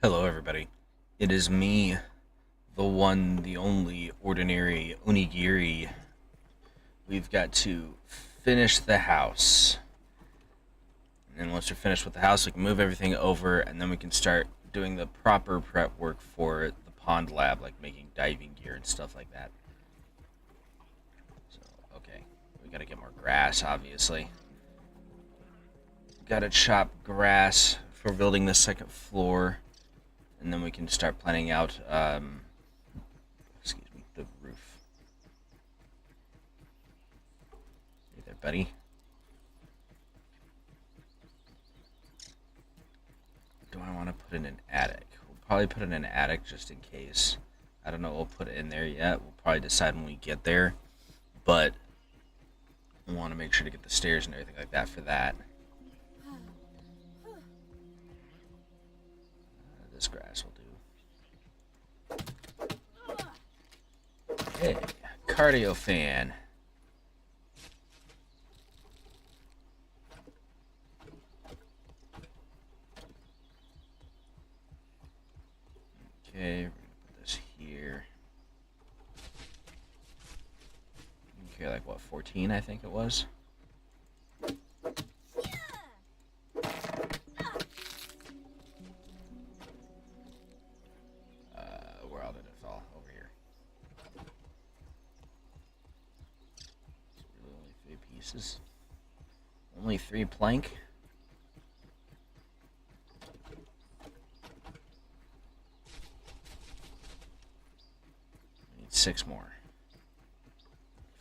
Hello, everybody. It is me, the one, the only, ordinary Onigiri. We've got to finish the house. And once we're finished with the house, we can move everything over, and then we can start doing the proper prep work for the pond lab, like making diving gear and stuff like that. So, okay. We gotta get more grass, obviously. Gotta chop grass for building the second floor. And then we can start planning out, the roof. Hey there, buddy. Do I want to put in an attic? We'll probably put in an attic just in case. I don't know what we'll put in there yet. We'll probably decide when we get there. But we want to make sure to get the stairs and everything like that for that. This grass will do. Hey, cardio fan. Okay, we're gonna put this here. Okay, like what, 14 I think it was? Where all did it fall? Over here. Really only 3 pieces. Only 3 plank? I need 6 more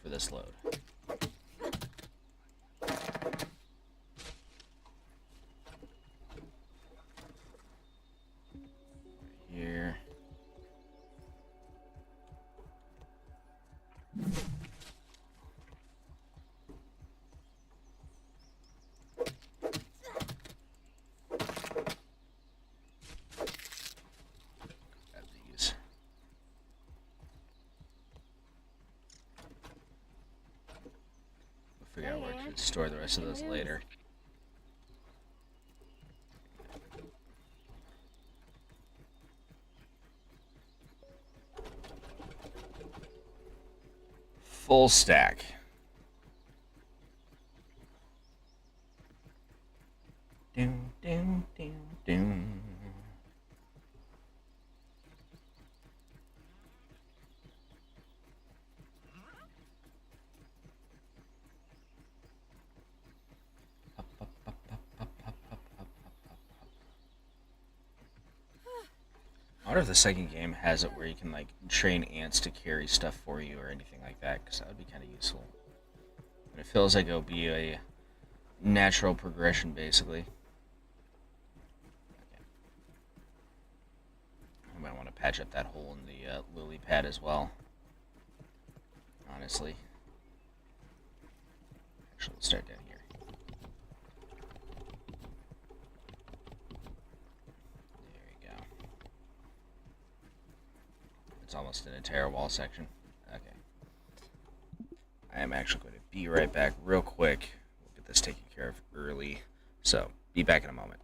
for this load. Right here. Grab these. We'll figure out where to store the rest of those later. Full stack. Doom, doom, doom, doom. Up, up, up, up, up, up, up, up, up. I wonder if the second game has it where you can like train ants to carry stuff for you or anything like that, because that would be kind of useful. And it feels like it'll be a natural progression, basically. Okay. I might want to patch up that hole in the lily pad as well. Honestly. Actually, let's start down here. There we go. It's almost an entire wall section. Okay. I am actually going to be right back real quick. We'll get this taken care of early. So, be back in a moment.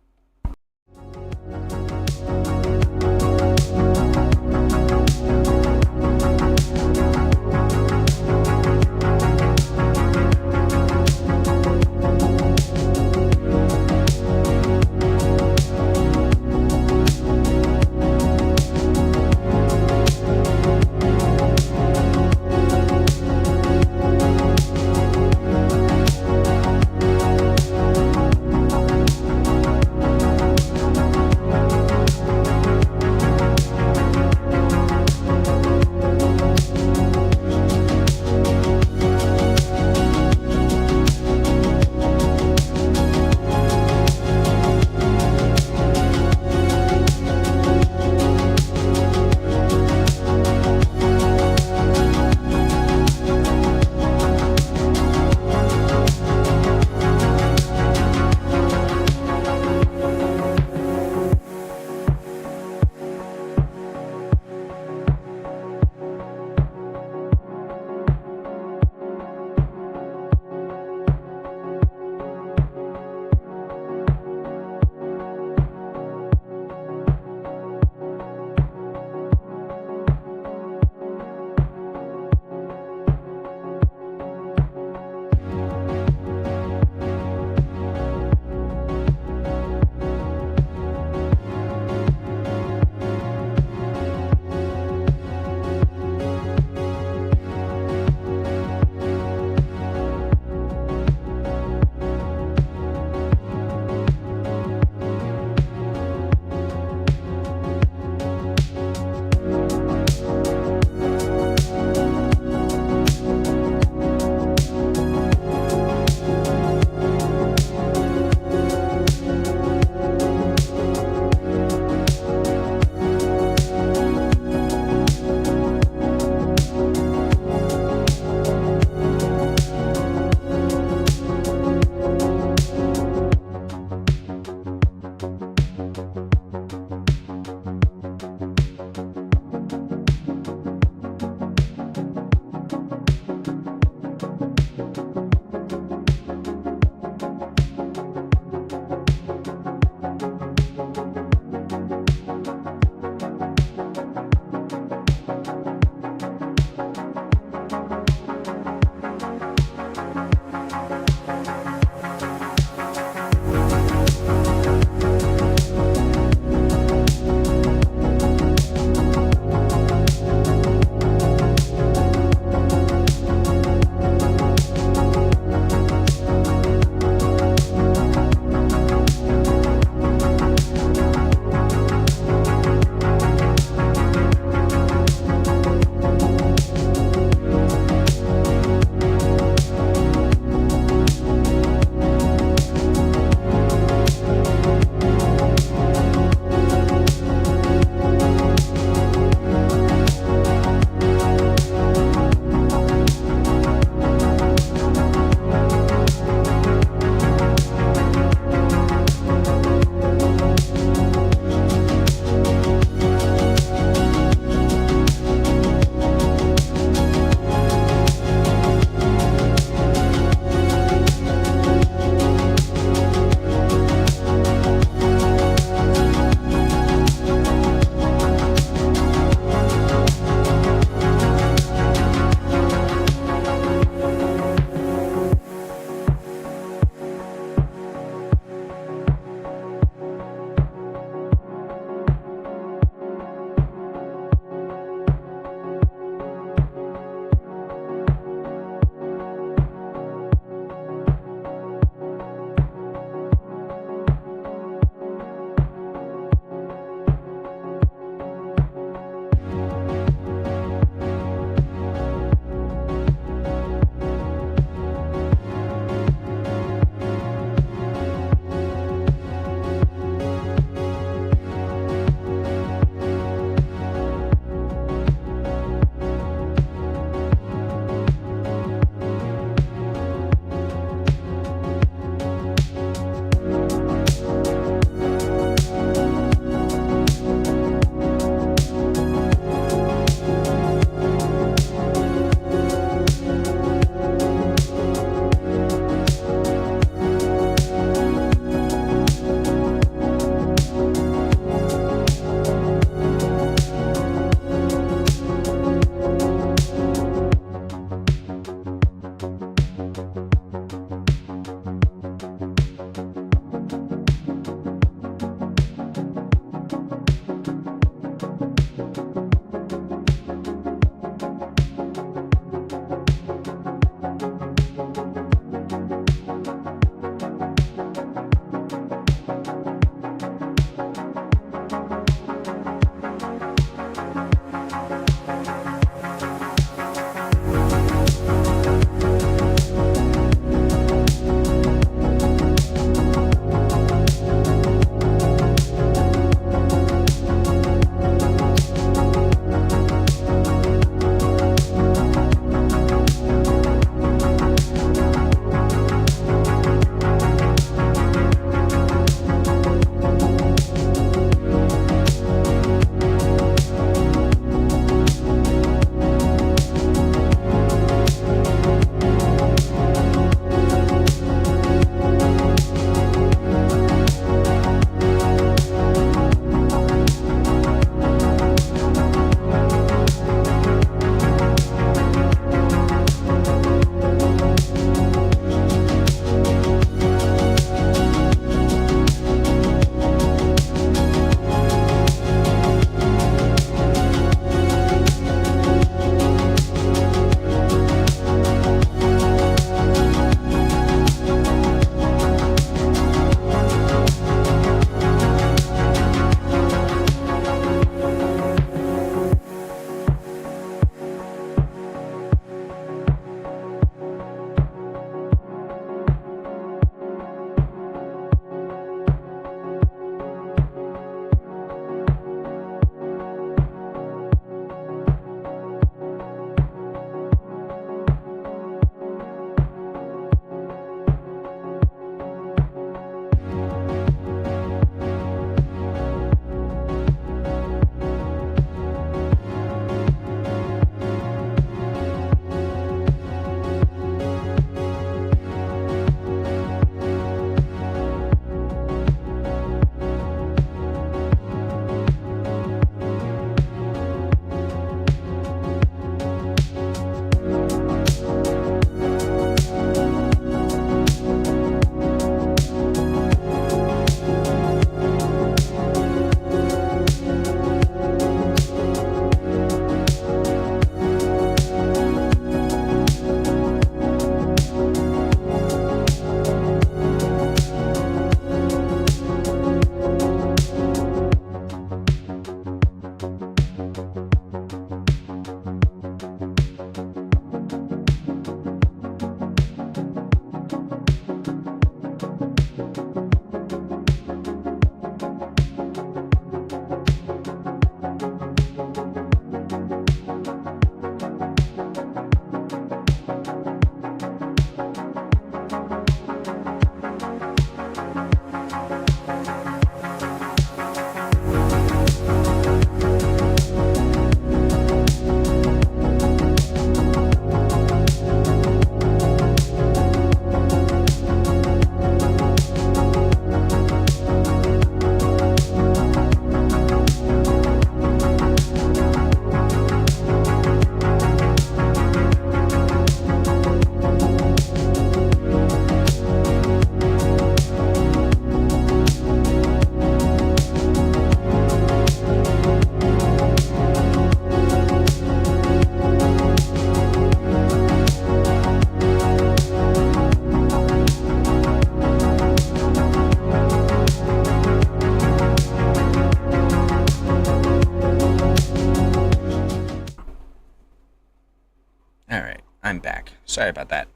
I'm back. Sorry about that.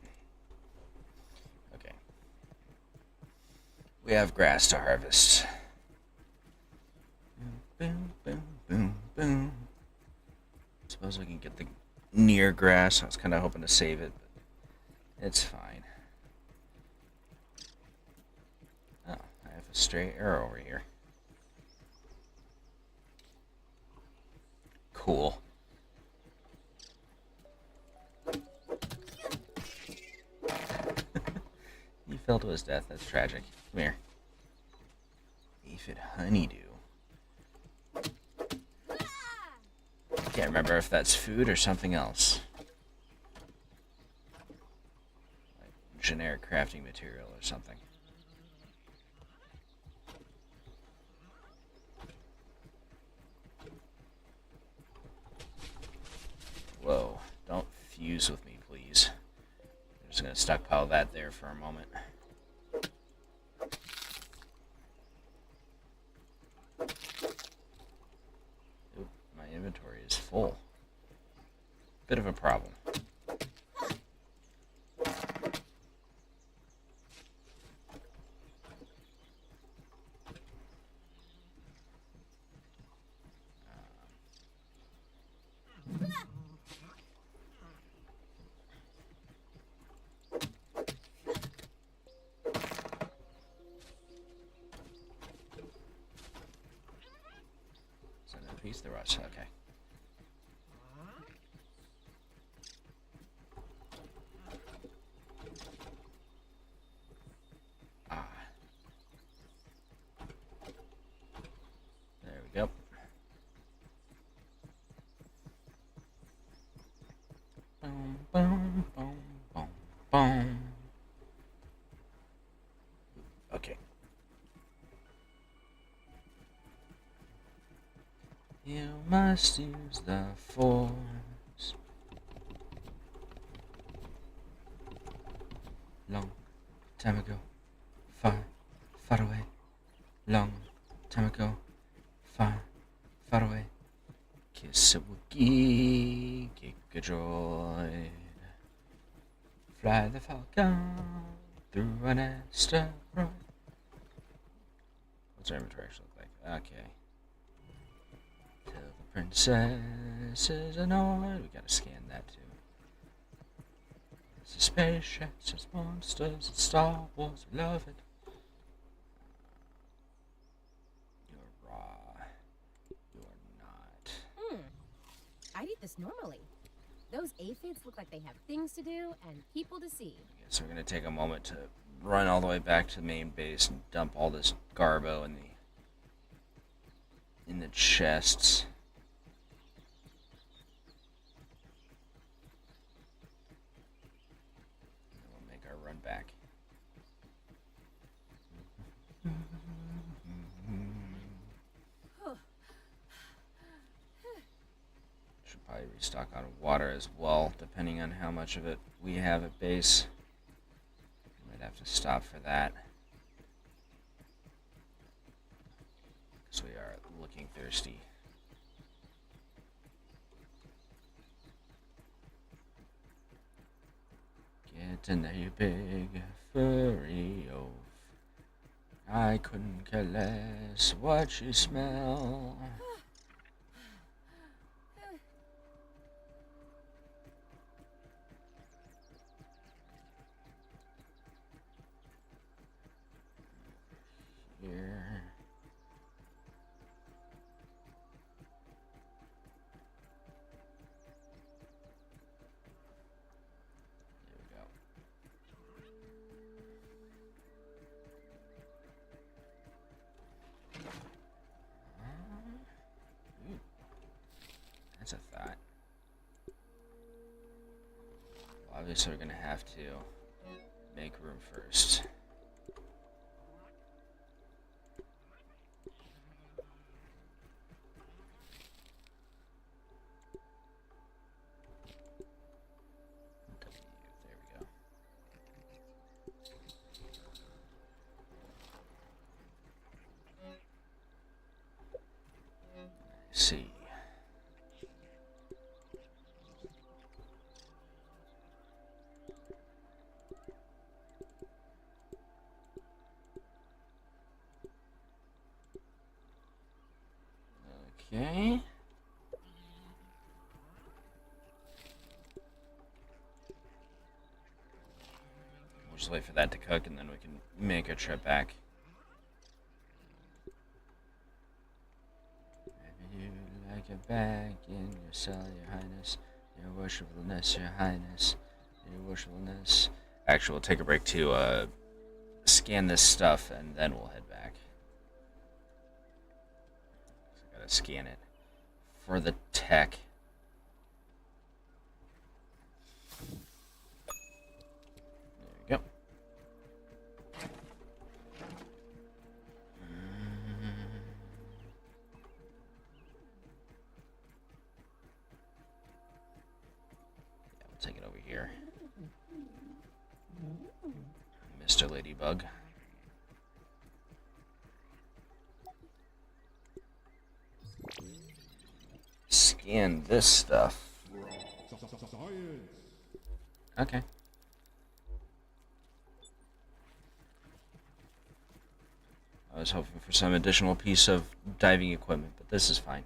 Okay. We have grass to harvest. Boom, boom, boom, boom. Suppose we can get the near grass. I was kind of hoping to save it, but it's fine. Oh, I have a stray arrow over here. Cool. He fell to his death. That's tragic. Come here. Aphid honeydew. Can't remember if that's food or something else. Like generic crafting material or something. Whoa. Don't fuse with me, please. I'm just going to stockpile that there for a moment. Oop, my inventory is full. Bit of a problem. Piece the rush, okay. Ah. There we go. Boom, boom, boom, boom, boom. Okay. You must use the force. Long time ago, far, far away. Long time ago, far, far away. Kisawuki, Kikajoy. Fly the falcon through an asteroid. What's our inventory actually look like? Okay. Till the princess is annoyed. We gotta scan that too. It's a spaceships, it's monsters, it's Star Wars, we love it. You're raw. You're not. I'd eat this normally. Those aphids look like they have things to do and people to see. Okay, so we're gonna take a moment to run all the way back to the main base and dump all this garbo in the chests. And we'll make our run back. Should probably restock on water as well, depending on how much of it we have at base. Might have to stop for that. Because we are looking thirsty. Get in there, you big furry oaf. I couldn't care less what you smell. Here. There we go. Ooh. That's a thought. Well, obviously we're gonna have to make room first. There we go. See. just wait for that to cook, and then we can make a trip back. You like it back in your cell, Your Highness, Your Worshipfulness, Your Highness, Your Worshipfulness. Actually, we'll take a break to scan this stuff, and then we'll head back. So I gotta scan it for the tech. There we go. Yeah, we'll take it over here. Mr. Ladybug. Scan this stuff. Okay. I was hoping for some additional piece of diving equipment, but this is fine.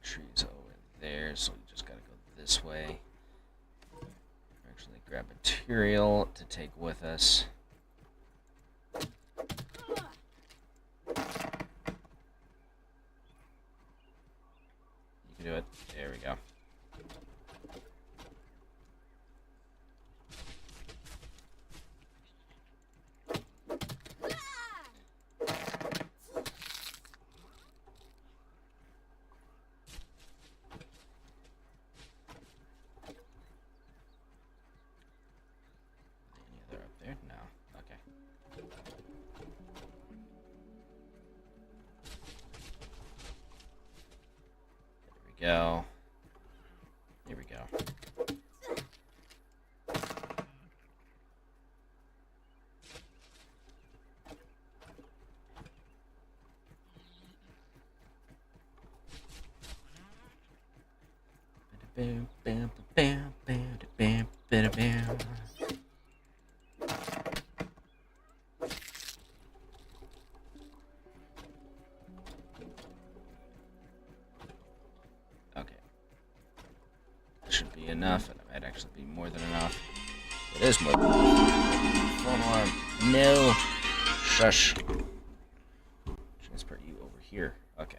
Trees over there, so we just gotta go this way. Actually, grab material to take with us. You can do it. There we go. Go. Here we go. Bam, bam, bam, bam, bam, bam, bam. Enough, and it might actually be more than enough. It is more than enough. One more. No. Shush. Transport you over here. Okay.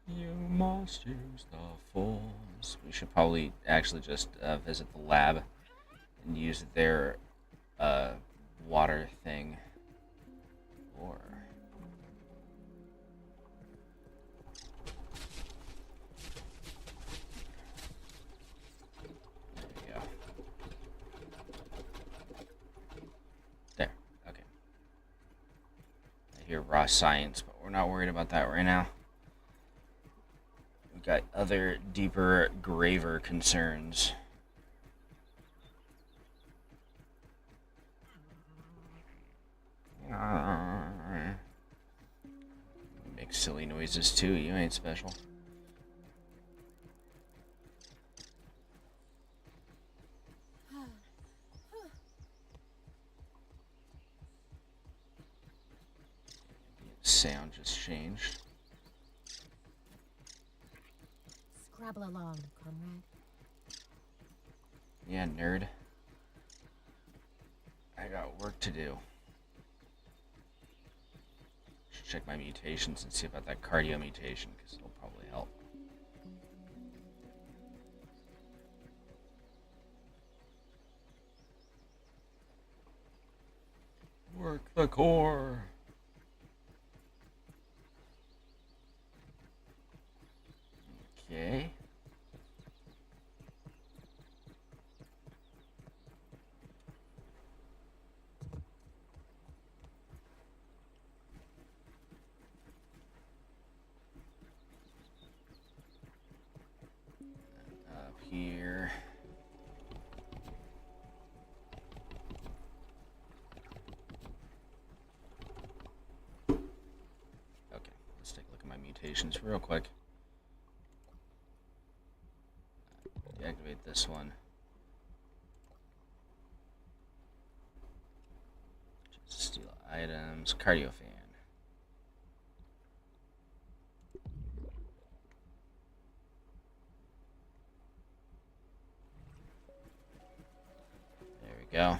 You must use the force. We should probably actually just visit the lab and use their water thing. Or raw science, but we're not worried about that right now. We've got other, deeper, graver concerns. Make silly noises too, you ain't special. Sound just changed. Scrabble along, comrade. Yeah, nerd. I got work to do. Should check my mutations and see about that cardio mutation, because it'll probably help. Work the core. Okay. Up here. Okay, let's take a look at my mutations real quick. Deactivate this one. Just steal items. Cardio fan. go.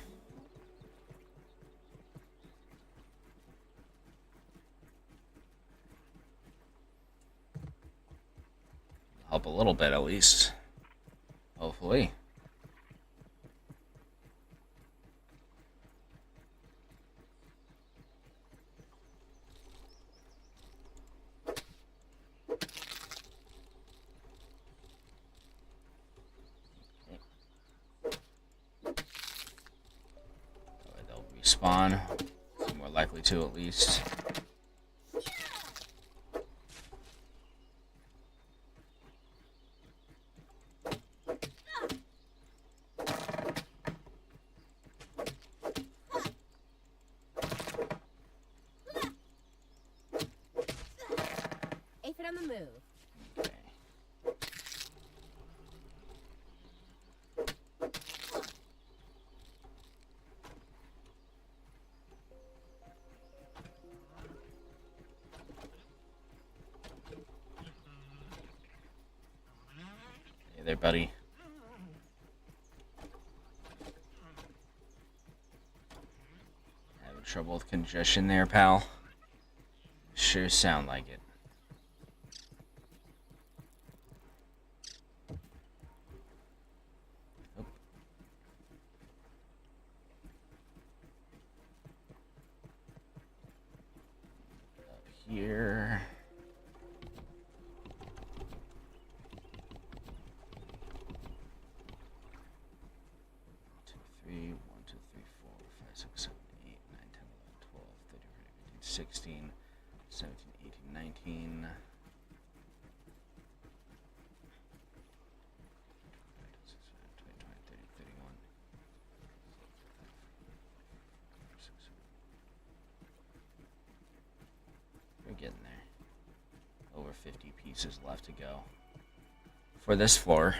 Help a little bit at least. Hopefully. They'll respawn. More likely to, at least. Aphid on the move. Okay. Hey there, buddy. Having trouble with congestion there, pal? Sure sound like it. Oop. Up here. 16, 17, 18, 19. 20, 30, 31. We're getting there. Over 50 pieces left to go for this floor.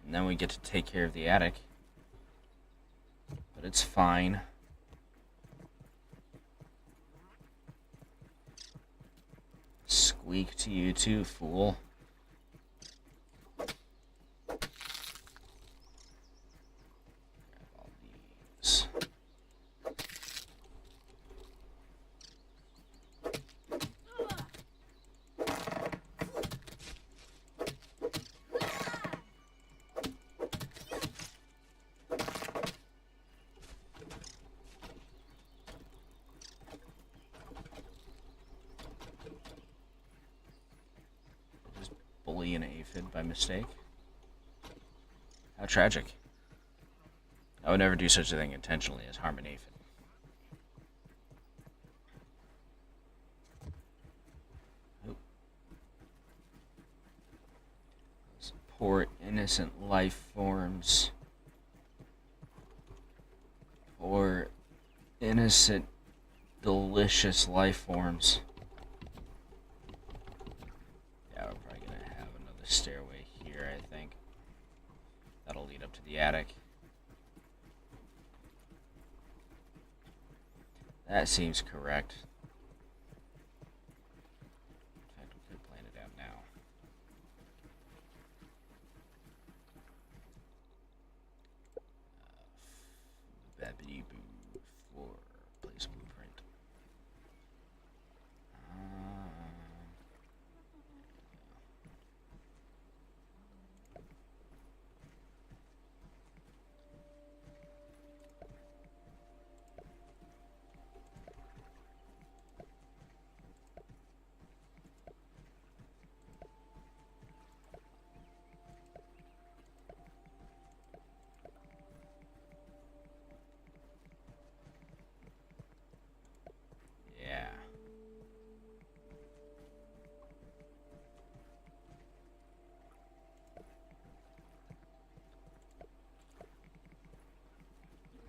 And then we get to take care of the attic. But it's fine. Squeak to you too, fool. Grab all these. Bully an aphid by mistake. How tragic. I would never do such a thing intentionally as harm an aphid. Oop. Those poor innocent life forms. Poor innocent, delicious life forms. Stairway here, I think. That'll lead up to the attic. That seems correct. In fact, we could plan it out now. Babbity boo. Floor. Place blueprint.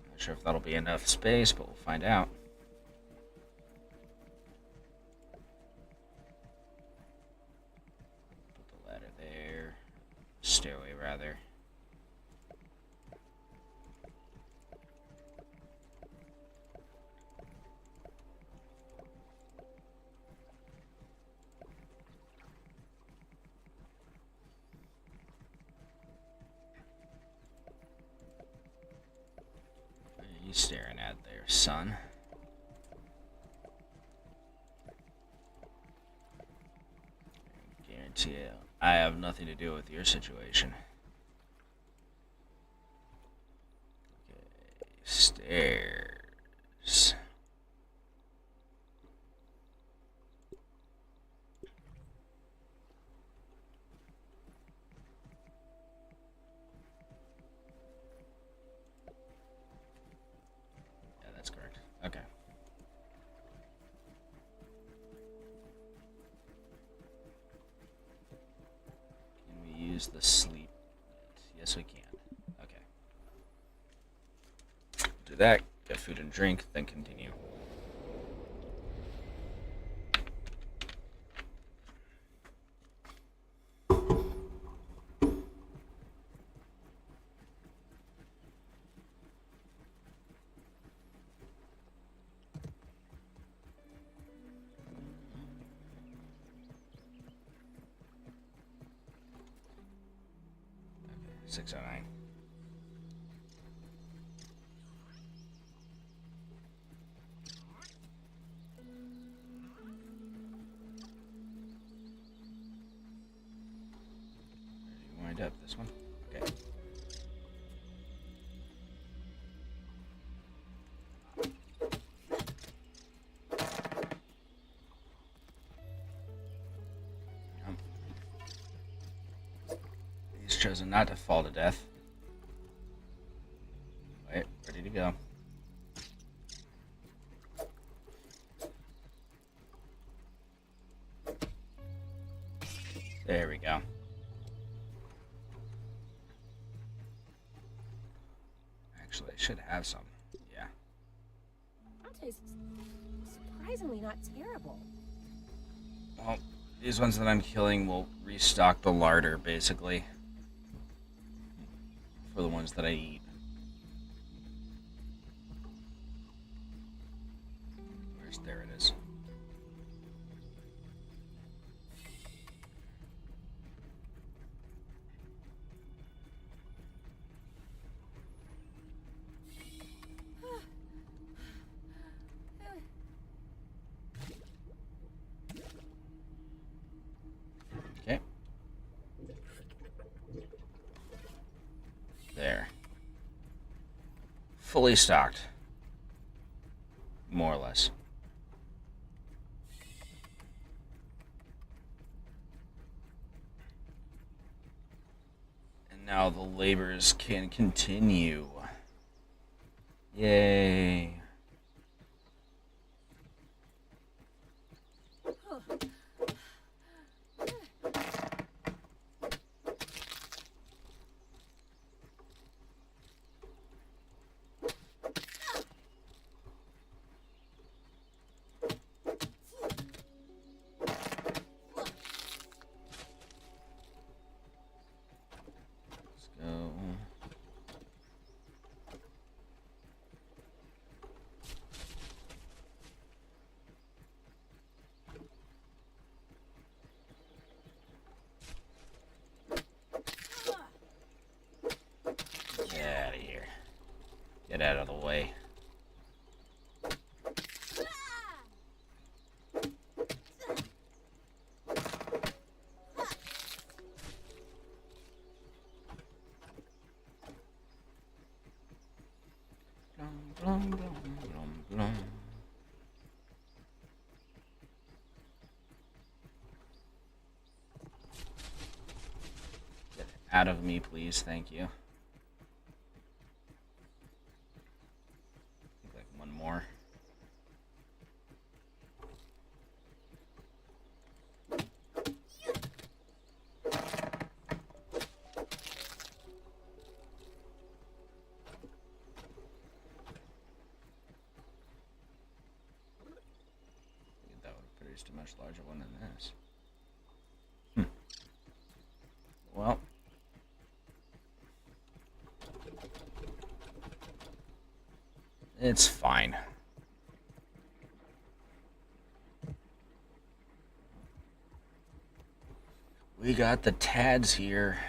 Not sure if that'll be enough space, but we'll find out. Put the ladder there. Stairway, rather. you staring at there, son? I guarantee you, I have nothing to do with your situation. Okay, stairs. Yeah, that's correct. Okay. Can we use the sleep? Yes, we can. Okay. Do that, get food and drink, then continue. Okay, 609. Wind up this one. Okay. He's chosen not to fall to death. Wait, ready to go. There we go. Actually, I should have some. Yeah. That tastes surprisingly not terrible. Well, these ones that I'm killing will restock the larder, basically. For the ones that I eat. There it is. Okay. There. Fully stocked. More or less. And now the labors can continue. Yay. Get out of here. Get out of the way. Blum, blum, blum, blum. Get out of me, please. Thank you. Like one more. That would have produced a much larger one than this. Well. It's fine. We got the Tads here.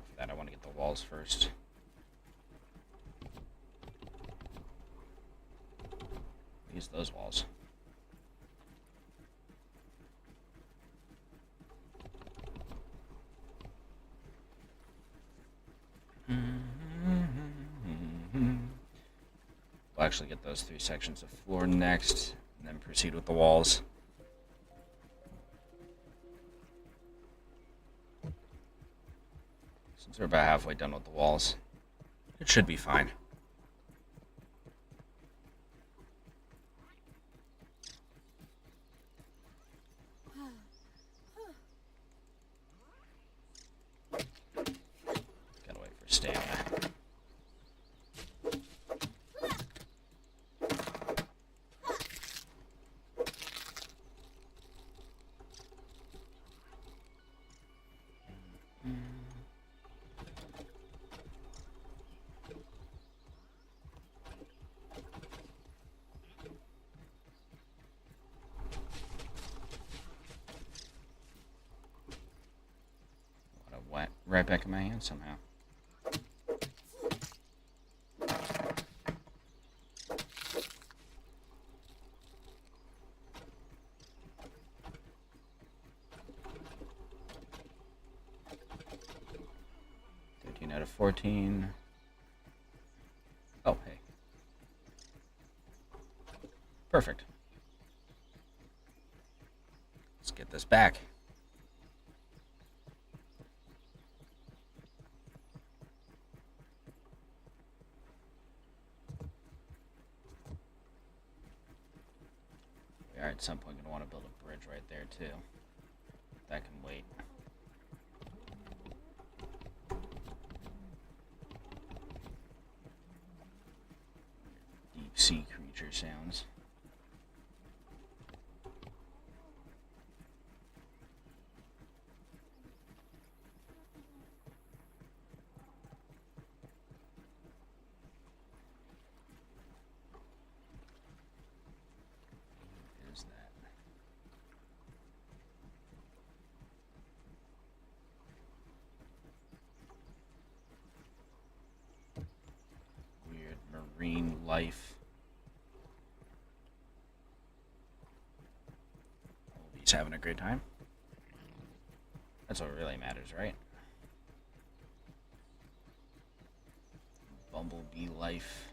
for that. I want to get the walls first. Use those walls. We'll actually get those 3 sections of floor next, and then proceed with the walls. Since we're about halfway done with the walls, it should be fine. Gotta wait for stamina. Right back in my hand somehow. Out of 14. Oh, hey. Perfect. Let's get this back. We are at some point going to want to build a bridge right there, too. That can wait. Deep sea creature sounds. What is that? Weird marine life. He's having a great time. That's what really matters, right? Bumblebee life.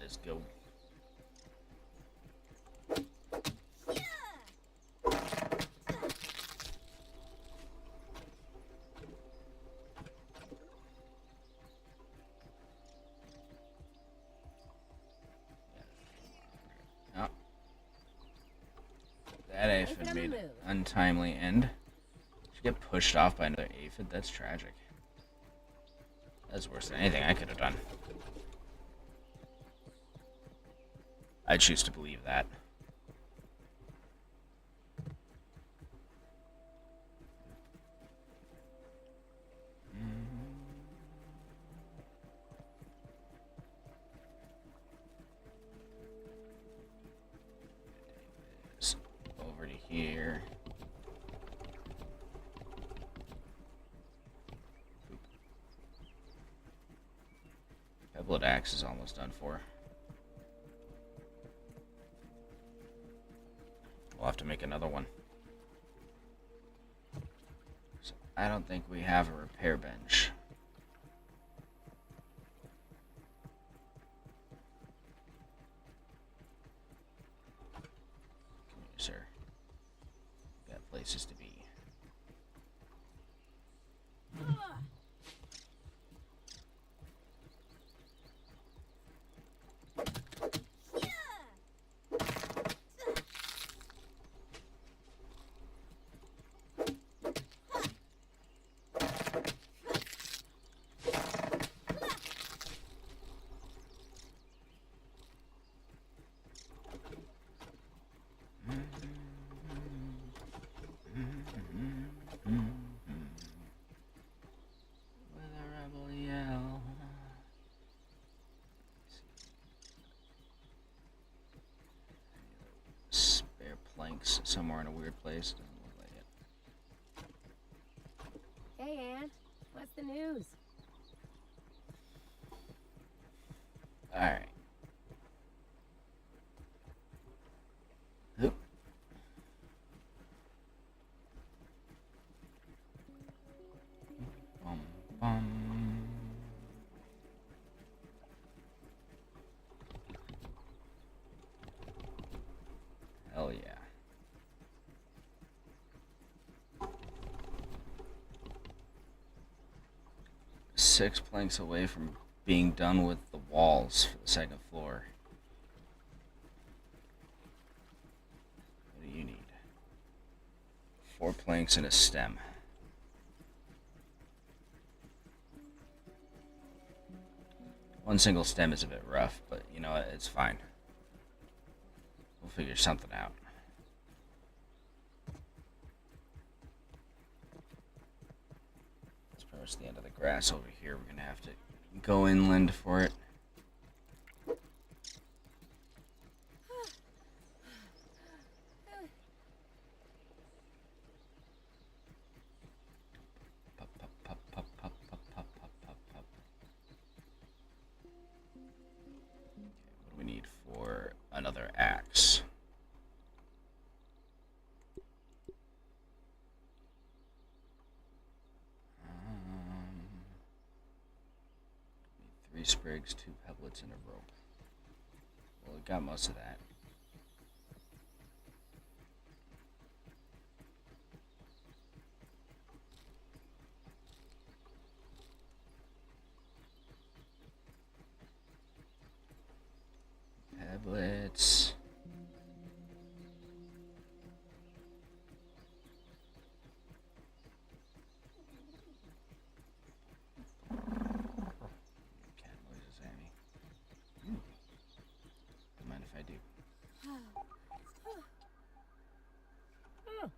Let's go. Oh. That aphid made an untimely end. Should get pushed off by another aphid. That's tragic. That's worse than anything I could have done. I choose to believe that. Over to here. Pebbled axe is almost done for. We'll have to make another one. So I don't think we have a repair bench. Come here, sir. Got places to be. planks somewhere in a weird place. Doesn't look like it. Hey, Aunt. What's the news? Alright. Oop. Bum, bum. Hell yeah. 6 planks away from being done with the walls for the second floor. What do you need? 4 planks and a stem. One single stem is a bit rough, but you know what? It's fine. We'll figure something out. That's pretty much the end of the grass over here. We're gonna have to go inland for it. Pop, pop, pop, pop, pop, pop, pop, pop, pop, pop. Okay, what do we need for another axe? Need 3 sprigs, 2 pebblets, and a rope. Well, we got most of that. Pebblets. Cat noises at me. Don't mind if I do. Oh,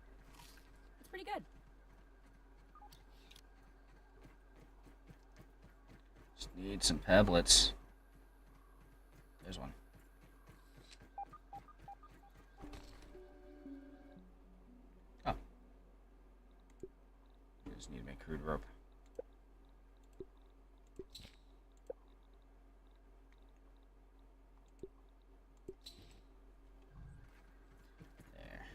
it's pretty good. Just need some pebblets. There's one. Oh. Just need to make crude rope. There.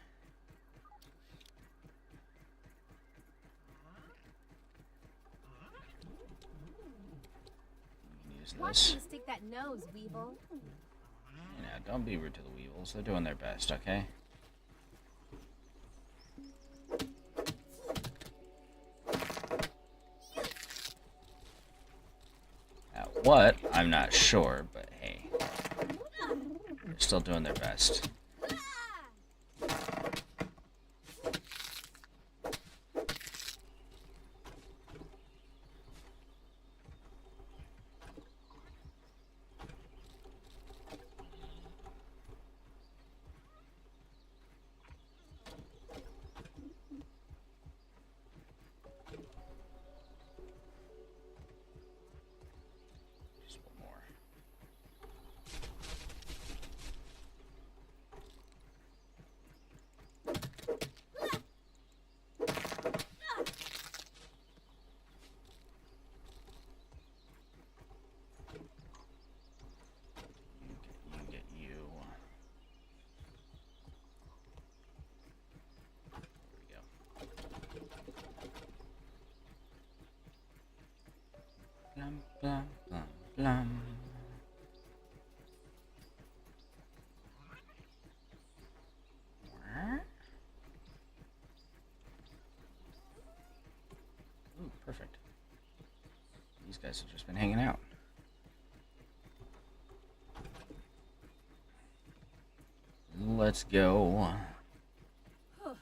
We can use Watch this. you stick that nose, Weevil. You know, don't be rude to the weevils. They're doing their best, okay? At what? I'm not sure, but hey. They're still doing their best. Just one more. You get you. There we go. Blum, blum, blum, blum. Ooh, perfect. These guys have just been hanging out. Let's go. There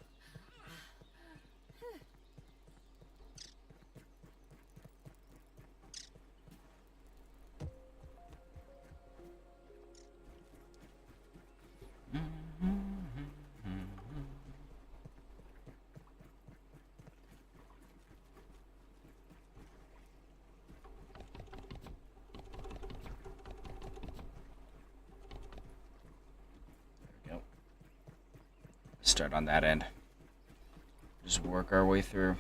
we go. start on that end. Just work our way through.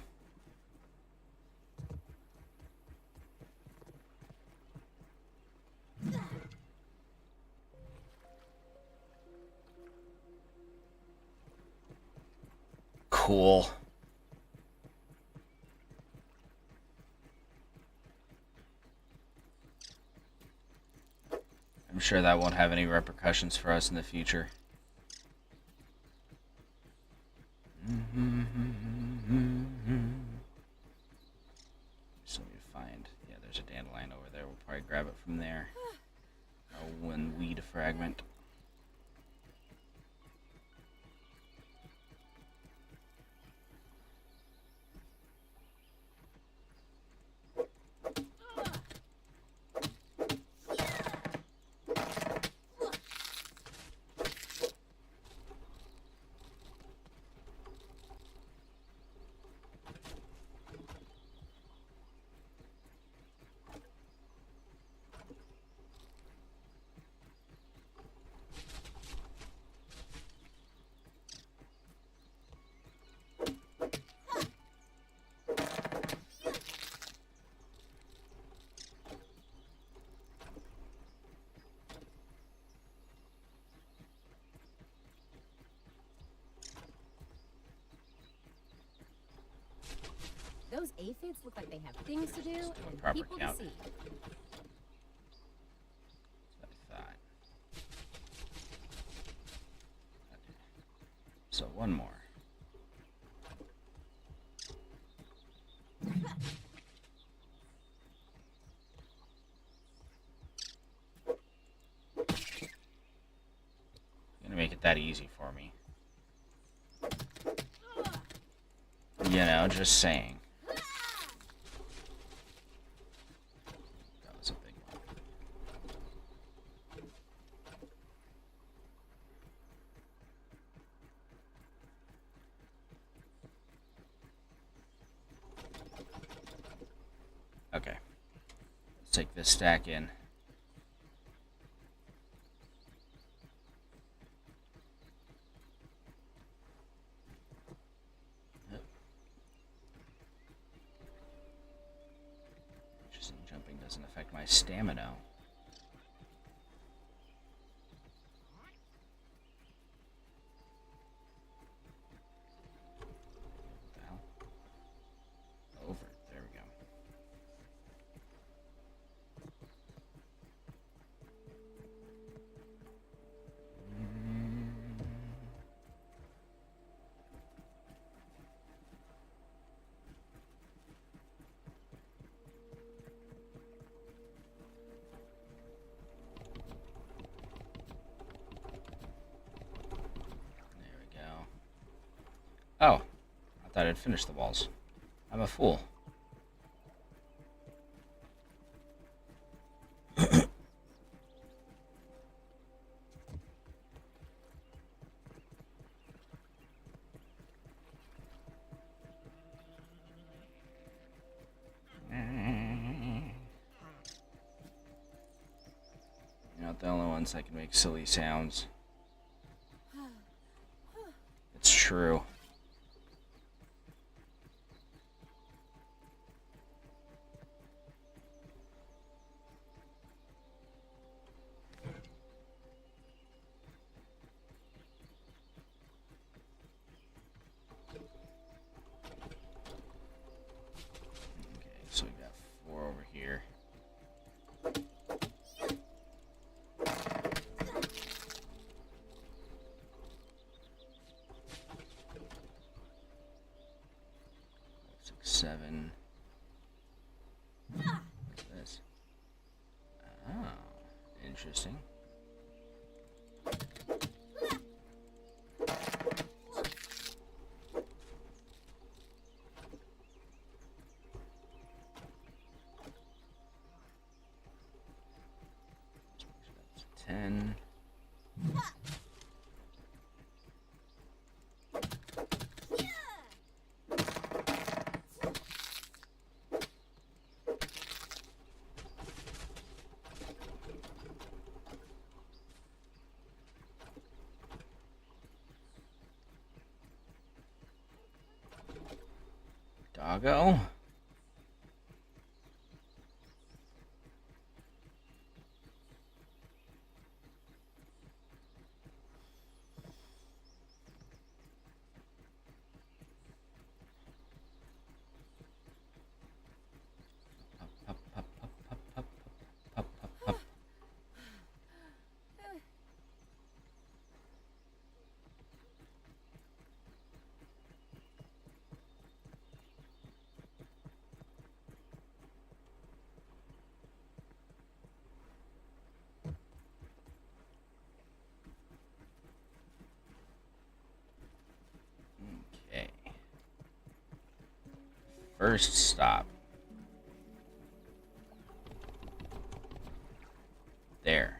Cool. I'm sure that won't have any repercussions for us in the future. So we find, yeah, there's a dandelion over there. We'll probably grab it from there. One weed fragment. Those aphids look like they have things to do and proper people count. to see. That's what I thought. So one more. Gonna make it that easy for me. You know, just saying. That was a big one. Okay. Let's take this stack in. Interesting, jumping doesn't affect my stamina. What the hell? Over. There we go. There we go. Oh, I thought I'd finished the walls. I'm a fool. You're not the only ones that can make silly sounds. It's true. Okay, so we got 4 over here. Six, 7. What's this? Oh, interesting. That's 10. Doggo. Up, up, up, up, up, up, up, up. Okay. First stop. There.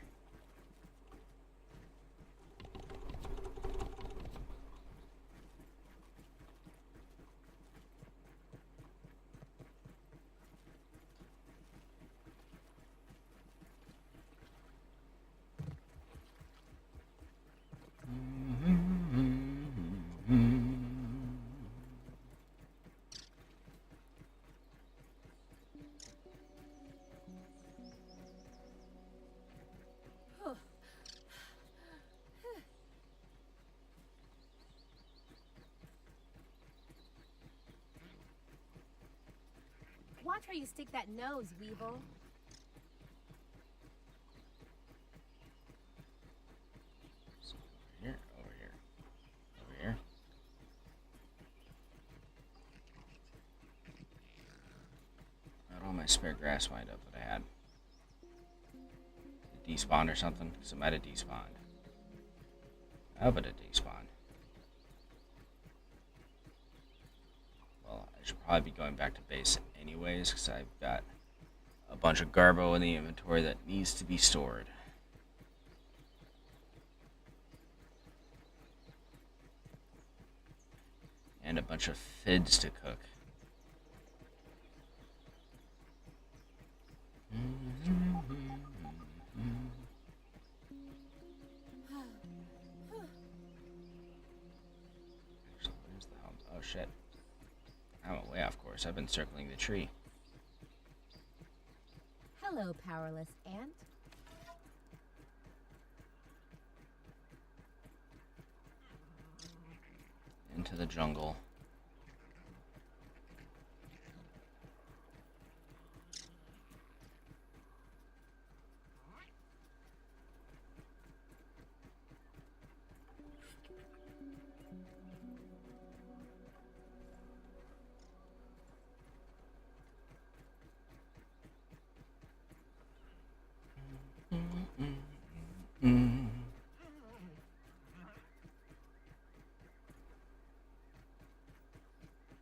Watch where you stick that nose, Weevil. Over here, over here, over here. How'd all my spare grass wind up that I had? Did it despawn or something? Because it might have despawned. Oh, but it despawned. Well, I should probably be going back to base anyways, because I've got a bunch of garbo in the inventory that needs to be stored. And a bunch of fids to cook. Actually, where's the home? Oh shit. I'm way off course. I've been circling the tree. Hello, powerless ant. Into the jungle.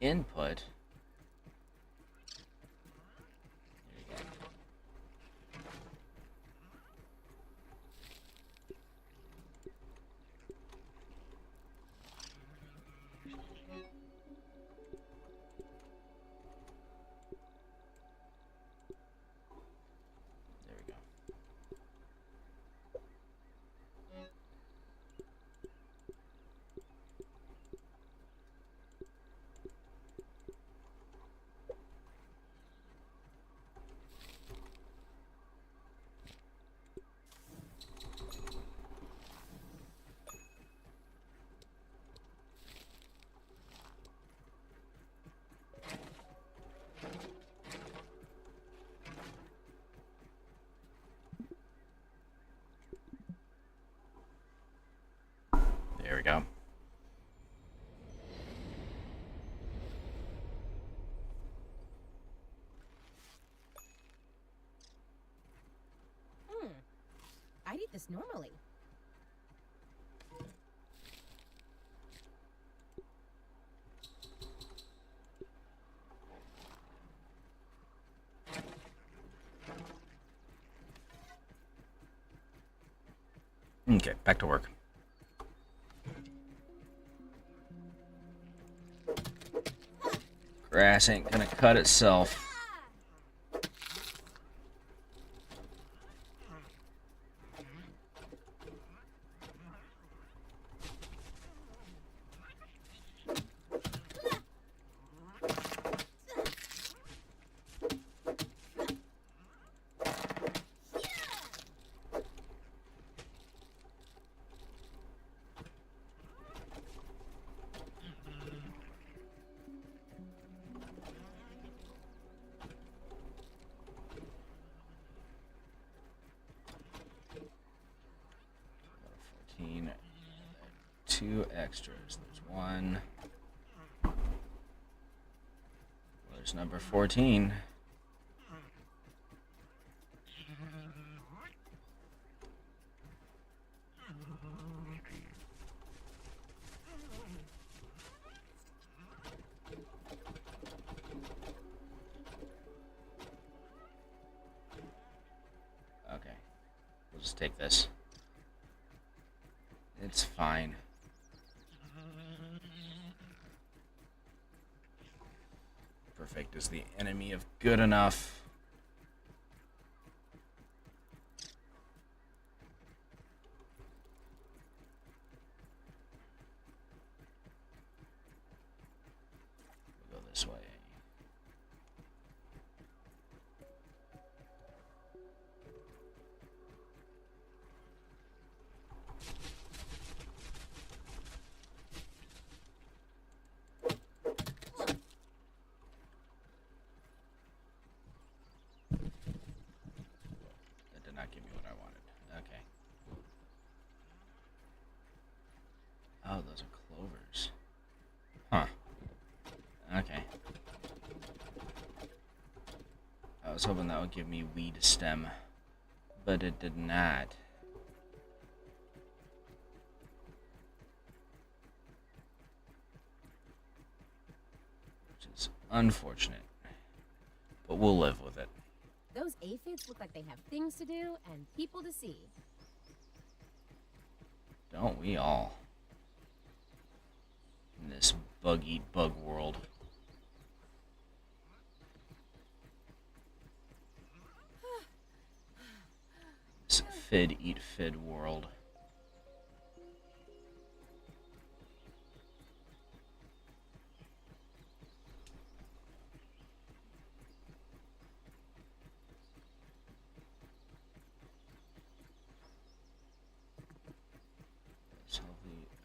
Input. There you go. There we go. There we go. I'd eat this normally. Okay, back to work. Grass ain't gonna cut itself. 13. 2 extras. There's 1. There's number 14. Okay. We'll just take this. It's fine. Perfect is the enemy of good enough. We'll go this way. Not give me what I wanted. Okay. Oh, those are clovers. Huh. Okay. I was hoping that would give me weed stem, but it did not. Which is unfortunate, but we'll live with it. Those aphids look like they have things to do and people to see. Don't we all? In this bug-eat bug world. This fid-eat-fid world.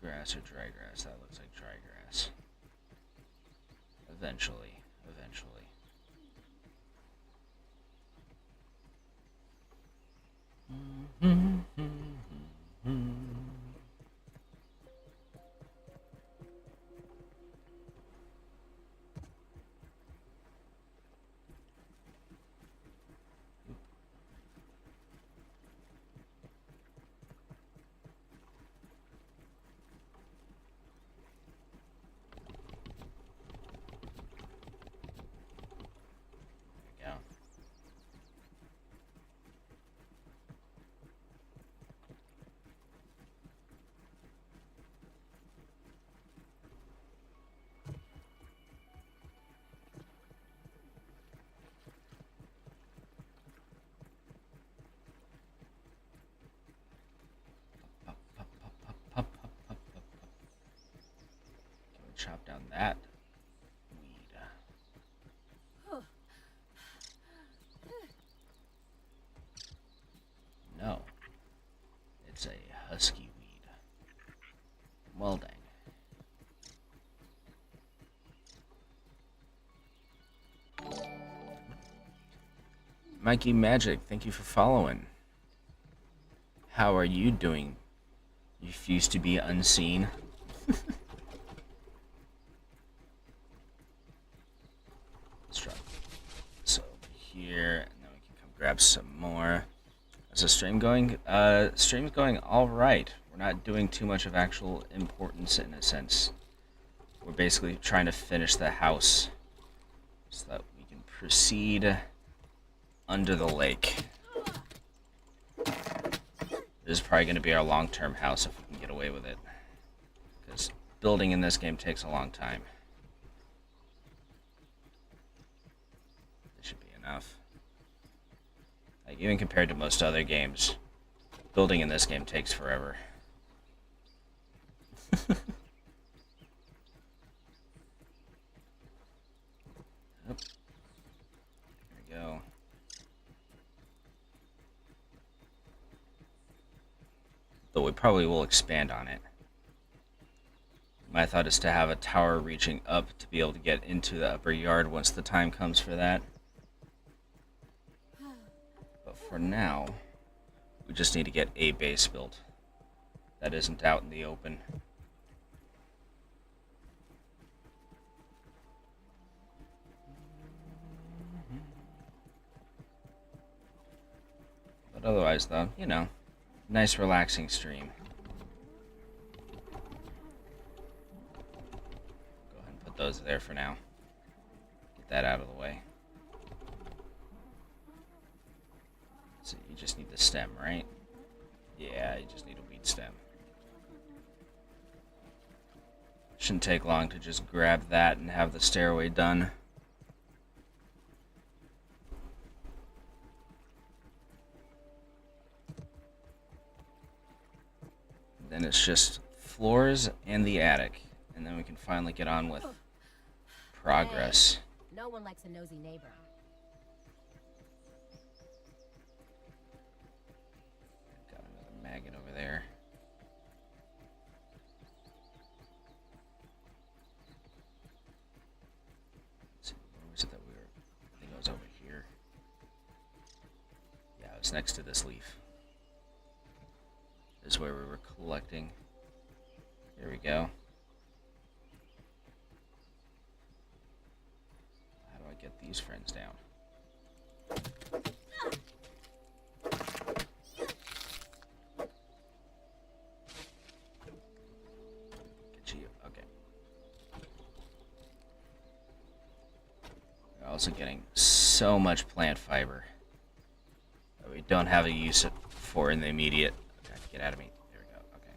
Grass or dry grass? That looks like dry grass. Eventually. Chop down that weed. No. It's a husky weed. Well, dang. Mikey Magic, thank you for following. How are you doing? You refuse to be unseen. Let's drop this over here, and then we can come grab some more. Is the stream going? Stream's going all right. We're not doing too much of actual importance in a sense. We're basically trying to finish the house so that we can proceed under the lake. This is probably going to be our long-term house if we can get away with it, because building in this game takes a long time. This should be enough. Like, even compared to most other games, building in this game takes forever. Yep. There we go. Though we probably will expand on it. My thought is to have a tower reaching up to be able to get into the upper yard once the time comes for that. But for now, we just need to get a base built. that isn't out in the open. But otherwise, though, you know, nice relaxing stream. Go ahead and put those there for now. Get that out of the way. So you just need the stem, right? Yeah, you just need a weed stem. Shouldn't take long to just grab that and have the stairway done. Then it's just floors and the attic, and then we can finally get on with progress. Hey, no one likes a nosy neighbor. Got another maggot over there. Let's see, where was it that we were? I think it was over here. Yeah, it was next to this leaf. This is where we were collecting. Here we go. How do I get these friends down? Get you. Okay. We're also getting so much plant fiber that we don't have a use for in the immediate. Okay, get out of me. There we go. Okay.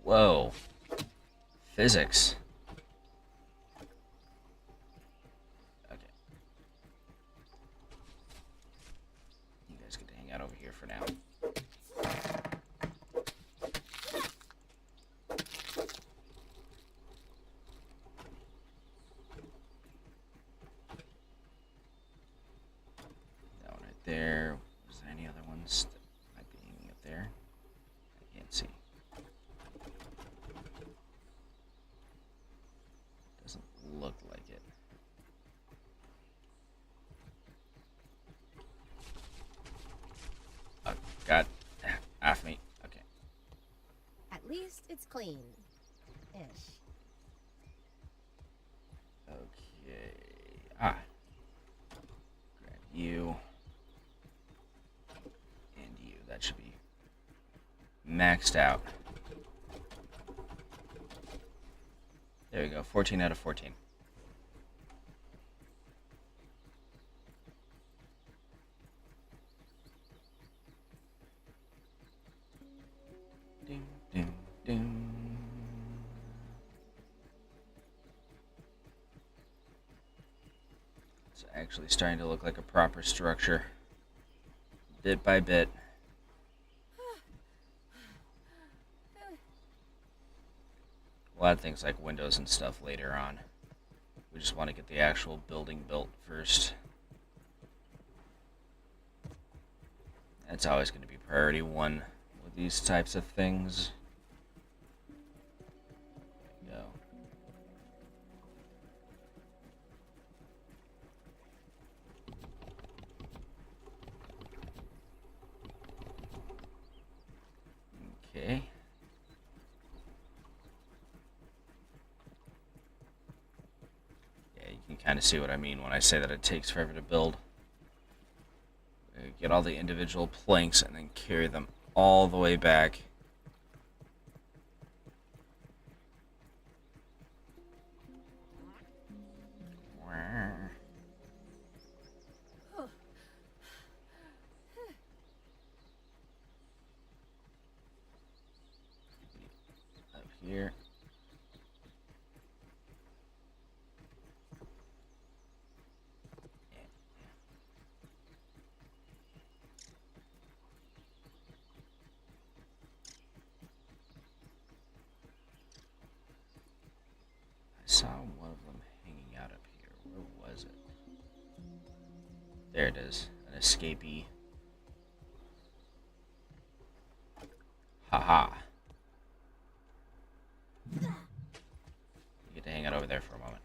Whoa. Physics. Okay. You guys get to hang out over here for now. That one right there. Was there any other ones that might be hanging up there? I can't see. Doesn't look like it. Oh, God. Off me. Okay. At least it's clean. Ish. Okay. Ah. Grab you. And you. That should be maxed out. There we go. 14 out of 14. Ding, ding, ding. It's actually starting to look like a proper structure. Bit by bit. We'll add things like windows and stuff later on. We just want to get the actual building built first. That's always going to be priority one with these types of things. There you go. Okay. Yeah, you can kind of see what I mean when I say that it takes forever to build. Get all the individual planks and then carry them all the way back. Up here. I saw one of them hanging out up here. Where was it? There it is. An escapee. Haha. You get to hang out over there for a moment.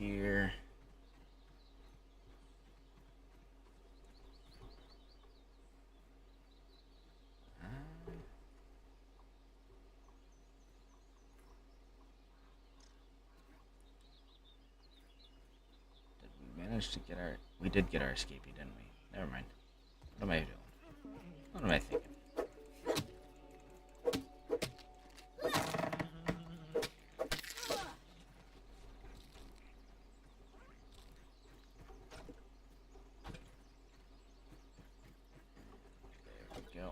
here. Did we manage to get our... We did get our escapee, didn't we? Never mind. What am I doing? What am I thinking? Go.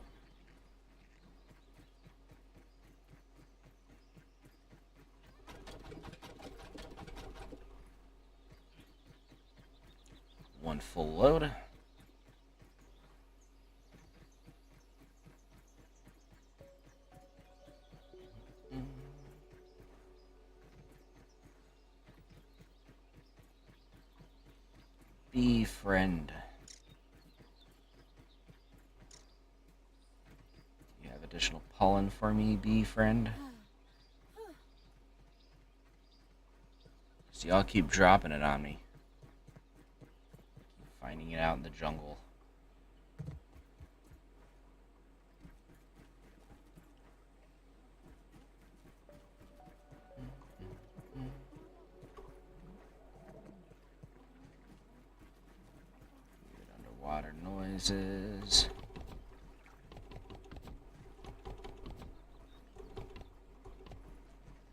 One full load. Befriend. You have additional pollen for me, befriend? So y'all keep dropping it on me. Keep finding it out in the jungle. Weird underwater noises.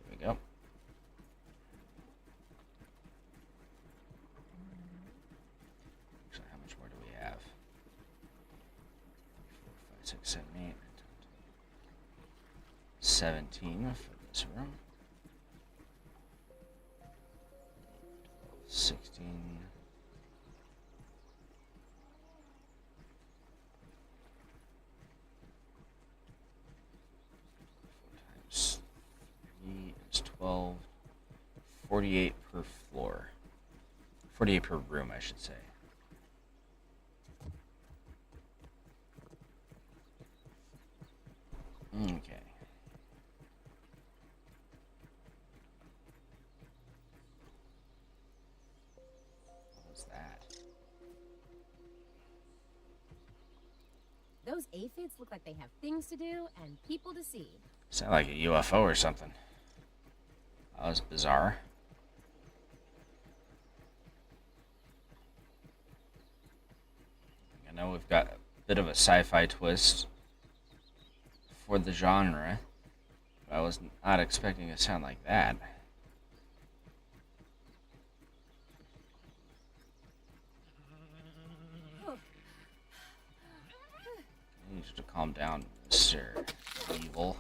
There we go. Actually, how much more do we have? 3, 4, 5, 6, 7, 8, 17 for this room. 16. 4 times 3 is 12. 48 per floor. 48 per room, I should say. Okay. What was that? Those aphids look like they have things to do and people to see. Sound like a UFO or something. That was bizarre. I know we've got a bit of a sci-fi twist for the genre, but I was not expecting a sound like that. I need you to calm down, Mr. Evil.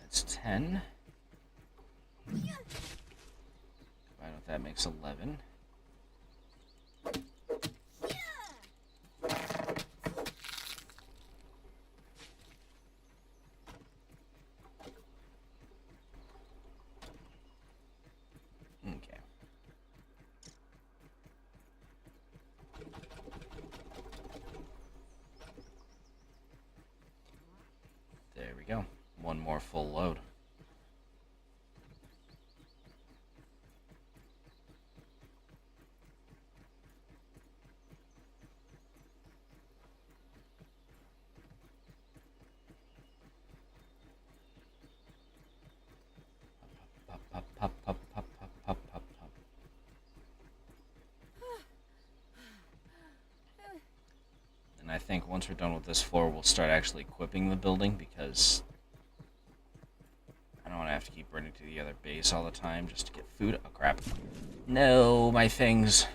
That's 10. Combined with that makes 11. Okay. There we go. One more full load. Pop, pop, pop, pop, pop, pop, pop, pop, pop. And I think once we're done with this floor, we'll start actually equipping the building, because I don't want to have to keep running to the other base all the time just to get food. Oh, crap. No, my things.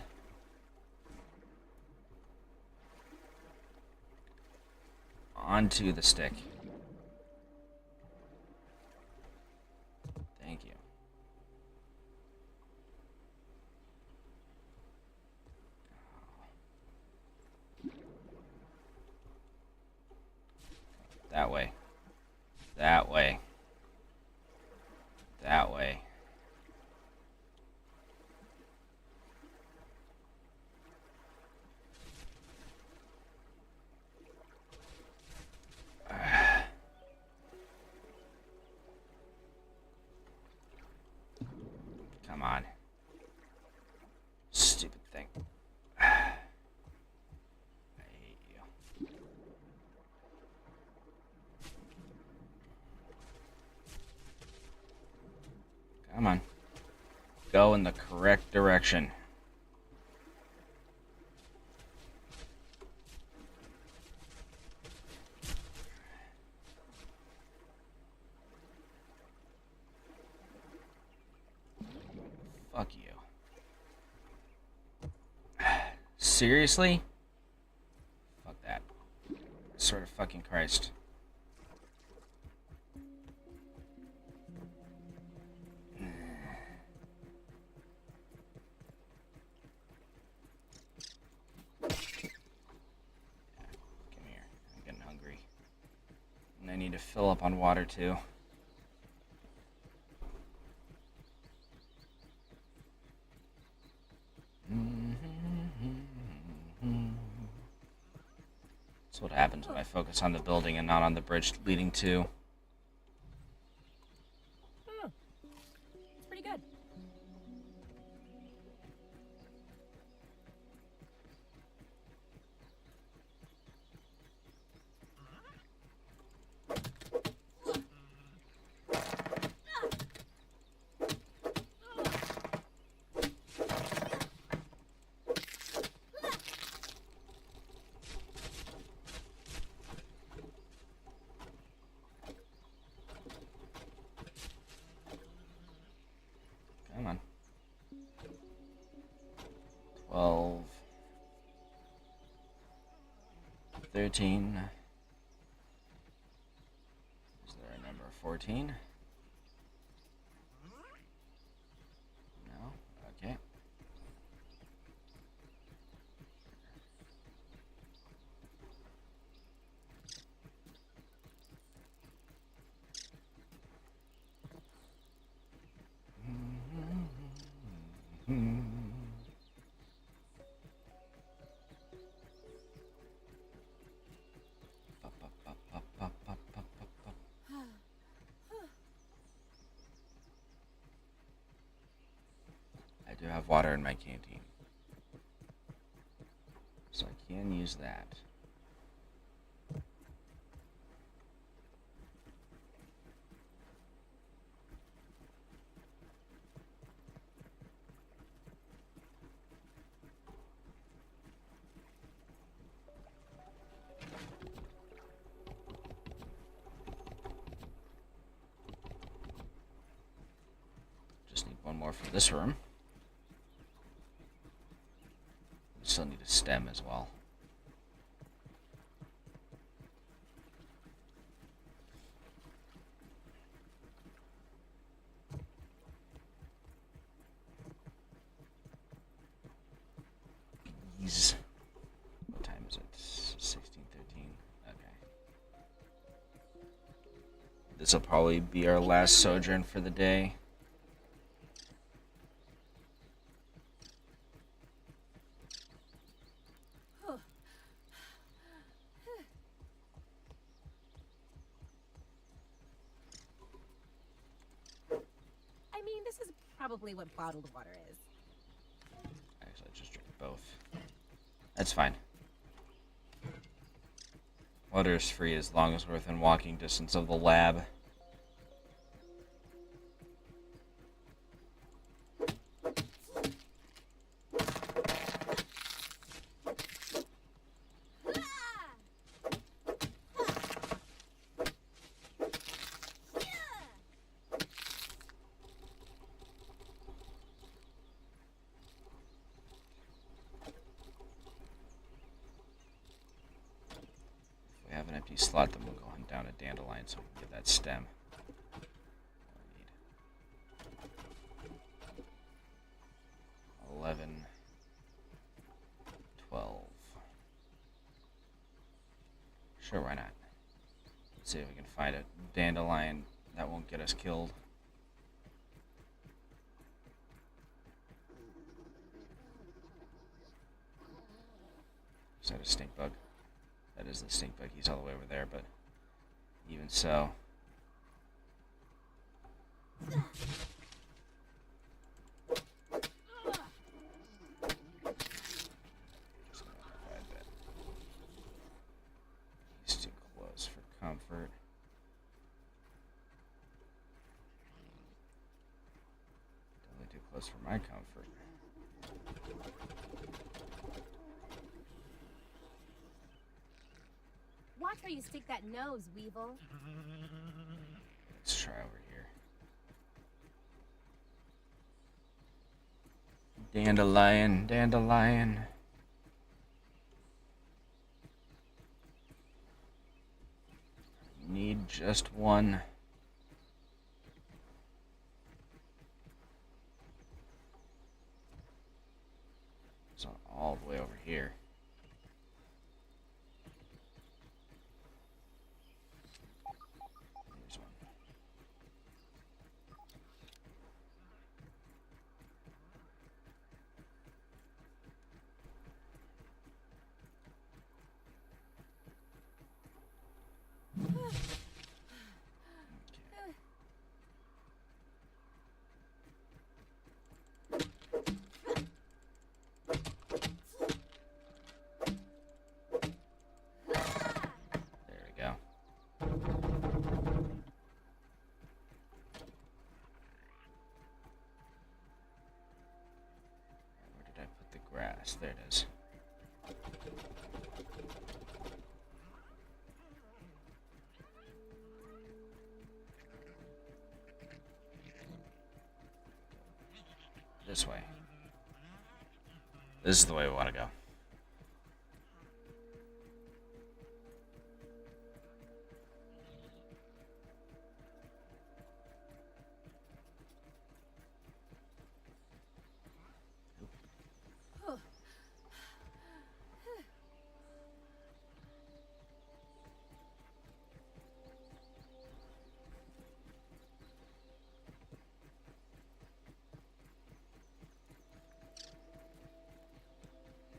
Onto the stick. Thank you. That way. That way. Come on. Stupid thing. I hate you. Come on. Go in the correct direction. Fuck you. Seriously? Fuck that. Sort of fucking Christ. Come here. I'm getting hungry. And I need to fill up on water too. That's what happens when I focus on the building and not on the bridge leading to. It's pretty good. Come on. 12. 13. Is there a number 14? No? Okay. I do have water in my canteen, so I can use that. Just need one more for this room. Still need a stem as well. Bees. What time is it? 16:13. Okay. This will probably be our last sojourn for the day. I mean, this is probably what bottled water is. Actually, I just drink both. That's fine. Water is free as long as we're within walking distance of the lab. If we have an empty slot, then we'll go hunt down a dandelion so we can get that stem. 11, 12. Sure, why not? Let's see if we can find a dandelion that won't get us killed. Is that a stink bug? That is the stink bug. He's all the way over there, but even so. He's too close for comfort. Definitely too close for my comfort. Watch where you stick that nose, Weevil. Let's try over here. Dandelion, dandelion. Need just one. It's all the way over here. There's one. There we go. Where did I put the grass? There it is. This way. This is the way we want to go.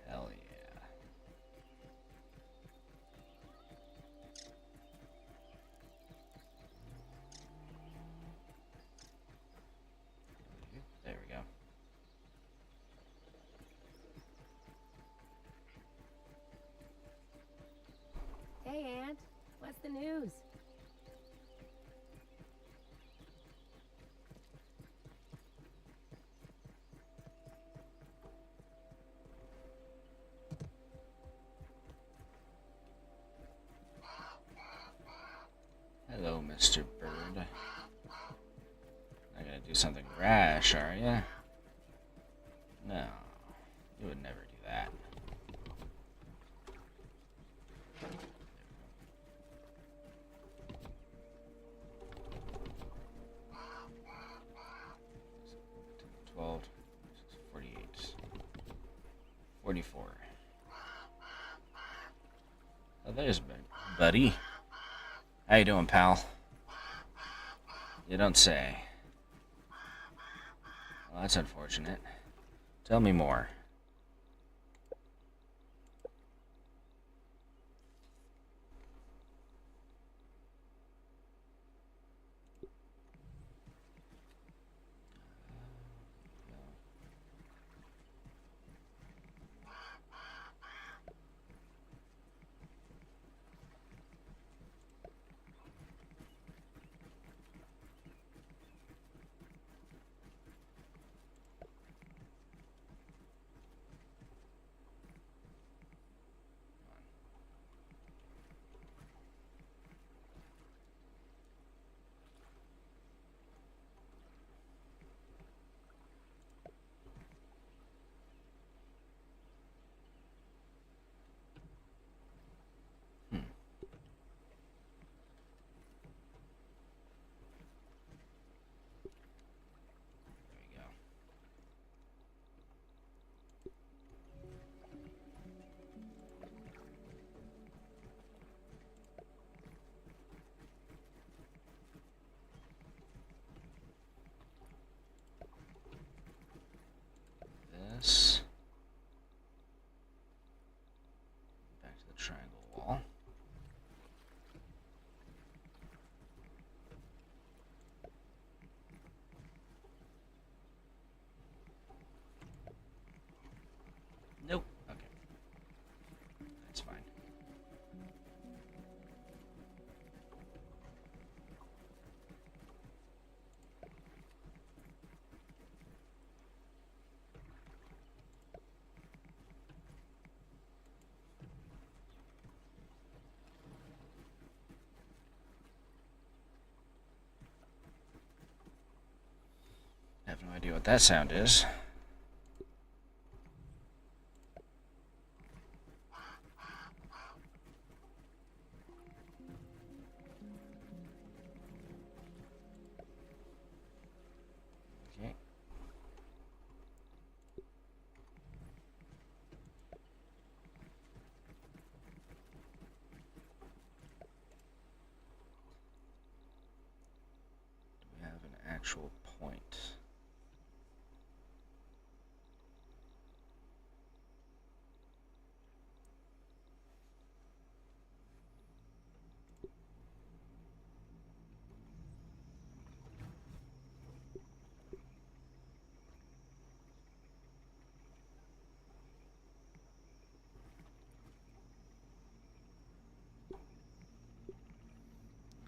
Hell yeah. There we go. Hey, Aunt. What's the news? Hello, Mr. Bird. Not gonna do something rash, are ya? No, you would never do that. $12, 48, 44. Oh, there's Buddy. How you doing, pal? You don't say. Well, that's unfortunate. Tell me more. this. Back to the triangle wall. Nope. Okay. That's fine. I have no idea what that sound is. Okay. Do we have an actual point?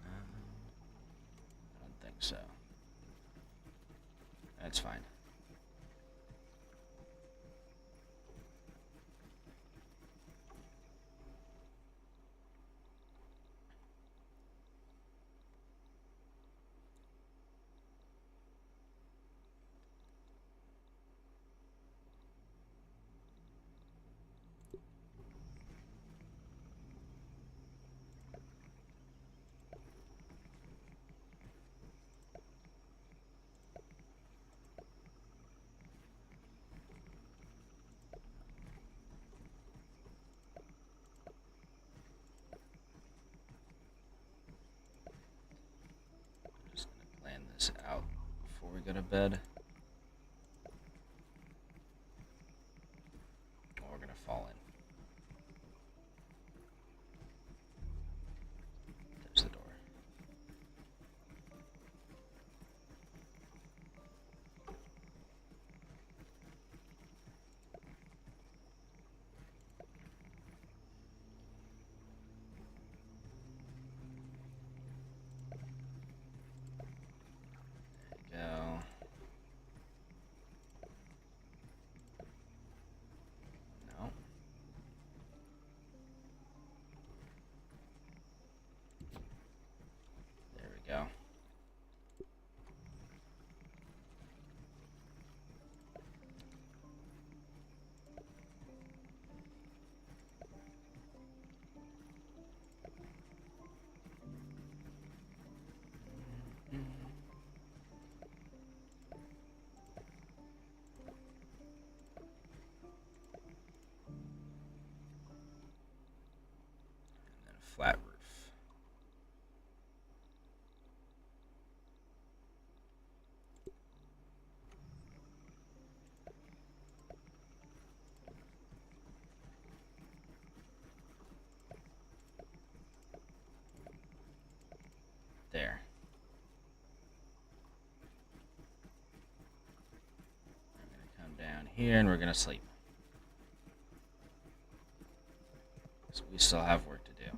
I don't think so. That's fine. Just gonna plan this out before we go to bed. Or we're gonna fall in. There's the door. There you go. No. There we go. And then a flat roof. There. I'm gonna come down here and we're gonna sleep. So we still have work to do.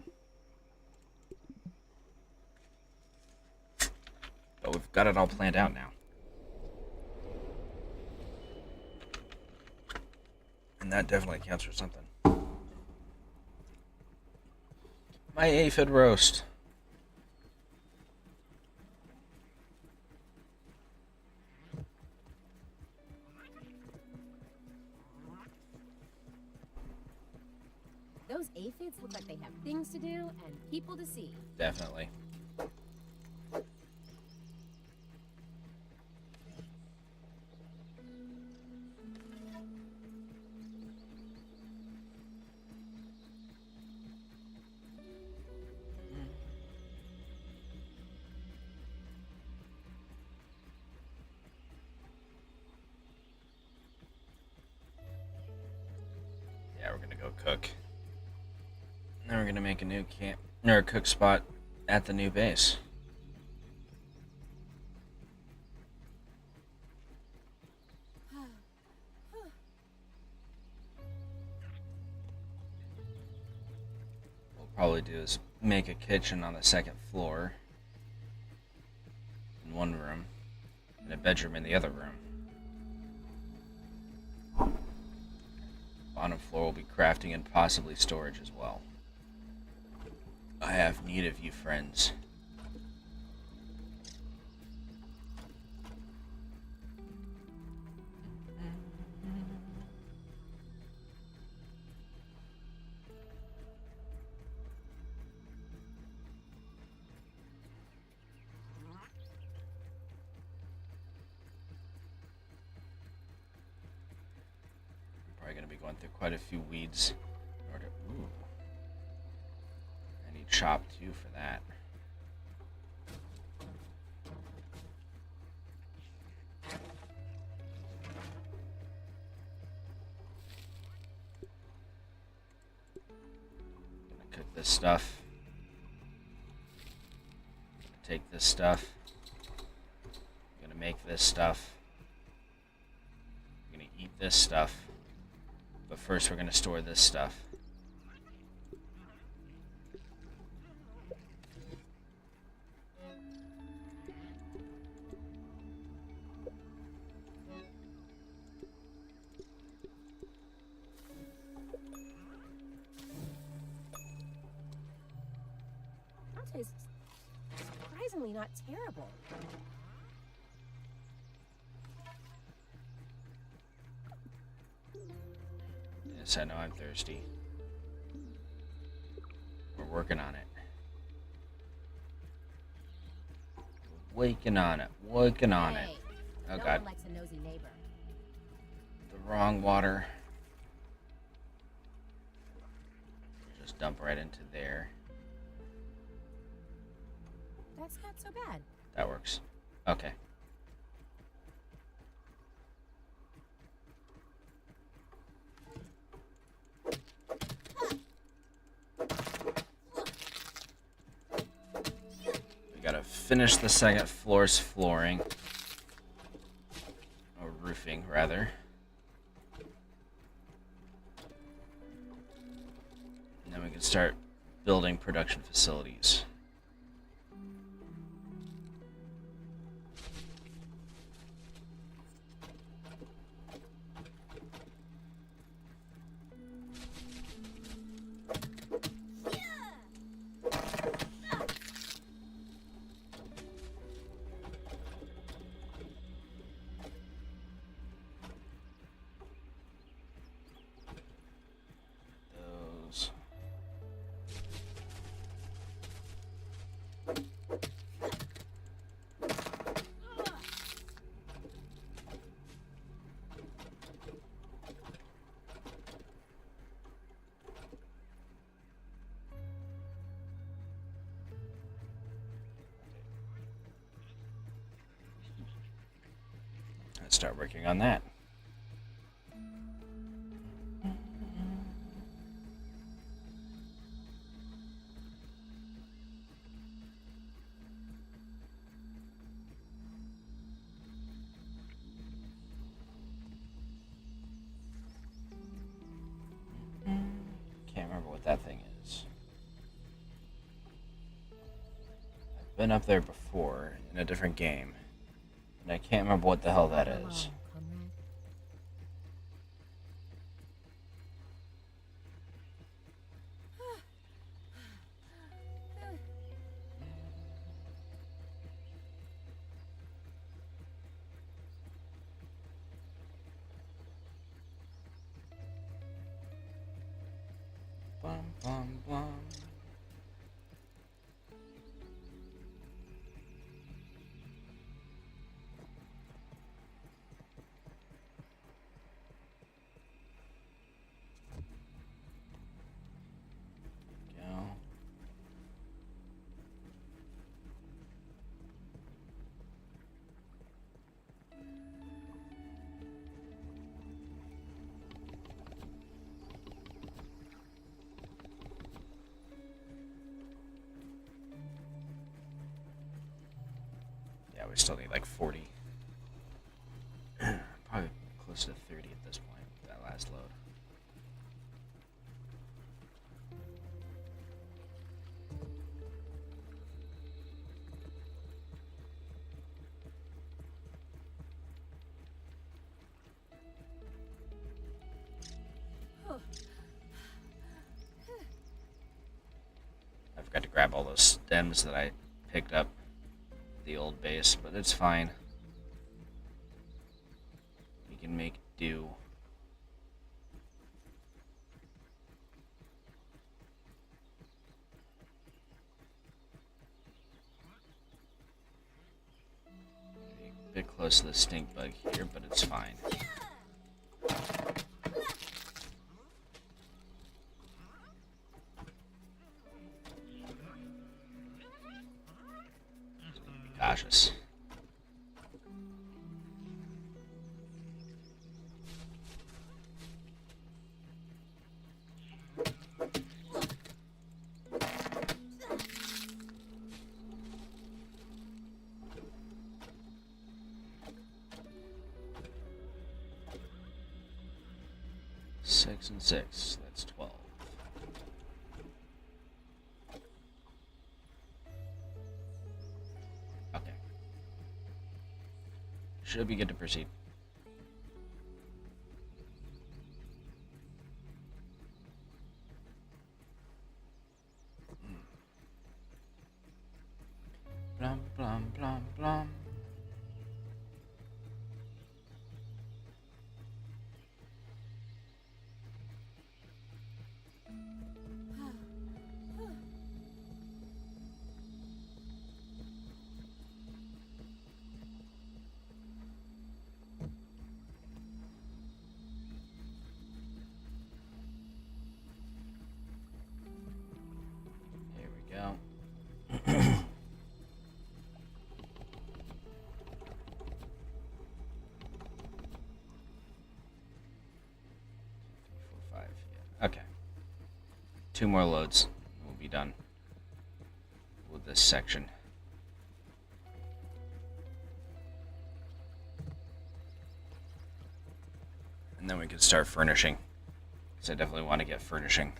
But we've got it all planned out now. And that definitely counts for something. My aphid roast. Those aphids look like they have things to do and people to see. Definitely. cook. Now we're gonna make a new camp or a cook spot at the new base. What we'll probably do is make a kitchen on the second floor in one room and a bedroom in the other room. Bottom floor will be crafting and possibly storage as well. I have need of you, friends. Probably going to be going through quite a few weeds in order. Ooh. I need chop too for that. Gonna cook this stuff. Gonna take this stuff. Gonna make this stuff. Gonna eat this stuff. But first we're going to store this stuff. That tastes surprisingly not terrible. Yes, I know I'm thirsty. We're working on it. Working on it. Working on it. Oh no god. one likes a nosy neighbor. The wrong water. Just dump right into there. That's not so bad. That works. Okay. Gotta finish the second floor's flooring. Or roofing, rather. And then we can start building production facilities. Let's start working on that. Can't remember what that thing is. I've been up there before in a different game, and I can't remember what the hell that is. Bum, bum, bum. Go. we still need like 40. Probably close to 30 at this point, that last load. I forgot to grab all those stems that I picked up at the old base, but it's fine. We can make do. A bit close to the stink bug here, but it's fine. Cautious. Six and 6, that's 12. Okay. Should be good to proceed. Blum, blum, blum, blum. Here we go. 4, 5, yeah. Okay. 2 more loads. We'll be done with this section. And then we can start furnishing. Because I definitely want to get furnishing.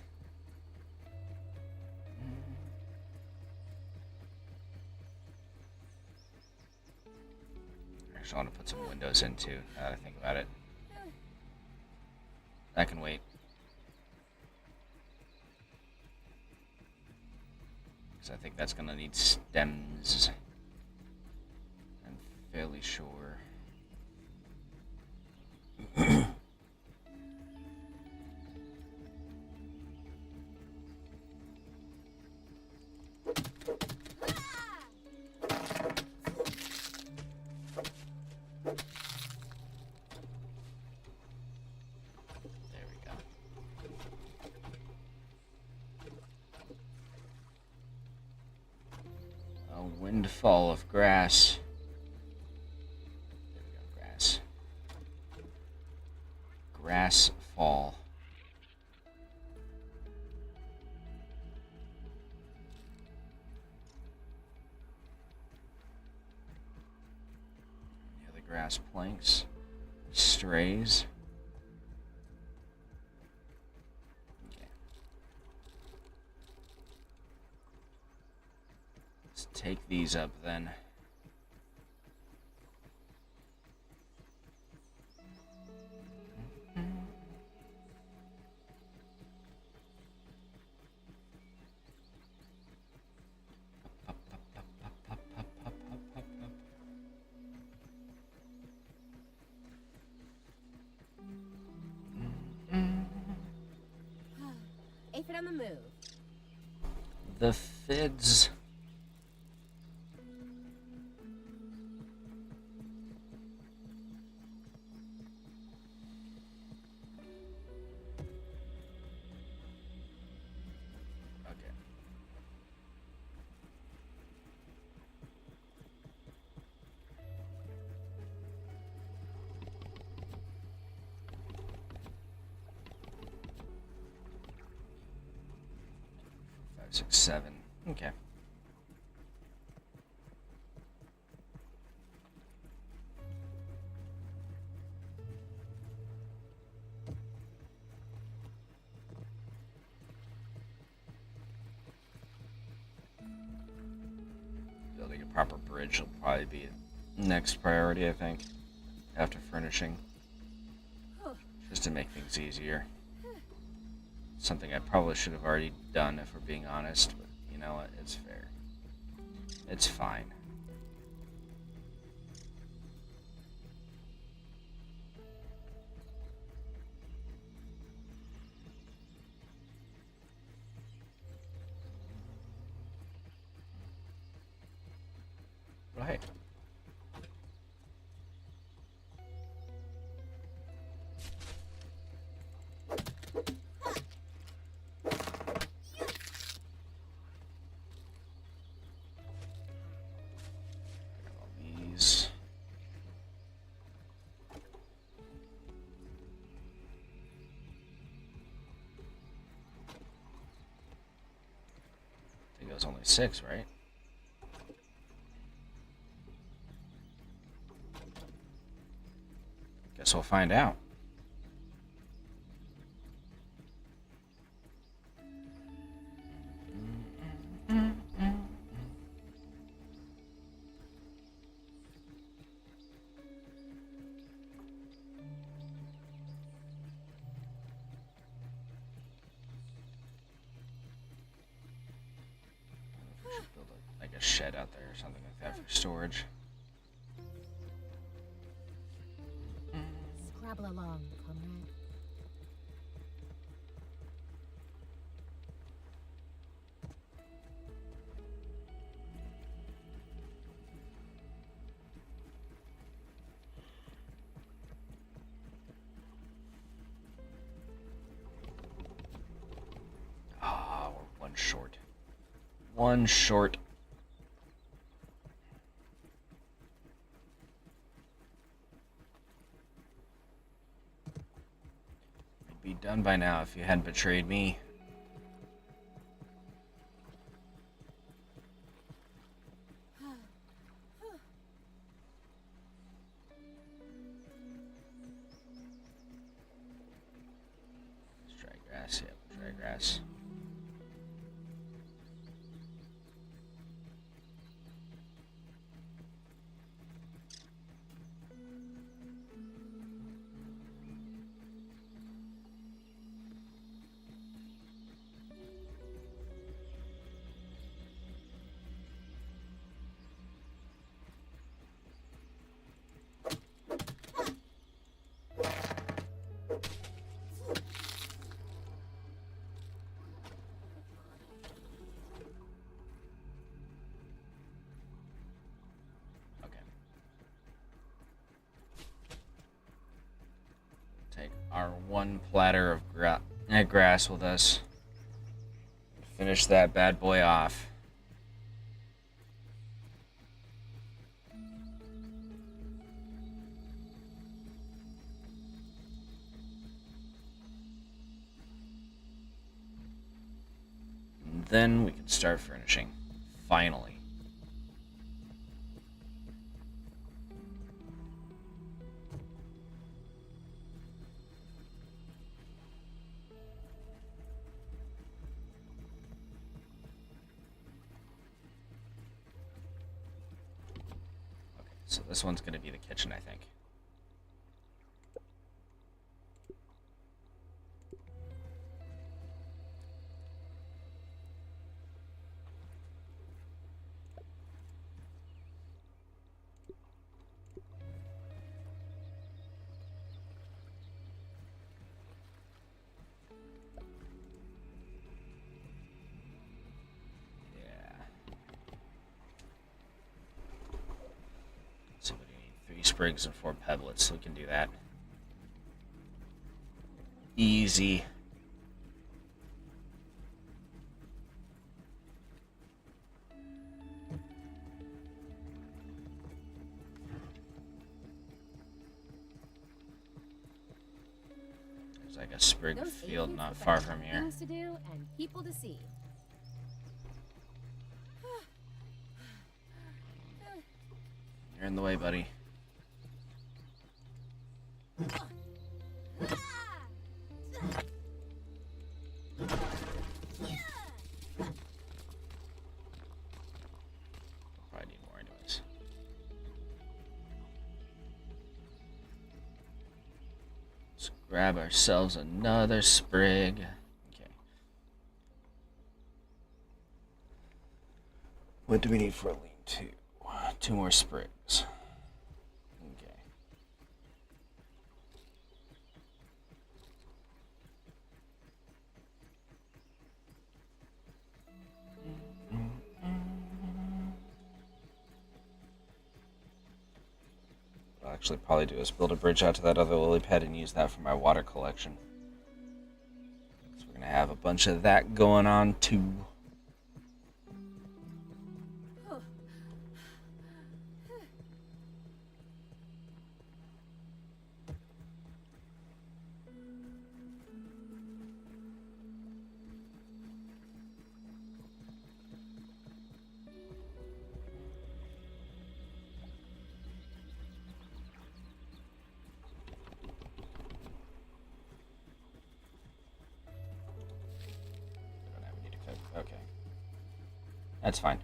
Actually, I want to put some windows in too, now that I think about it. That can wait. Because I think that's going to need stems. I'm fairly sure. There we go. A windfall of grass. There we go, grass. Grass fall. Any other grass planks? Strays? Okay. Let's take these up then. Aphid on the move. The fids. Okay. Five, 6, 7. Okay. storage will probably be next priority, I think, after furnishing, just to make things easier. Something I probably should have already done if we're being honest, but you know what, it's fair. It's fine. Well, hey. Grab all these. I think it was only 6, right? Guess we'll find out. We should build like a shed out there or something like that for storage. Scrabble along, comrade. Ah, we're one short. One short. I'd be done by now if you hadn't betrayed me. Let's dry grass, yep, dry grass. Take our one platter of grass with us. Finish that bad boy off. And then we can start furnishing. Finally. So this one's going to be the kitchen, I think. So we need 3 sprigs and 4 pebblets, so we can do that. Easy. There's like a sprig Those field aphids not look far like they from have here. Things to do and people to see. You're in the way, buddy. Probably need more anyways. Let's grab ourselves another sprig. Okay. What do we need for a lean-to? 2 more sprigs. Okay. What I'll actually probably do is build a bridge out to that other lily pad and use that for my water collection. So we're going to have a bunch of that going on too. Okay. That's fine.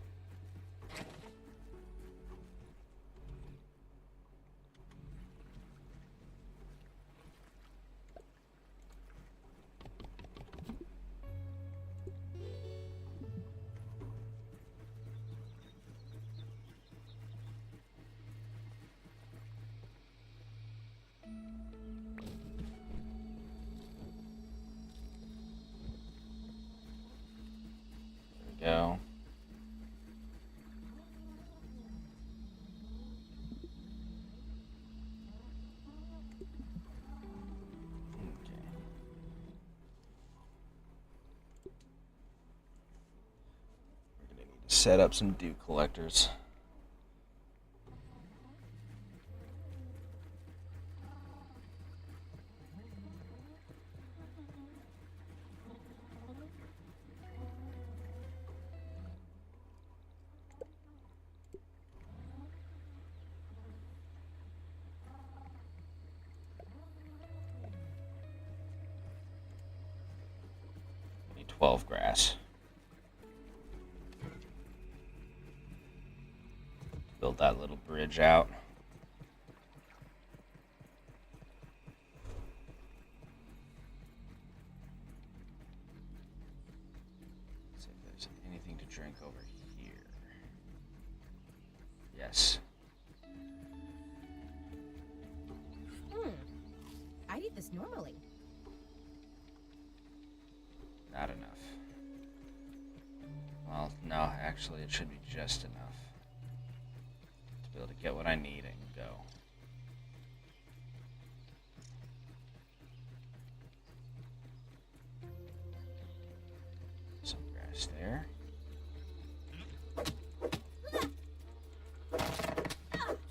There we go. Set up some dew collectors. We need 12 grass. Build that little bridge out. See if there's anything to drink over here. Yes. I'd eat this normally. Not enough. Well, no, actually it should be just enough to be able to get what I need and go. Some grass there.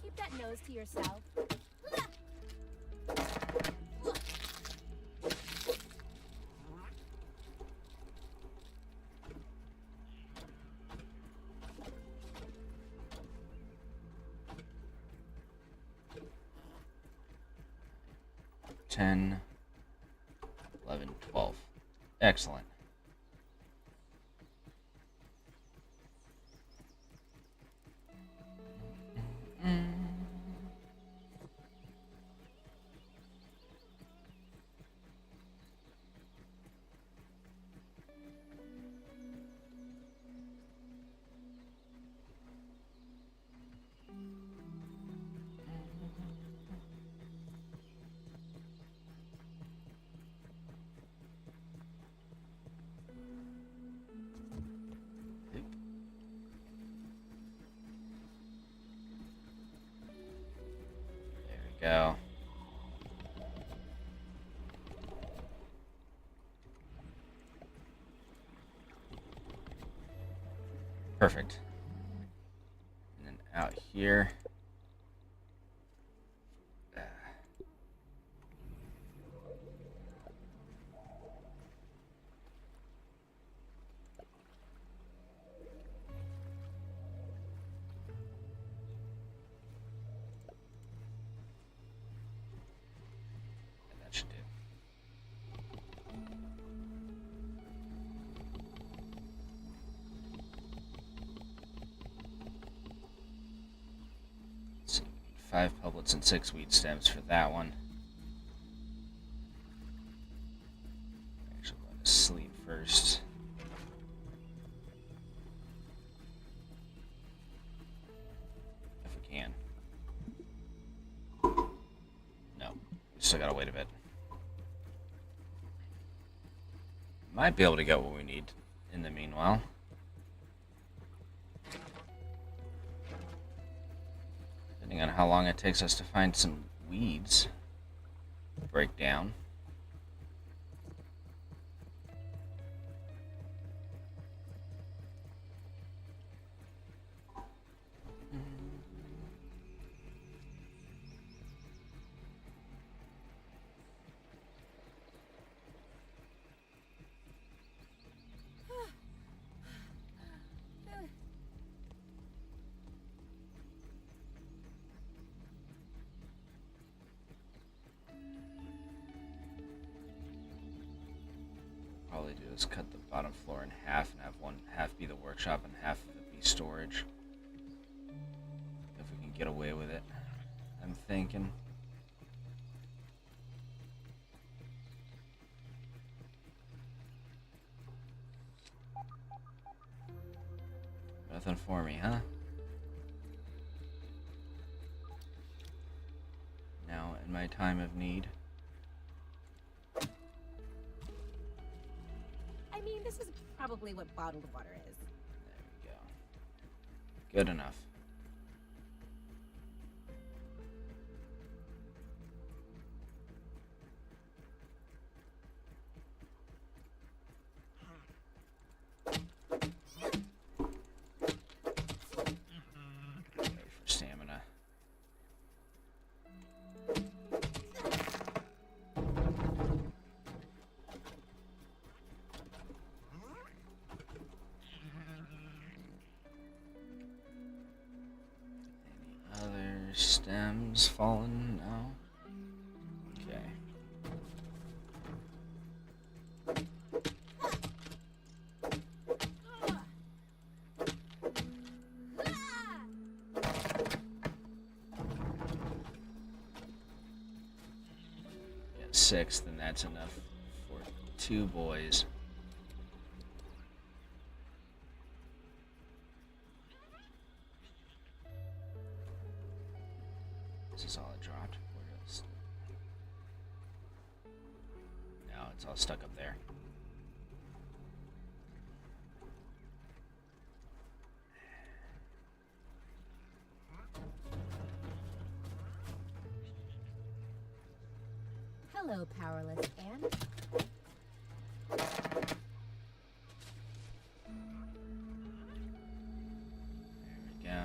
Keep that nose to yourself. $10, $11, $12. Excellent. Go. Perfect. And then out here. That should do. Let's see, 5 publets and 6 weed stems for that one. sleep first. If we can. No. We still gotta wait a bit. Might be able to get what we need in the meanwhile. Depending on how long it takes us to find some weeds. Break down. Probably do is cut the bottom floor in half and have one half be the workshop and half of it be storage. If we can get away with it, I'm thinking. Nothing for me, huh? Now, in my time of need. I mean, this is probably what bottled water is. There we go. Good enough. Wait for stamina. Other stems fallen? No. Okay. Get 6, then that's enough for 2 boys. This is all it dropped. Where else? No, it's all stuck up there. Hello, powerless Anne. There we go.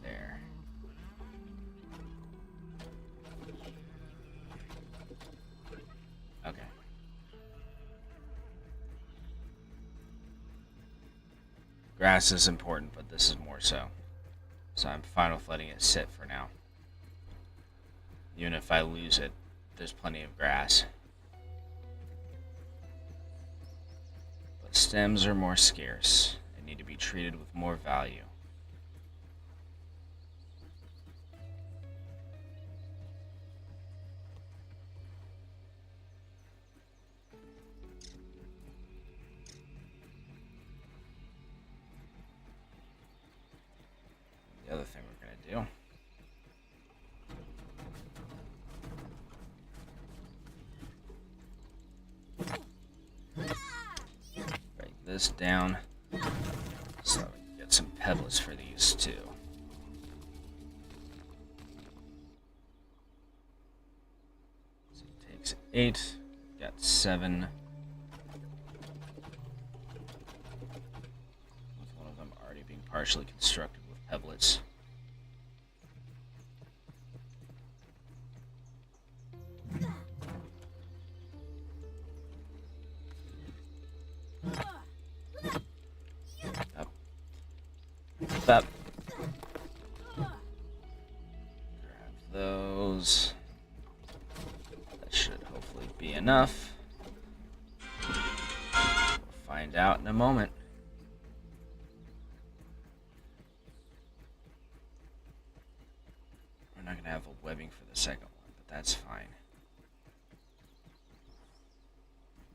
There. Okay. Grass is important, but this is more so. So I'm fine with letting it sit for now. Even if I lose it, there's plenty of grass. But stems are more scarce and need to be treated with more value. The other thing we're going to do break this down so we can get some pebbles for these too. So it takes 8, got 7. With one of them already being partially constructed with pebblets. Up. Grab those. That should hopefully be enough. We'll find out in a moment. We're not going to have a webbing for the second one, but that's fine.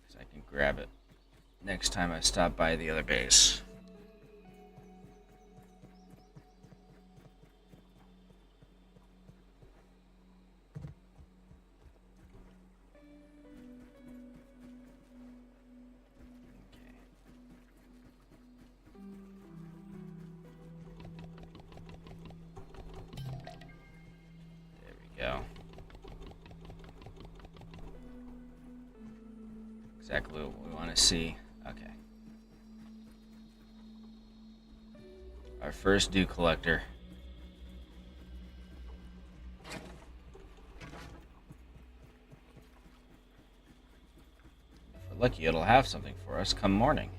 Because I can grab it next time I stop by the other base. Go. Exactly what we want to see. Okay. Our first dew collector. If we're lucky, it'll have something for us come morning.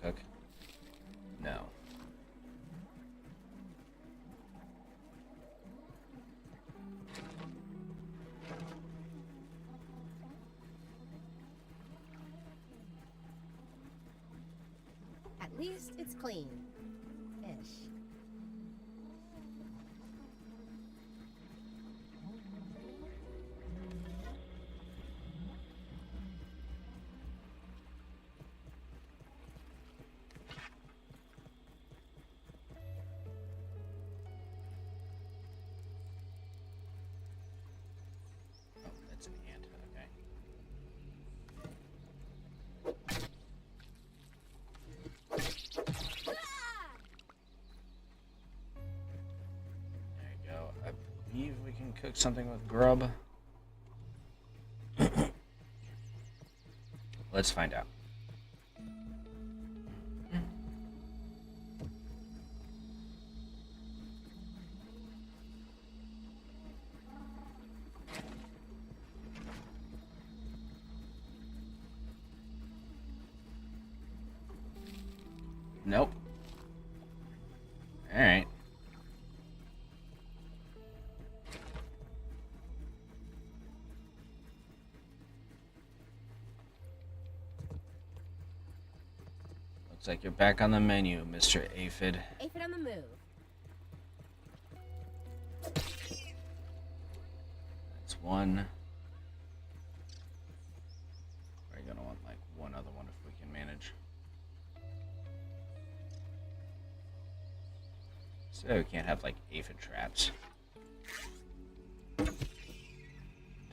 Cook? No. At least it's clean. Ish. Oh, that's an ant. Okay. There you go. I believe we can cook something with grub. Let's find out. Nope. Alright. Looks like you're back on the menu, Mr. Aphid. Aphid on the move. That's one. We're gonna want like one other one if we can manage. So we can't have like aphid traps. To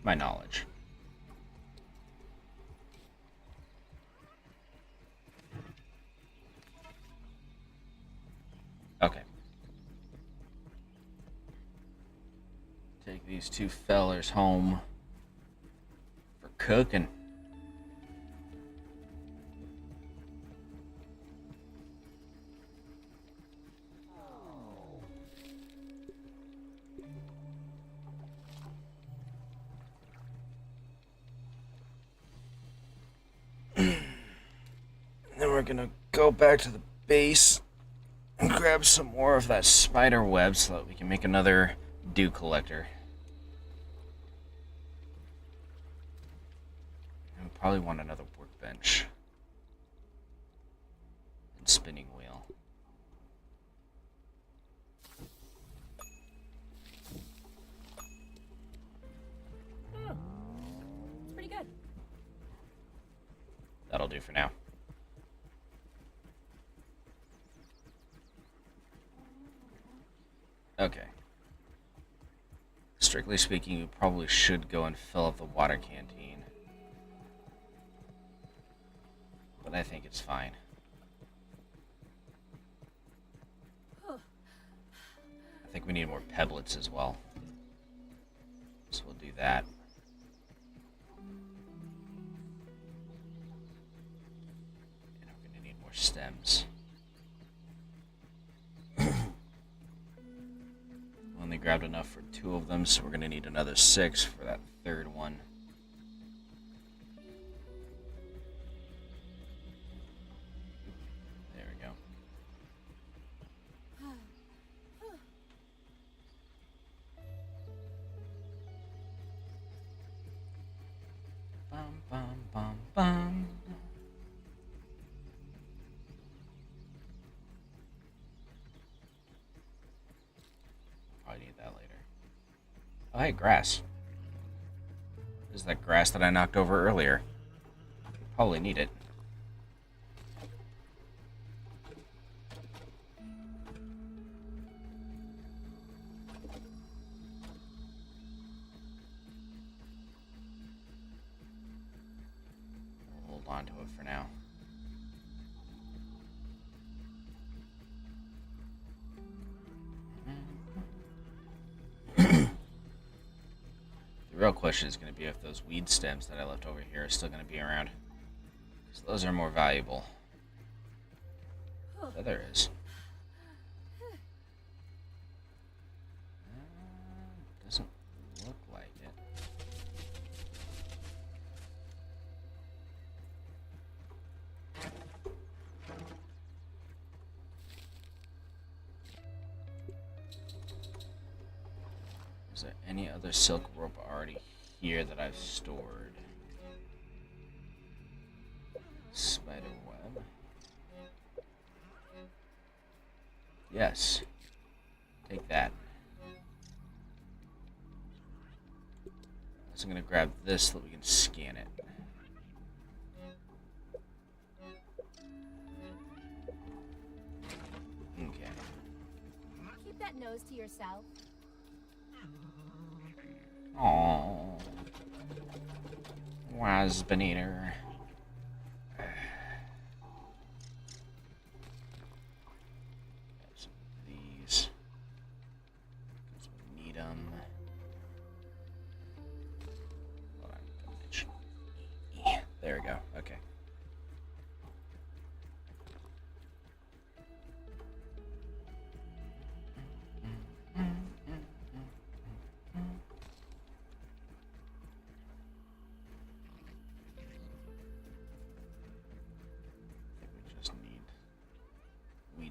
my knowledge. Okay. Take these two fellers home for cooking. Then we're gonna go back to the base and grab some more of that spider web so that we can make another dew collector. And we probably want another workbench and spinning wheel. Oh, it's pretty good. That'll do for now. Okay. Strictly speaking, you probably should go and fill up the water canteen. But I think it's fine. I think we need more pebblets as well. So we'll do that. And we're going to need more stems. Only grabbed enough for 2 of them, so we're going to need another 6 for that third one. hey, grass. This is that grass that I knocked over earlier. Probably need it. Hold on to it for now. The real question is going to be if those weed stems that I left over here are still going to be around. Because those are more valuable. Oh, there is. Doesn't look like it. Is there any other silk rope already here that I've stored? Spider web. Yes. Take that. So I'm going to grab this so that we can scan it. Okay. Keep that nose to yourself. Aww. Wasbinator. Some of these. Because we need them. Hold on. There we go. Okay.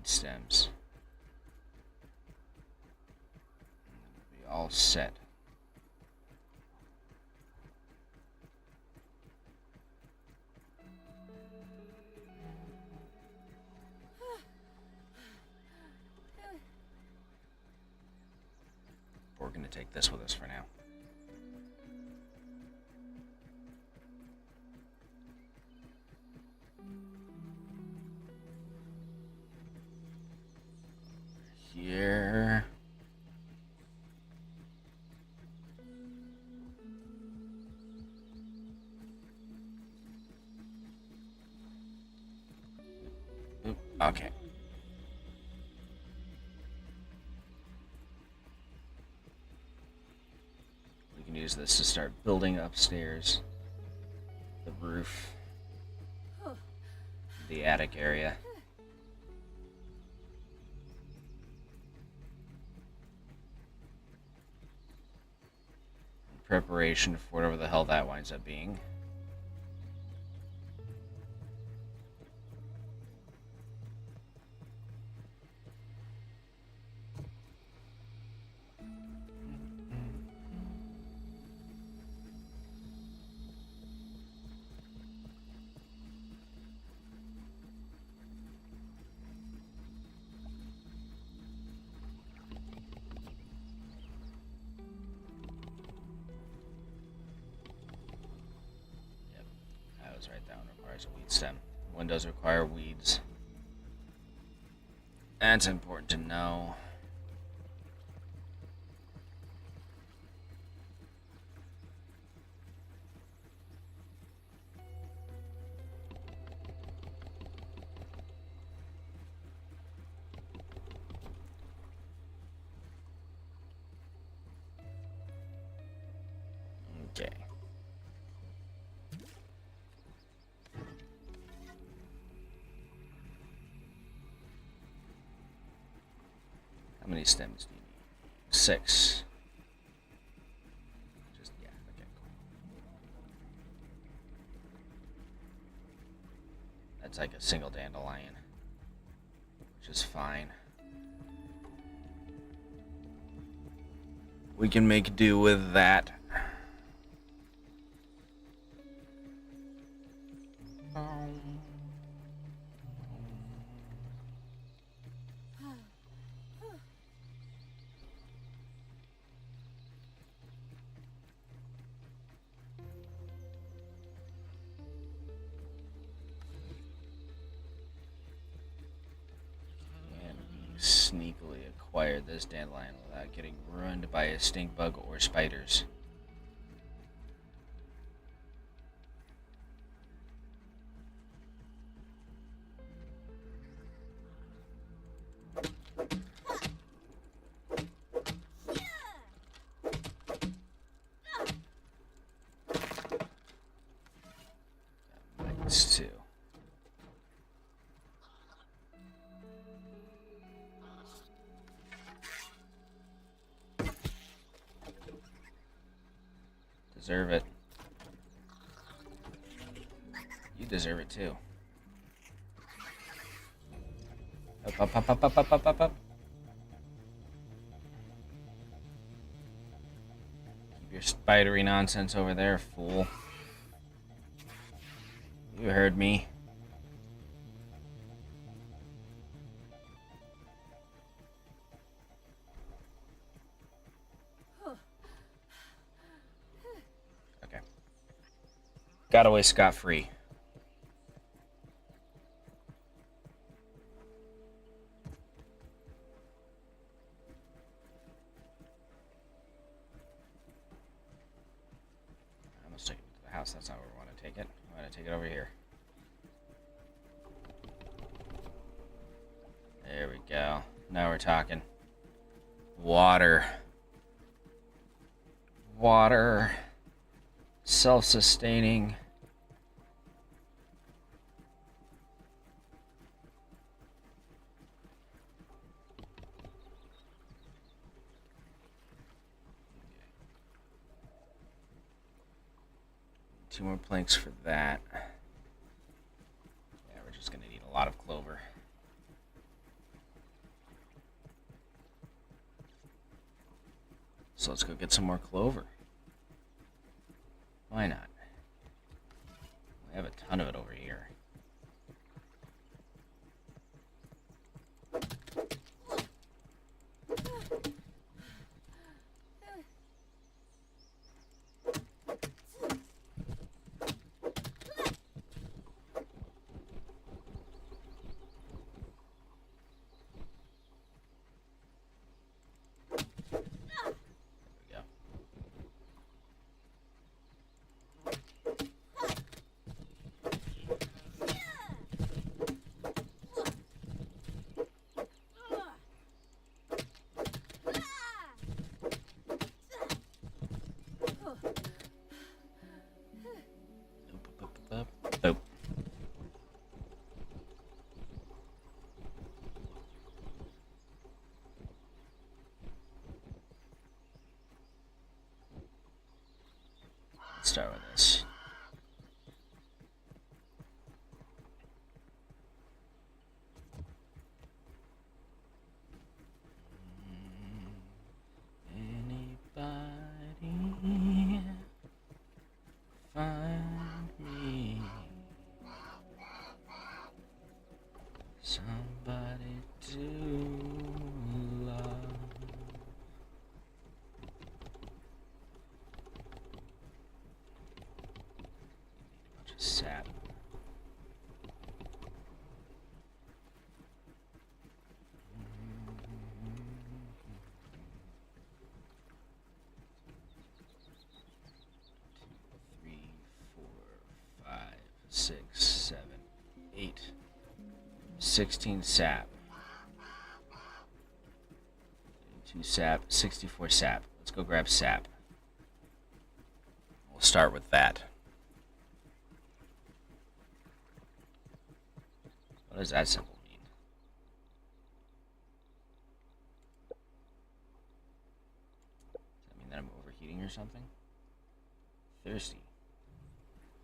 Stems. Be all set. We're going to take this with us for now. Here. Oop, okay. We can use this to start building upstairs. The roof. The attic area. Preparation for whatever the hell that winds up being. Right, that one requires a weed stem. Windows require weeds. That's important to know. Okay. How many stems do you need? 6. Just, yeah, okay, cool. That's like a single dandelion, which is fine. We can make do with that. sneakily acquire this dandelion without getting ruined by a stink bug or spiders. Mites too. Deserve it. You deserve it too. Up, up, up, up, up, up, up, up, up. Keep your spidery nonsense over there, fool. You heard me. Okay. Got away scot-free. I almost took it to the house. That's not where we want to take it. I want to take it over here. There we go. Now we're talking. Water. Water. Self-sustaining. Two more planks for that. Yeah, we're just going to need a lot of clover. So let's go get some more clover. Why not? We have a ton of it over here. Boop. Let's start with this. Anybody find me somebody to love? Need a bunch of sap. Three, 4, 5, 6, 7, 8, 16 sap. 2 sap, 64 sap. Let's go grab sap. We'll start with that. What does that symbol mean? Does that mean that I'm overheating or something? Thirsty.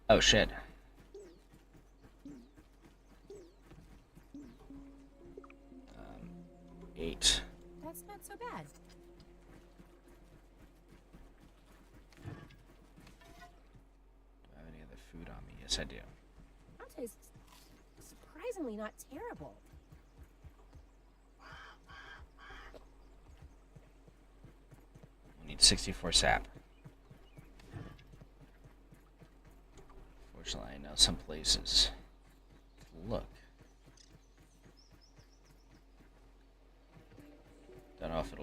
Oh shit. 8. That's not so bad. Do I have any other food on me? Yes, I do. That tastes surprisingly not terrible. We need 64 sap. Fortunately, I know some places to look.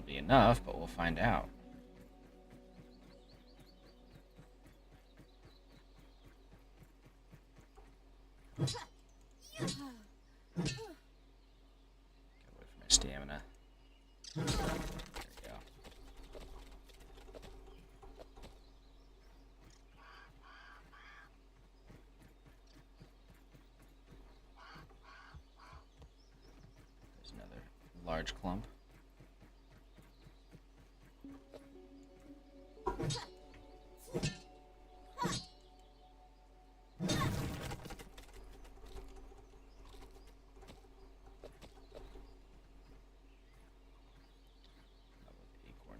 be enough, but we'll find out. Get away from my stamina. There we go. There's another large clump.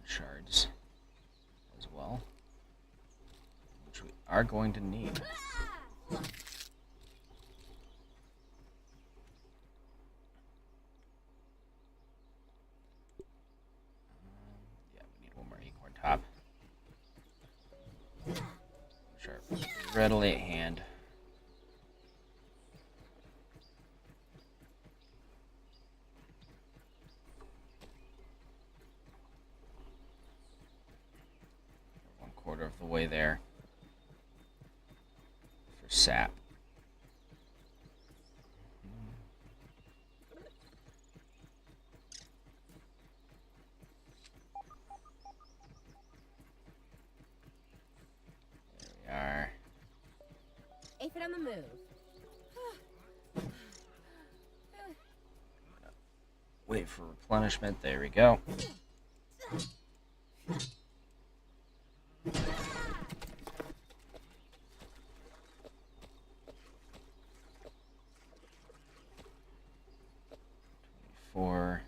Shards as well, which we are going to need. Yeah, we need one more acorn top, which are readily at hand. Quarter of the way there for sap. There we are. Aphid on the move. Wait for replenishment. There we go. For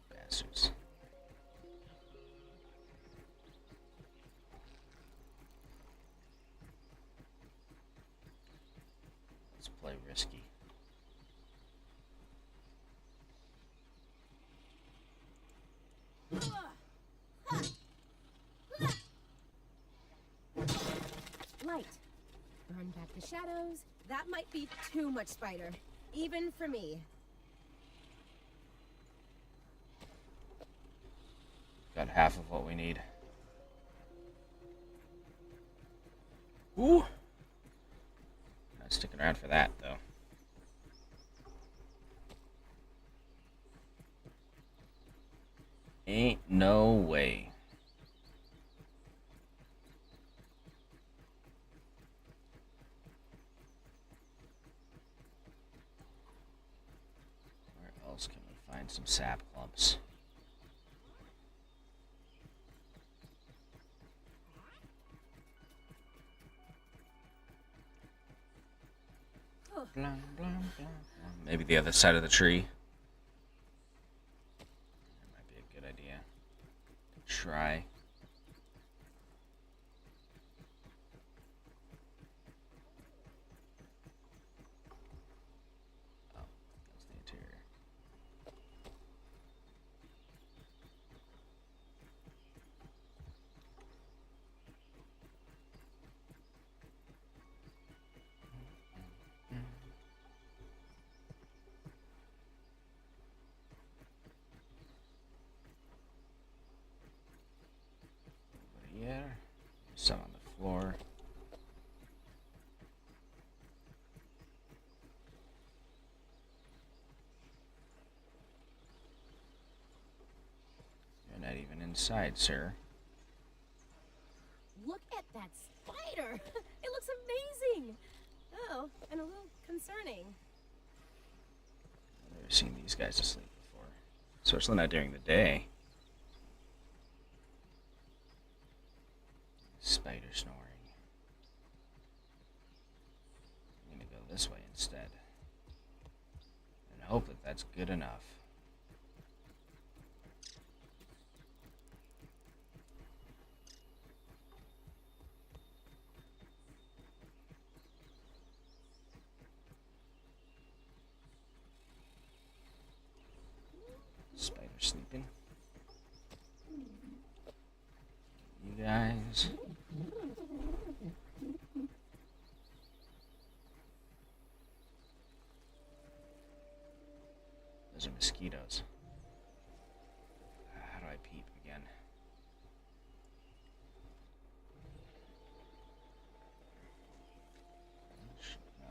bastards. Let's play risky. Light. Burn back the shadows. That might be too much spider, even for me. Got half of what we need. Ooh. Not sticking around for that, though. Ain't no way. Where else can we find some sap clumps? Blah, blah, blah, blah. Maybe the other side of the tree. That might be a good idea to try. Oh, that's the interior. Yeah, some on the floor. You're not even inside, sir. Look at that spider! It looks amazing! Oh, and a little concerning. I've never seen these guys asleep before. Especially not during the day. Spider snoring. I'm gonna go this way instead. And hope that that's good enough. Spider sleeping. You guys. Those are mosquitoes. How do I peep again? No.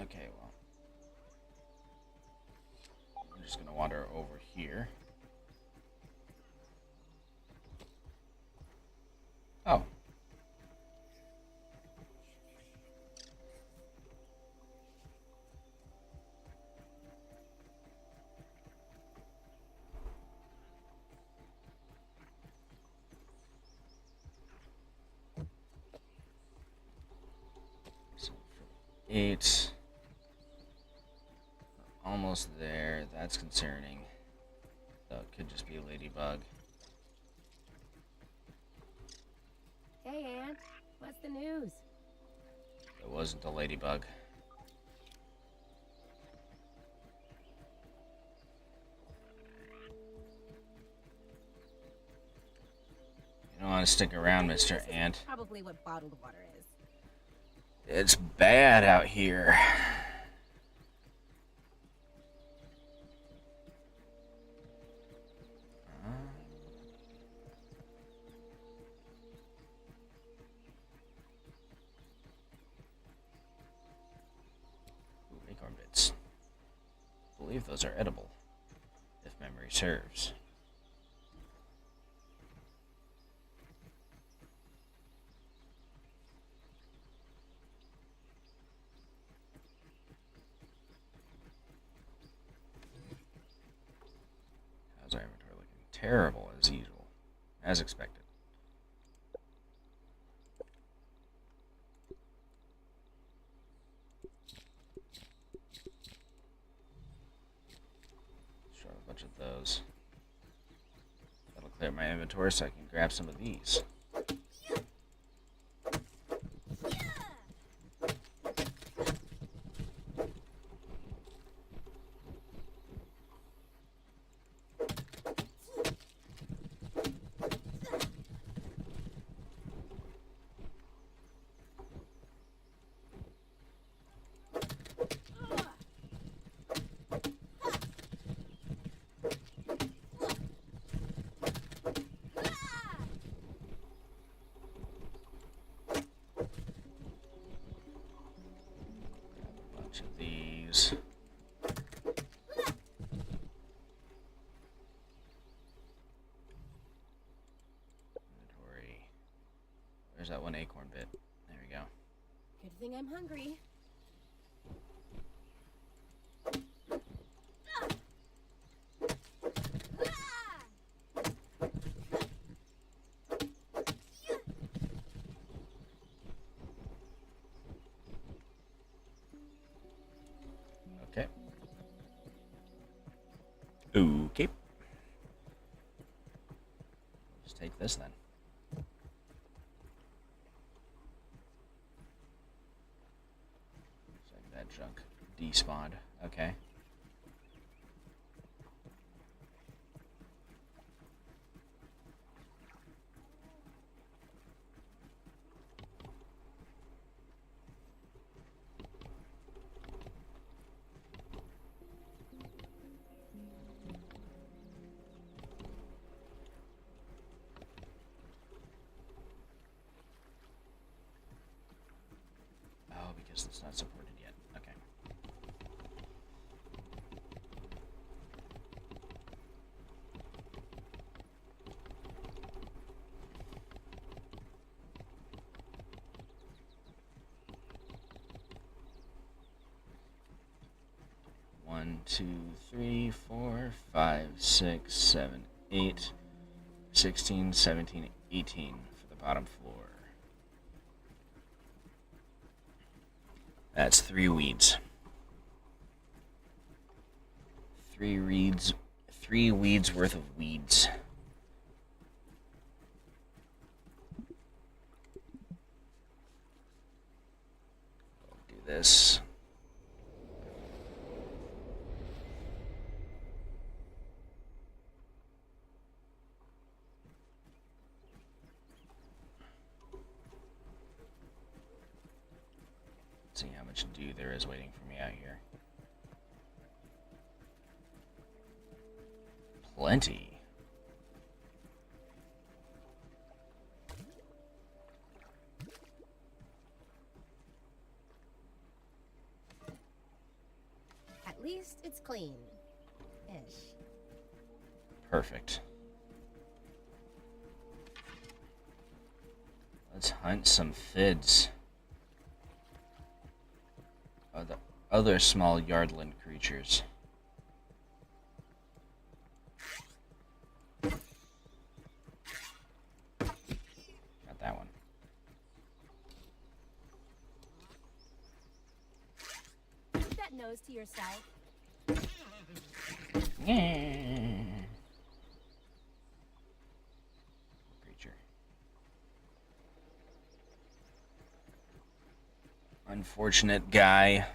Okay, well, I'm just gonna wander over here. Oh. So for 8. Almost there. That's concerning. So it could just be a ladybug. Hey, Ann. What's the news? It wasn't a ladybug. You don't want to stick around, Mr. Ant. Probably what bottled water is. It's bad out here. Ooh, acorn bits. I believe those are edible, if memory serves. How's our inventory looking? Terrible as usual, as expected. Let's try a bunch of those. That'll clear my inventory so I can grab some of these. Of these. Inventory. Where's that one acorn bit? There we go. Good thing I'm hungry. Okay. Okay. Let's take this then. Looks like that junk despawned. Okay. Oh, because it's not supported yet. Okay. One, 2, 3, 4, 5, 6, 7, 8, 16, 17, 18 for the bottom floor. That's 3 weeds. Three weeds worth of weeds. Do this. See how much dew there is waiting for me out here. Plenty. At least it's clean. Ish. Perfect. Let's hunt some fids. Other small yardland creatures. Got that one. Keep that nose to yourself. Yeah. Creature. Unfortunate guy.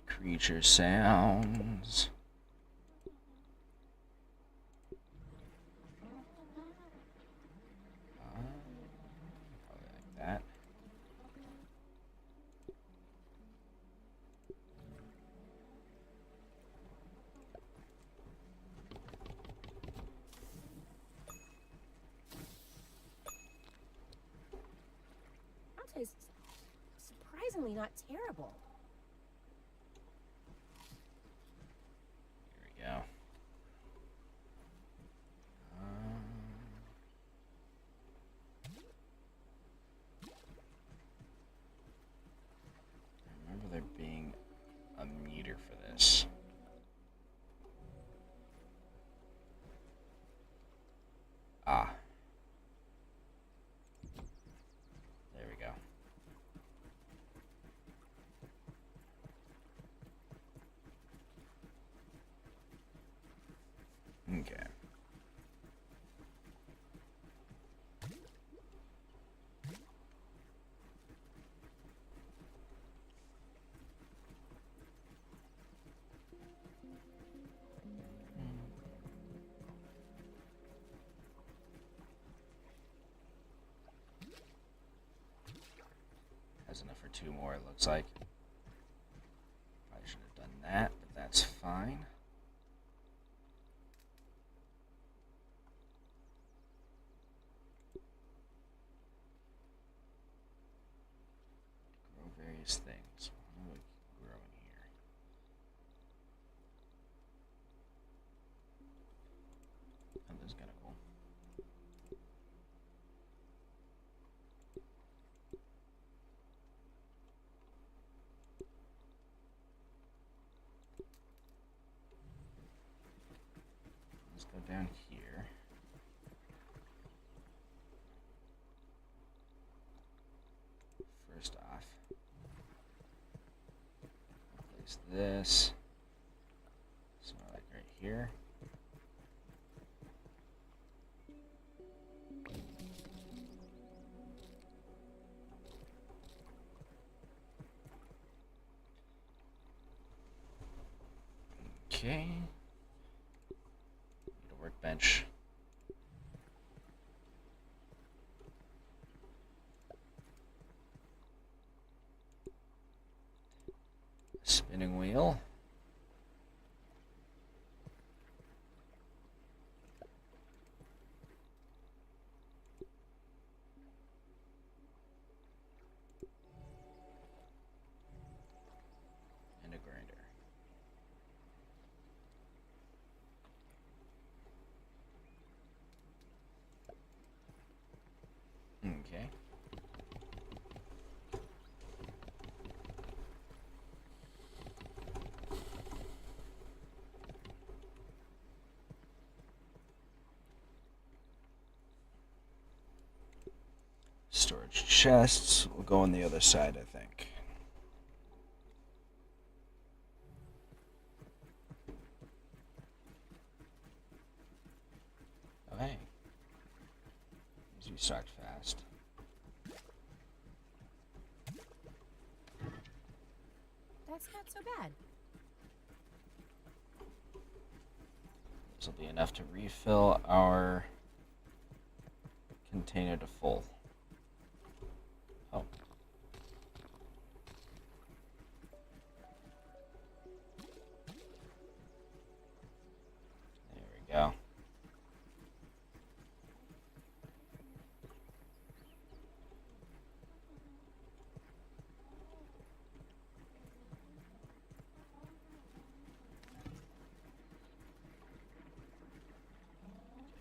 Creature sounds. Probably like that. That tastes surprisingly not terrible. Here we go. I remember there being a meter for this. Ah. There we go. Okay. Has enough for two more, it looks like. Probably should have done that, but that's fine. Grow various things. What do we grow in here? Oh, this is kind of cool. Let's go down here. First off, place this. So like right here. Okay. Need a workbench. Spinning wheel. And a grinder. Okay. Storage chests will go on the other side, I think. Oh, hey. These restocked fast. That's not so bad. This will be enough to refill our container to full. Oh. There we go.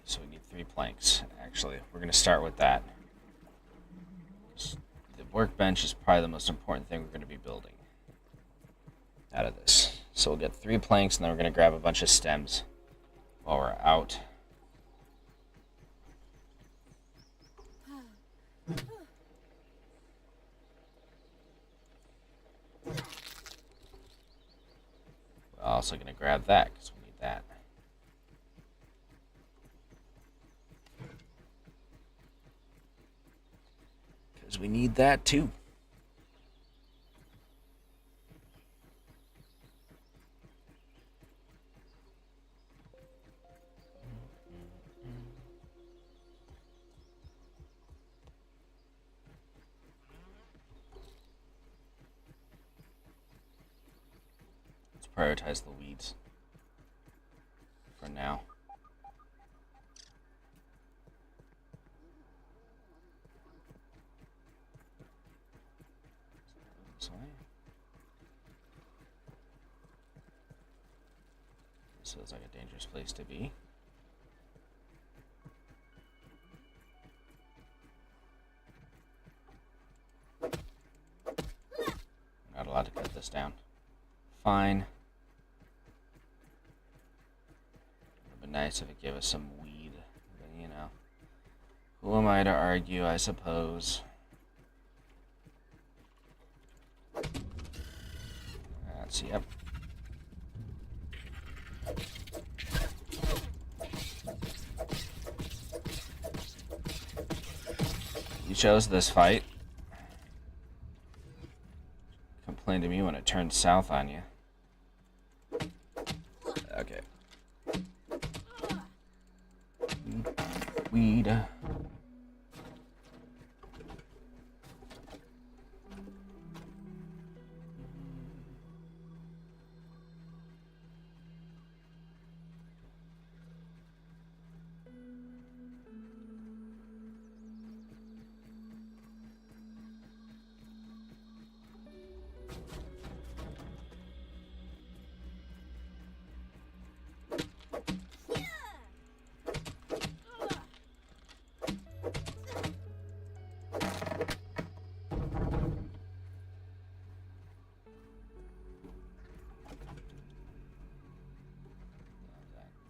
So we need 3 planks, actually. We're going to start with that. The workbench is probably the most important thing we're going to be building out of this. So we'll get 3 planks, and then we're going to grab a bunch of stems while we're out. We're also going to grab that, because we need that. Because we need that, too. Prioritize the weeds for now. This way. This feels like a dangerous place to be. I'm not allowed to cut this down. Fine. Nice if it gave us some weed, but you know, who am I to argue, I suppose. That's, yep. You chose this fight. Complain to me when it turns south on you. Okay. Weed.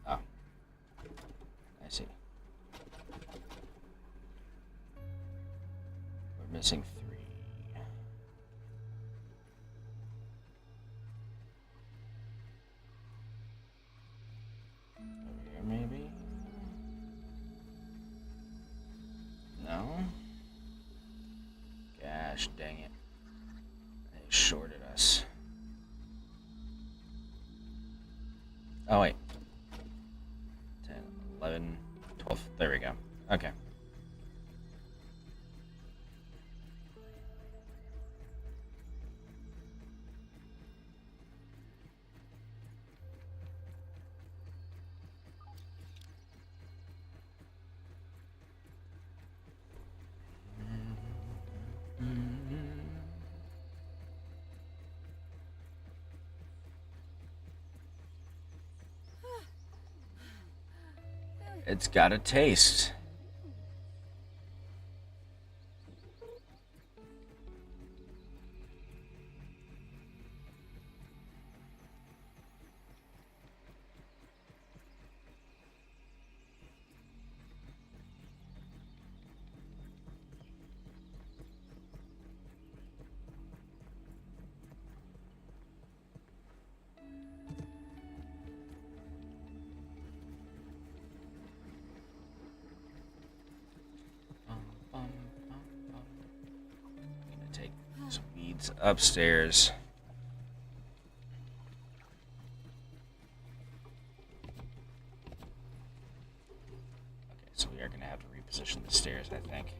Oh, I see. We're missing 3. Over here, maybe? No? Gosh, dang it. They shorted us. Oh, wait. 10, 11, 12. There we go. Okay. It's got a taste. leads upstairs. Okay, so we are going to have to reposition the stairs, I think.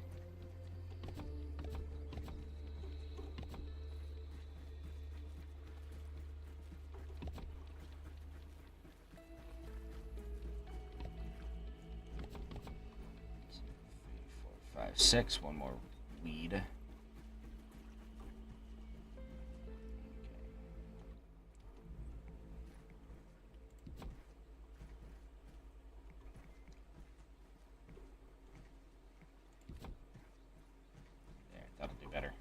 Five, six. One more weed. There, that'll do better.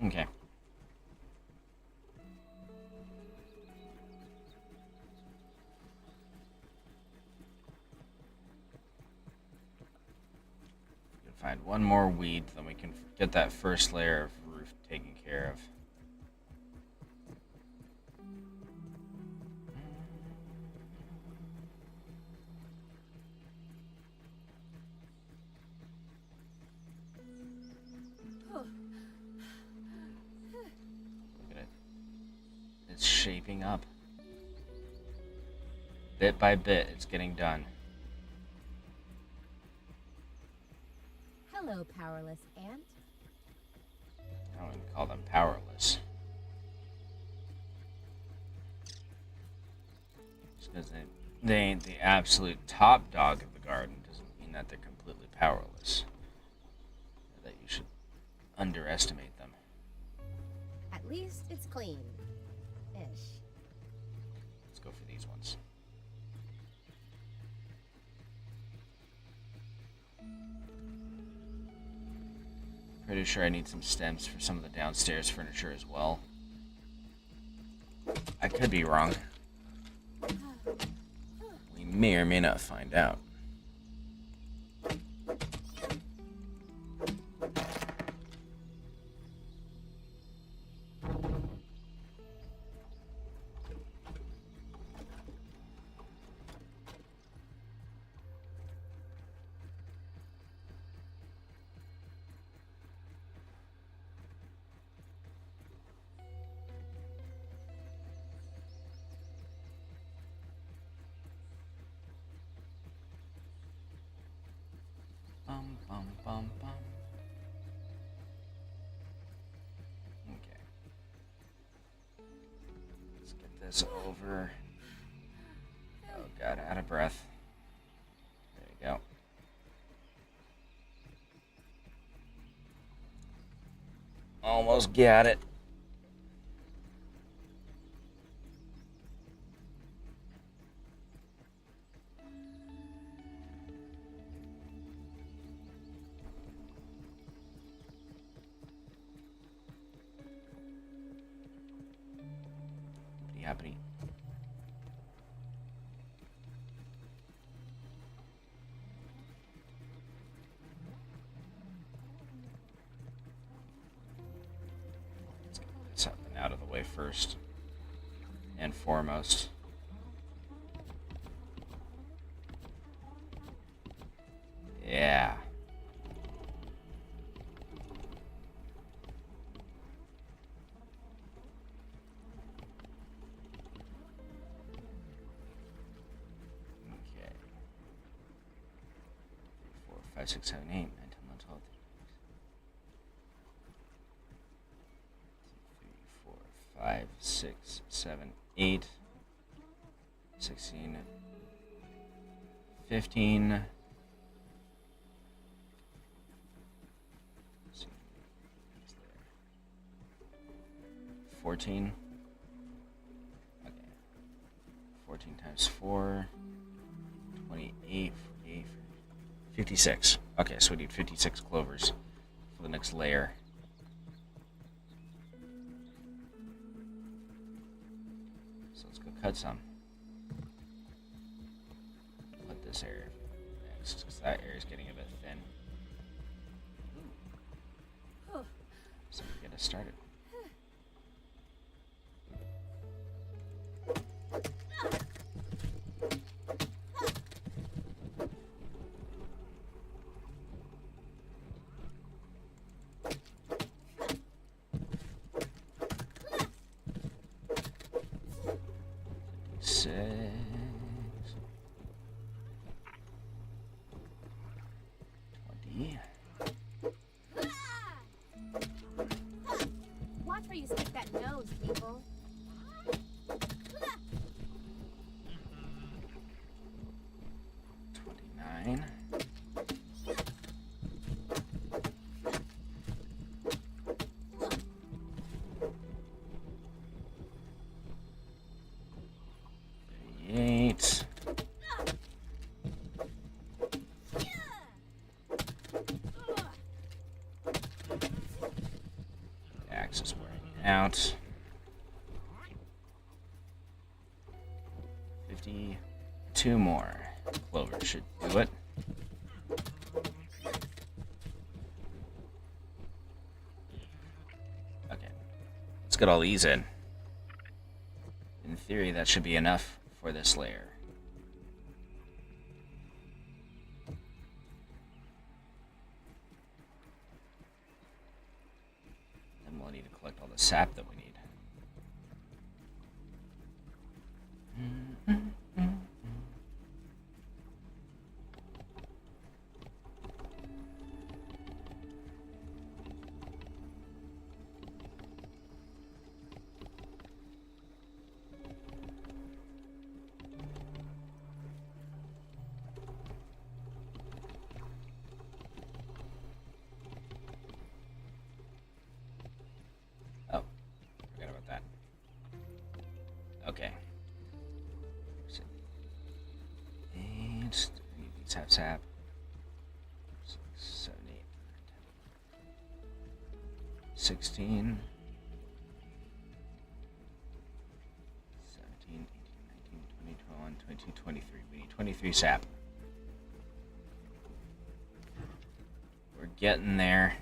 Okay. Find one more weed, then we can get that first layer of roof taken care of. Look at it. It's shaping up. Bit by bit, it's getting done. Hello, powerless ant. I wouldn't call them powerless. Just because they ain't the absolute top dog of the garden doesn't mean that they're completely powerless. Or that you should underestimate them. At least it's clean. Ish. Let's go for these ones. Pretty sure I need some stems for some of the downstairs furniture as well. I could be wrong. We may or may not find out. Bum, bum, bum, bum. Okay. Let's get this over. Oh god, out of breath. There you go. Almost got it. Happening. Let's get this up and out of the way first and foremost. Yeah. Okay. 4, 5, 6, 7, 8, 9, 10, 11, 12, 3, 4, 5, 6, 7, 8, 16, 15. 14. Okay. 14 times 4. 28, 48, 56. Okay, so we need 56 clovers for the next layer. So let's go cut some. Put this area next, because that area is getting a bit thin. So we get us started. 20. Watch where you stick that nose, people. 29. Axe is wearing out. 52 more. Clover should do it. Okay. Let's get all these in. In theory, that should be enough for this layer. Then we'll need to collect all the sap that we need. Oh, forgot about that. Okay. 8. We need these sap. 6, 7, 8, 9, 10. 16. 17, 18, 19, 20, 21, 22, 23. We need 23 sap. We're getting there.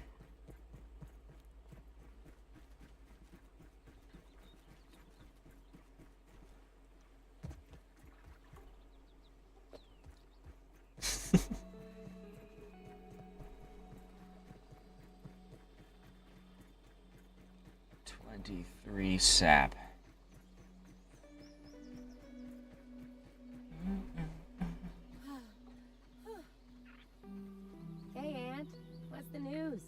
Three sap. Hey, Aunt. What's the news?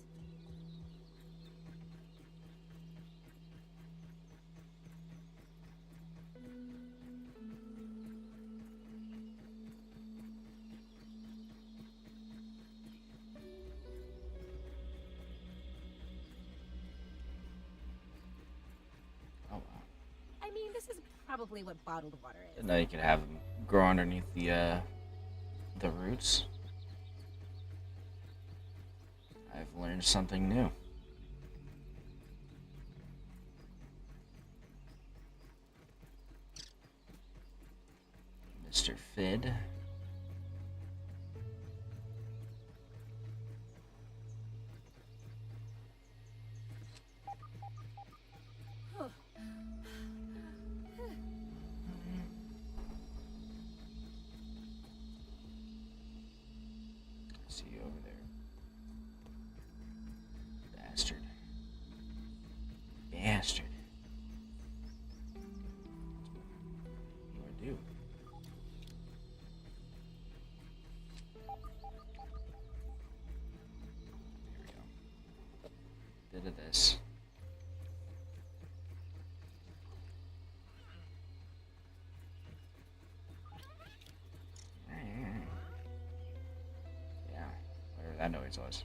I mean, this is probably what bottled water is. Now you could have them grow underneath the roots. I've learned something new. Mr. Fid. See you over there. Bastard. Bastard. What do you want to do? There we go. Bit of this. Yeah, whatever that noise was.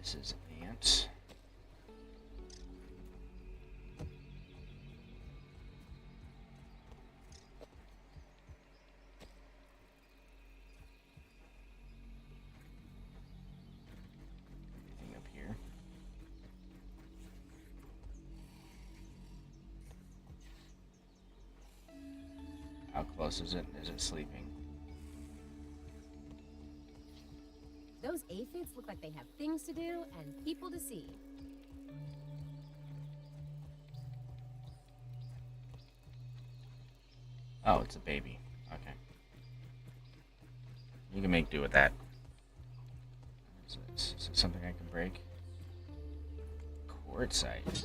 Mrs. Ant. Anything up here? How close is it? Is it sleeping? Those aphids look like they have things to do and people to see. Oh, it's a baby. Okay. You can make do with that. Is this something I can break? Quartzite.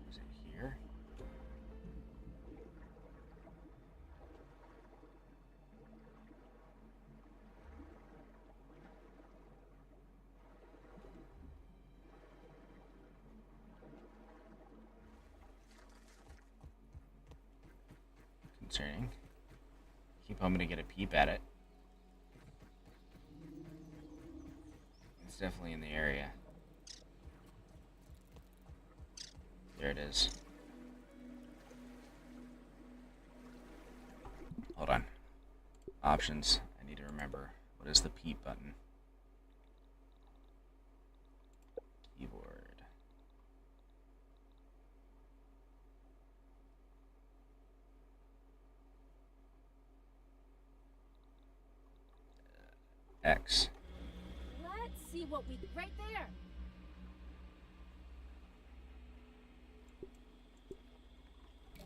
Is it here? Concerning. Keep hoping to get a peep at it. It's definitely in the area. There it is. Hold on. Options. I need to remember. What is the peep button? Keyboard. X. Let's see what we right there.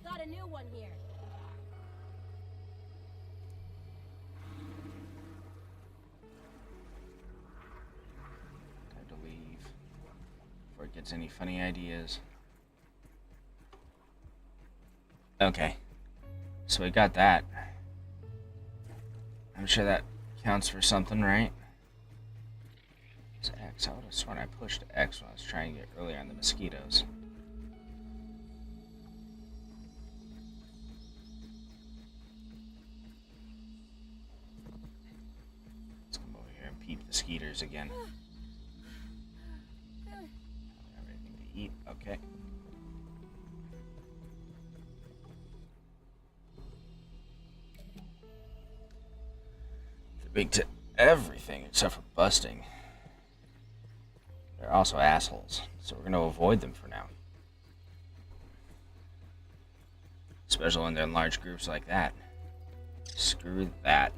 Got a new one here. Time to leave before it gets any funny ideas. Okay. So we got that. I'm sure that counts for something, right? It's X. I would have sworn I pushed X when I was trying to get earlier on the mosquitoes. Let's come over here and peep the skeeters again. Have anything to eat? Okay. They're big to everything except for busting. They're also assholes, so we're going to avoid them for now. Especially when they're in large groups like that. Screw that.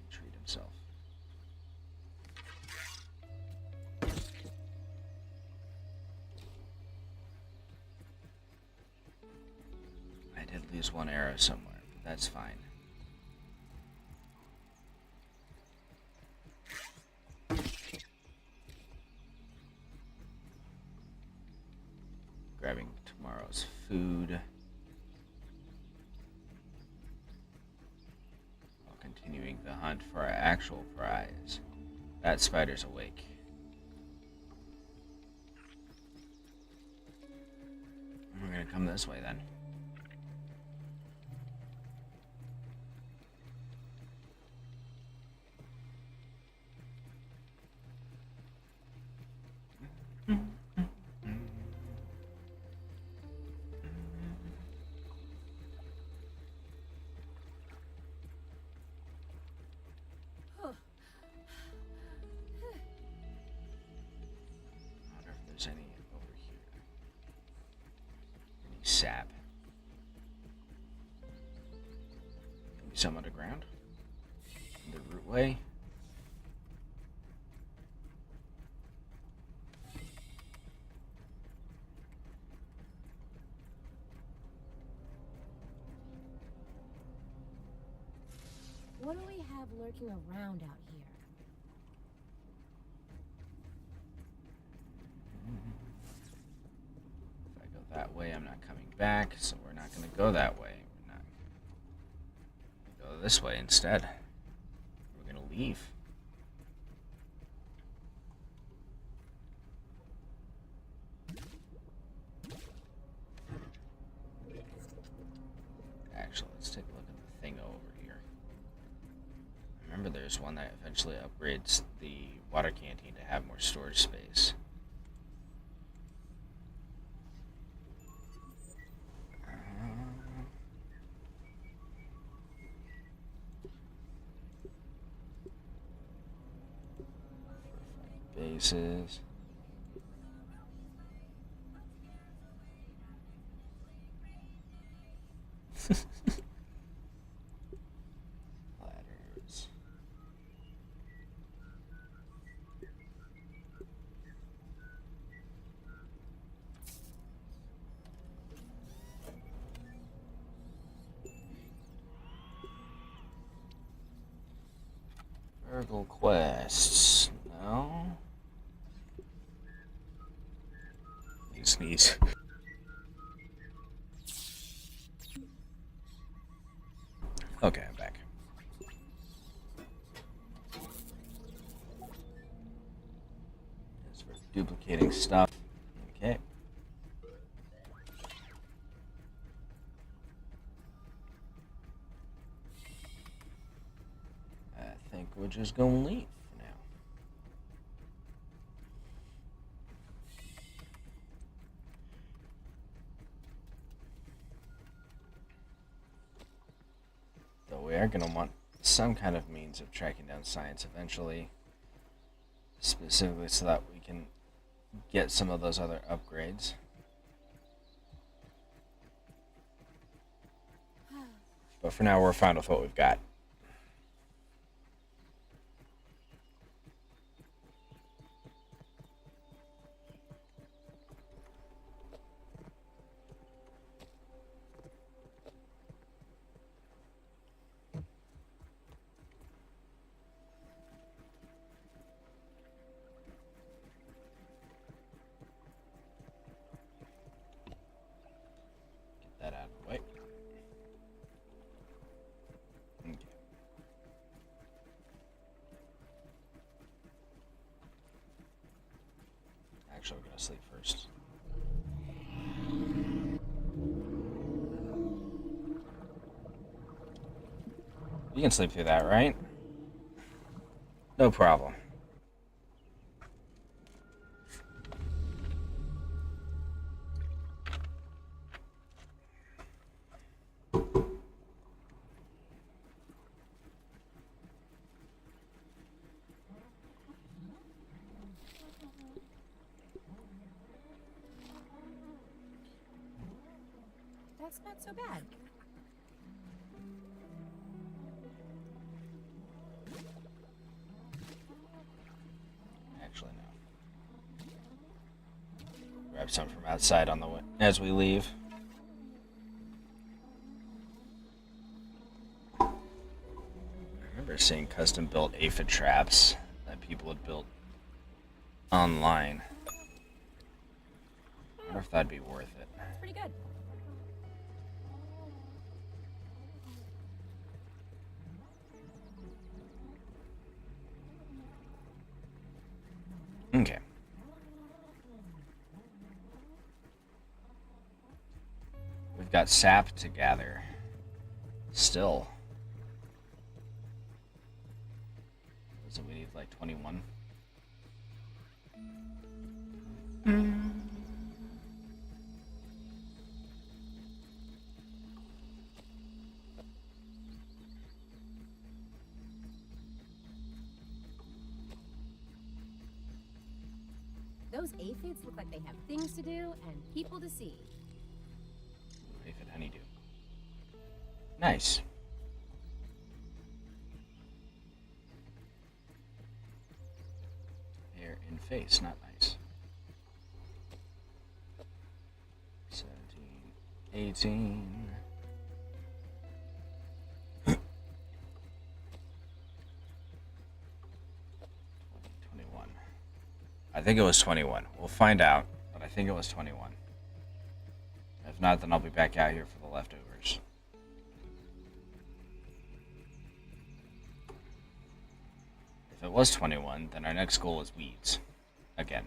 Treat himself. I did lose one arrow somewhere, but that's fine. Grabbing tomorrow's food. While continuing the hunt for our actual prize. That spider's awake. We're gonna come this way then. Any over here? Any sap? Maybe some underground? The rootway? What do we have lurking around out here? If I go that way, I'm not coming back, so we're not going to go that way. We're not gonna go this way instead. We're going to leave. Actually, let's take a look at the thing over here. Remember, there's one that eventually upgrades the water canteen to have more storage space. Bases. Ladders. Clerical quests. No. Sneeze. Okay, I'm back. As for duplicating stuff. Okay. I think we're just gonna leave for now. Though we are gonna want some kind of means of tracking down science eventually. Specifically so that we can get some of those other upgrades. But for now, we're fine with what we've got. Get that out of the way. Okay. Actually, we're gonna sleep first. You can sleep through that, right? No problem. That's not so bad. Actually, no. Grab some from outside on the way as we leave. I remember seeing custom-built aphid traps that people had built online. I wonder if that'd be worth it. That's pretty good. Okay. We've got sap to gather. Still. So we need like 21. Those aphids look like they have things to do and people to see. Aphid honeydew. Nice. Hair and face, not nice. 17, 18. 21. I think it was 21. We'll find out, but I think it was 21. If not, then I'll be back out here for the leftovers. If it was 21, then our next goal is weeds. Again.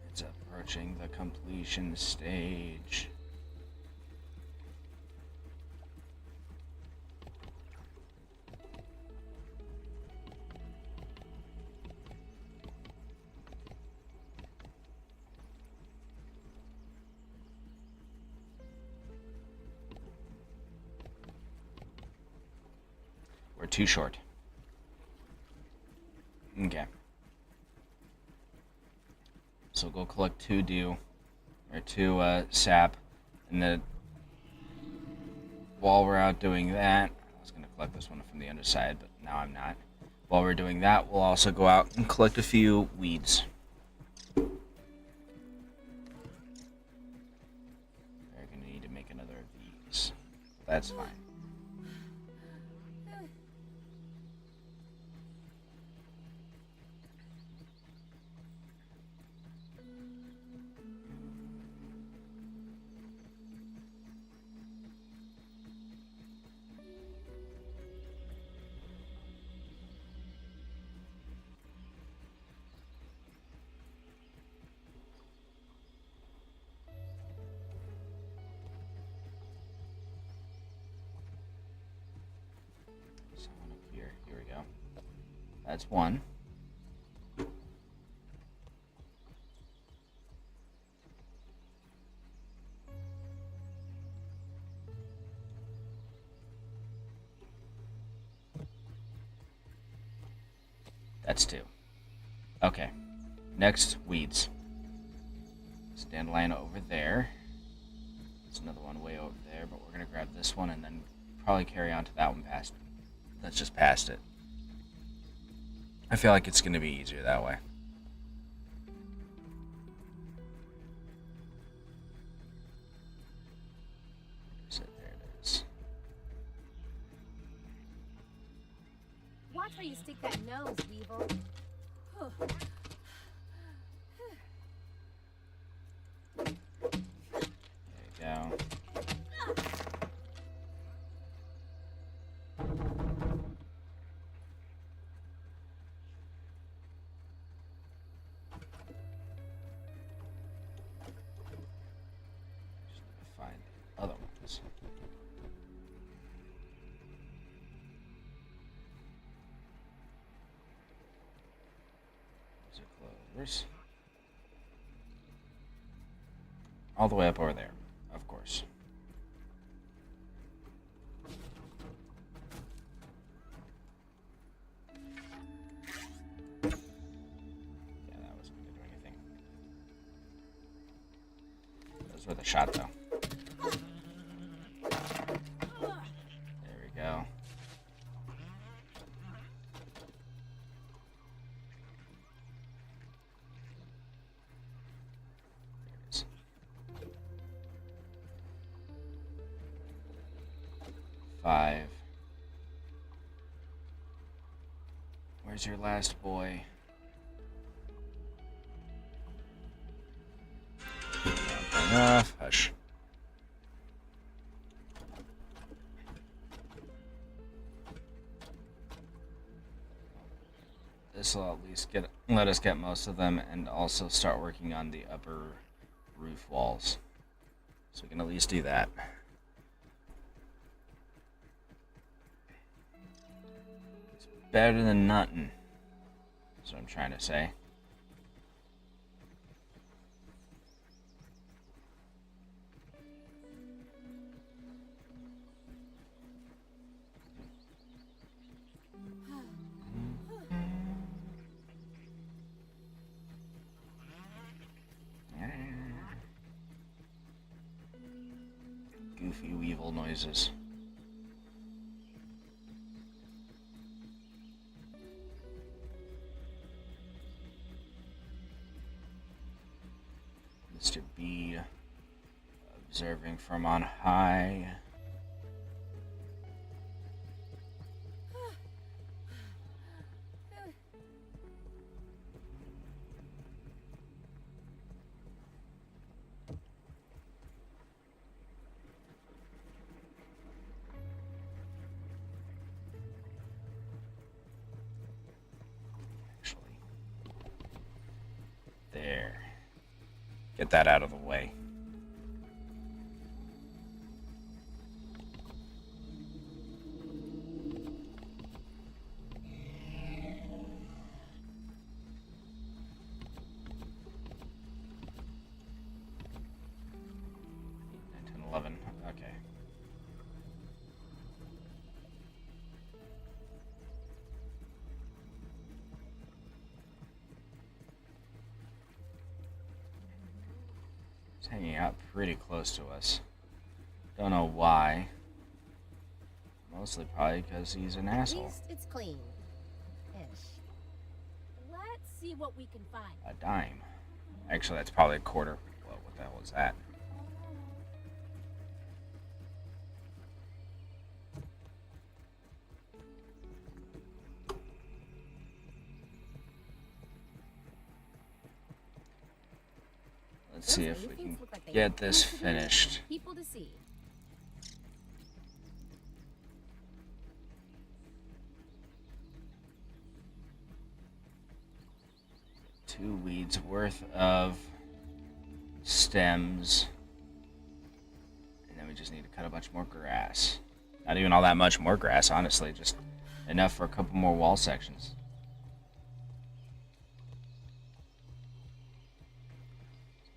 It's approaching the completion stage. Or too short. Okay. So go collect 2 dew, or 2 sap, and then while we're out doing that, I was going to collect this one from the underside, but now I'm not. While we're doing that, we'll also go out and collect a few weeds. We're going to need to make another of these. That's fine. Here we go. That's one. That's 2. Okay. Next, weeds. Dandelion over there. There's another one way over there, but we're going to grab this one and then probably carry on to that one past. That's just past it. I feel like it's going to be easier that way. There it is. Watch where you stick that nose, Weevil. There you go. Find other ones. These are clovers. All the way up over there, of course. Yeah, that wasn't going to do anything. Those were the shot, though. There we go. There it is. 5. Where's your last boy? Not enough. Hush. This will at least let us get most of them, and also start working on the upper roof walls. So we can at least do that. It's better than nothing. That's what I'm trying to say. Goofy weevil noises. Mr. B observing from on high. There. Get that out of the way. Ten, 11. Okay. It's hanging out pretty close to us. Don't know why. Mostly probably because he's an asshole. At least it's clean. Ish. Let's see what we can find. A dime. Actually, that's probably a quarter. Well, what the hell was that? Let's see if we can get this finished. People to see. Two weeds worth of stems. And then we just need to cut a bunch more grass. Not even all that much more grass, honestly. Just enough for a couple more wall sections.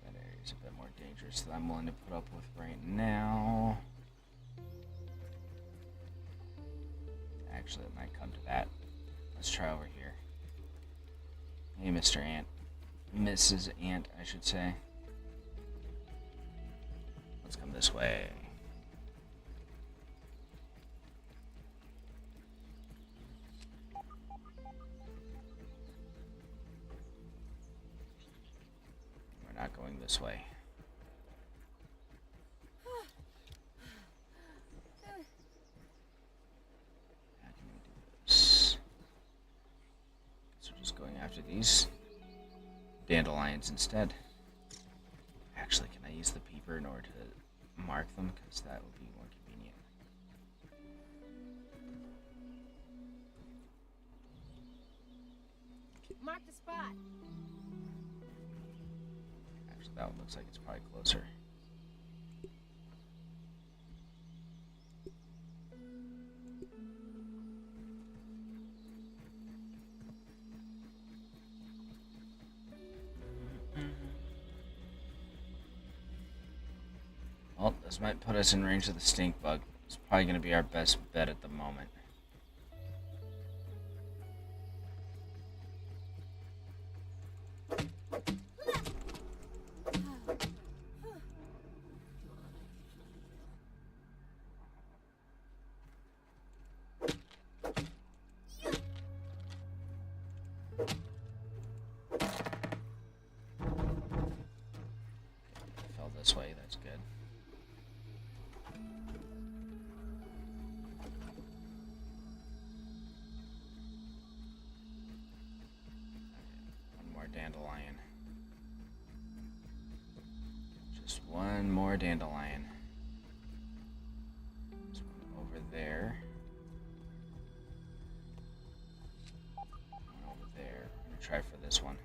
That area's a bit more dangerous than I'm willing to put up with right now. Actually, it might come to that. Let's try over here. Hey, Mr. Ant. Mrs. Ant, I should say. Let's come this way. We're not going this way. How can we do this? So we're just going after these dandelions instead. Actually, can I use the peeper in order to mark them? Because that would be more convenient. Mark the spot. Actually, that one looks like it's probably closer. Well, this might put us in range of the stink bug. It's probably going to be our best bet at the moment. Fell this way, that's good. One more dandelion. Just one more dandelion. This one over there. One over there. I'm gonna try for this one.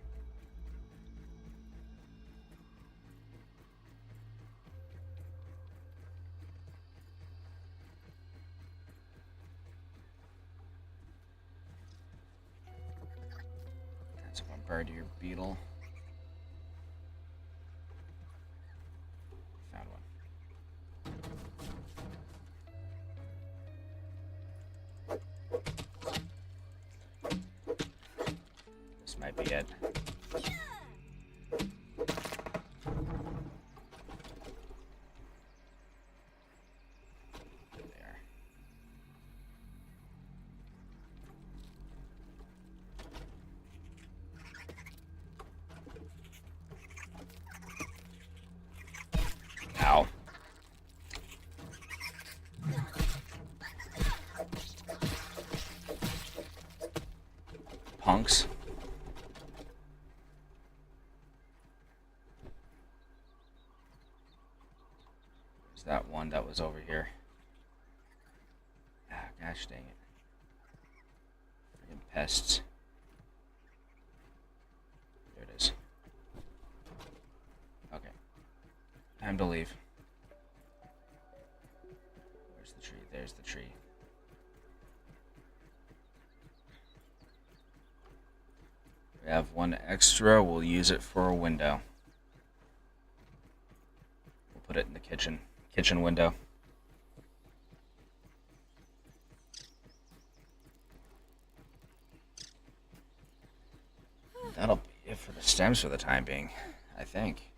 That's a bombardier beetle. Found one. This might be it. There. Ow. Punks. There's that one that was over here. Ah, gosh dang it. Friggin' pests. There it is. Okay. Time to leave. Where's the tree? There's the tree. We have one extra. We'll use it for a window. We'll put it in the kitchen window. That'll be it for the stems for the time being, I think.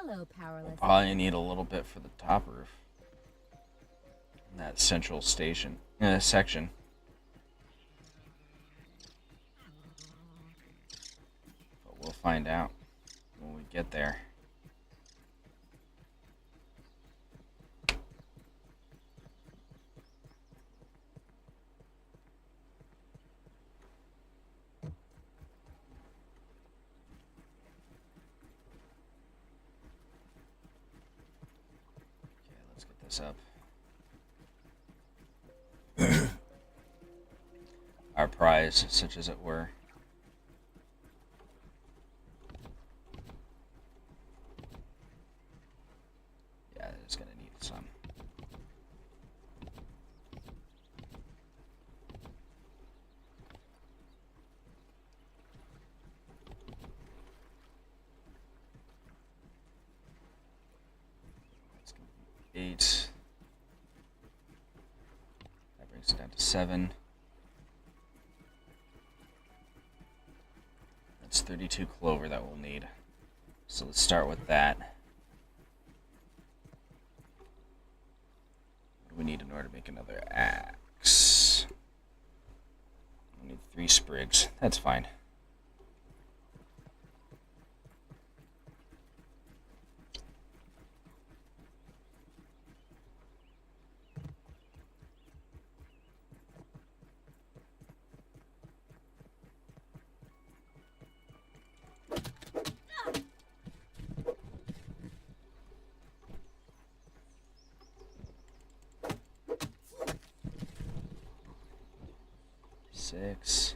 Hello, powerless. Probably need a little bit for the top roof. In that central station section. But we'll find out when we get there. Up. Our prize, such as it were. Yeah, it's gonna need some. It's gonna be 8. That brings it down to 7. That's 32 clover that we'll need. So let's start with that. What do we need in order to make another axe? We need 3 sprigs. That's fine. Six,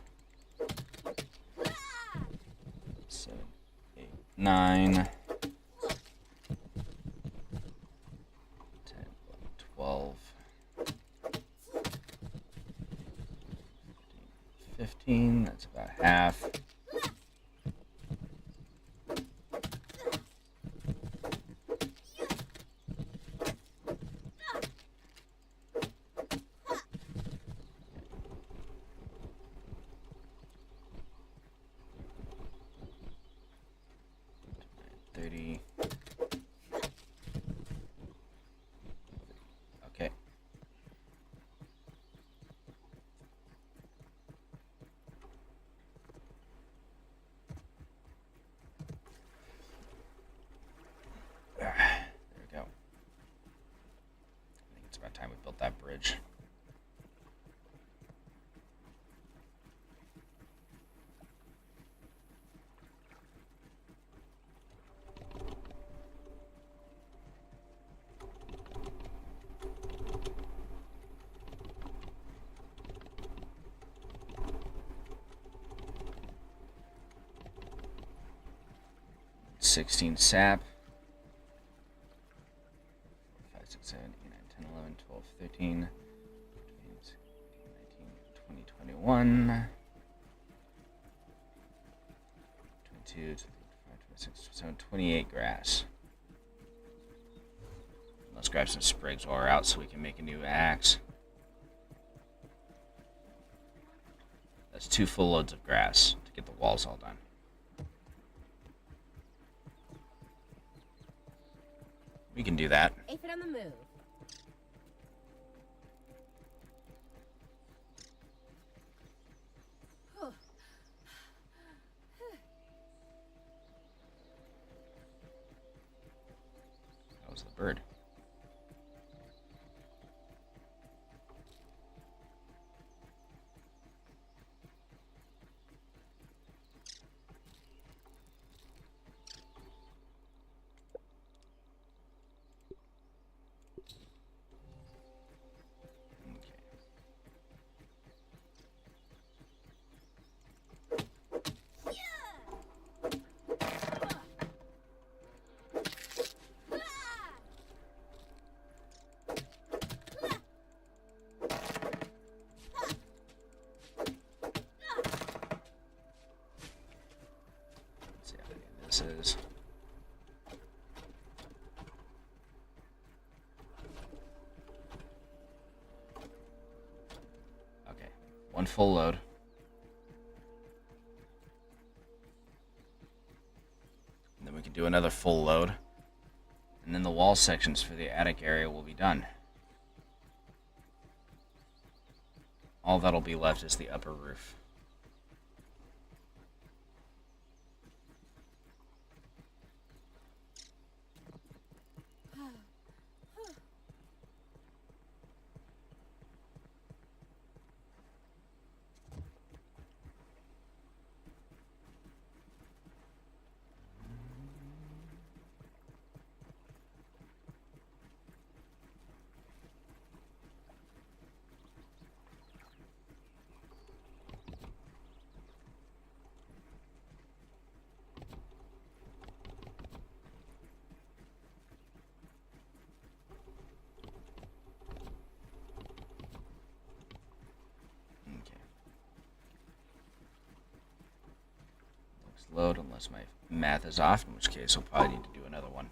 7, 8, 9, 10, 11, 12, 15. That's about half. Okay. There we go. I think it's about time we built that bridge. $16 sap. 5, 6, 7, 8, 9, 10, 11, 12, 13, 19, 20, 21, 22, 25, 26, 27, 28 grass. Let's grab some sprigs while we're out so we can make a new axe. That's 2 full loads of grass to get the walls all done. We can do that. Aphid on the move. That was the bird. Is. Okay, 1 full load. And then we can do another full load. And then the wall sections for the attic area will be done. All that'll be left is the upper roof. Load unless my math is off, in which case I'll probably need to do another one.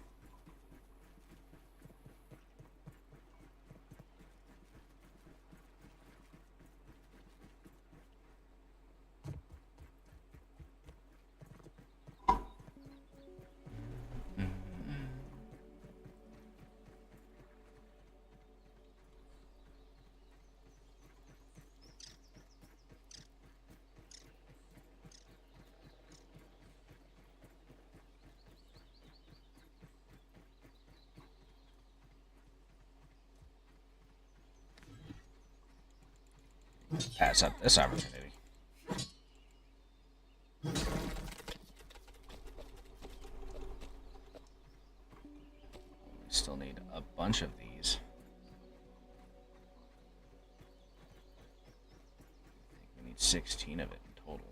Pass up this opportunity. We still need a bunch of these. I think we need 16 of it in total.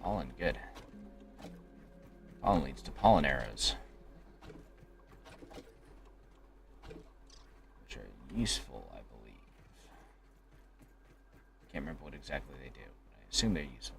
Pollen, good. Pollen leads to pollen arrows, which are useful, I believe. Can't remember what exactly they do, but I assume they're useful.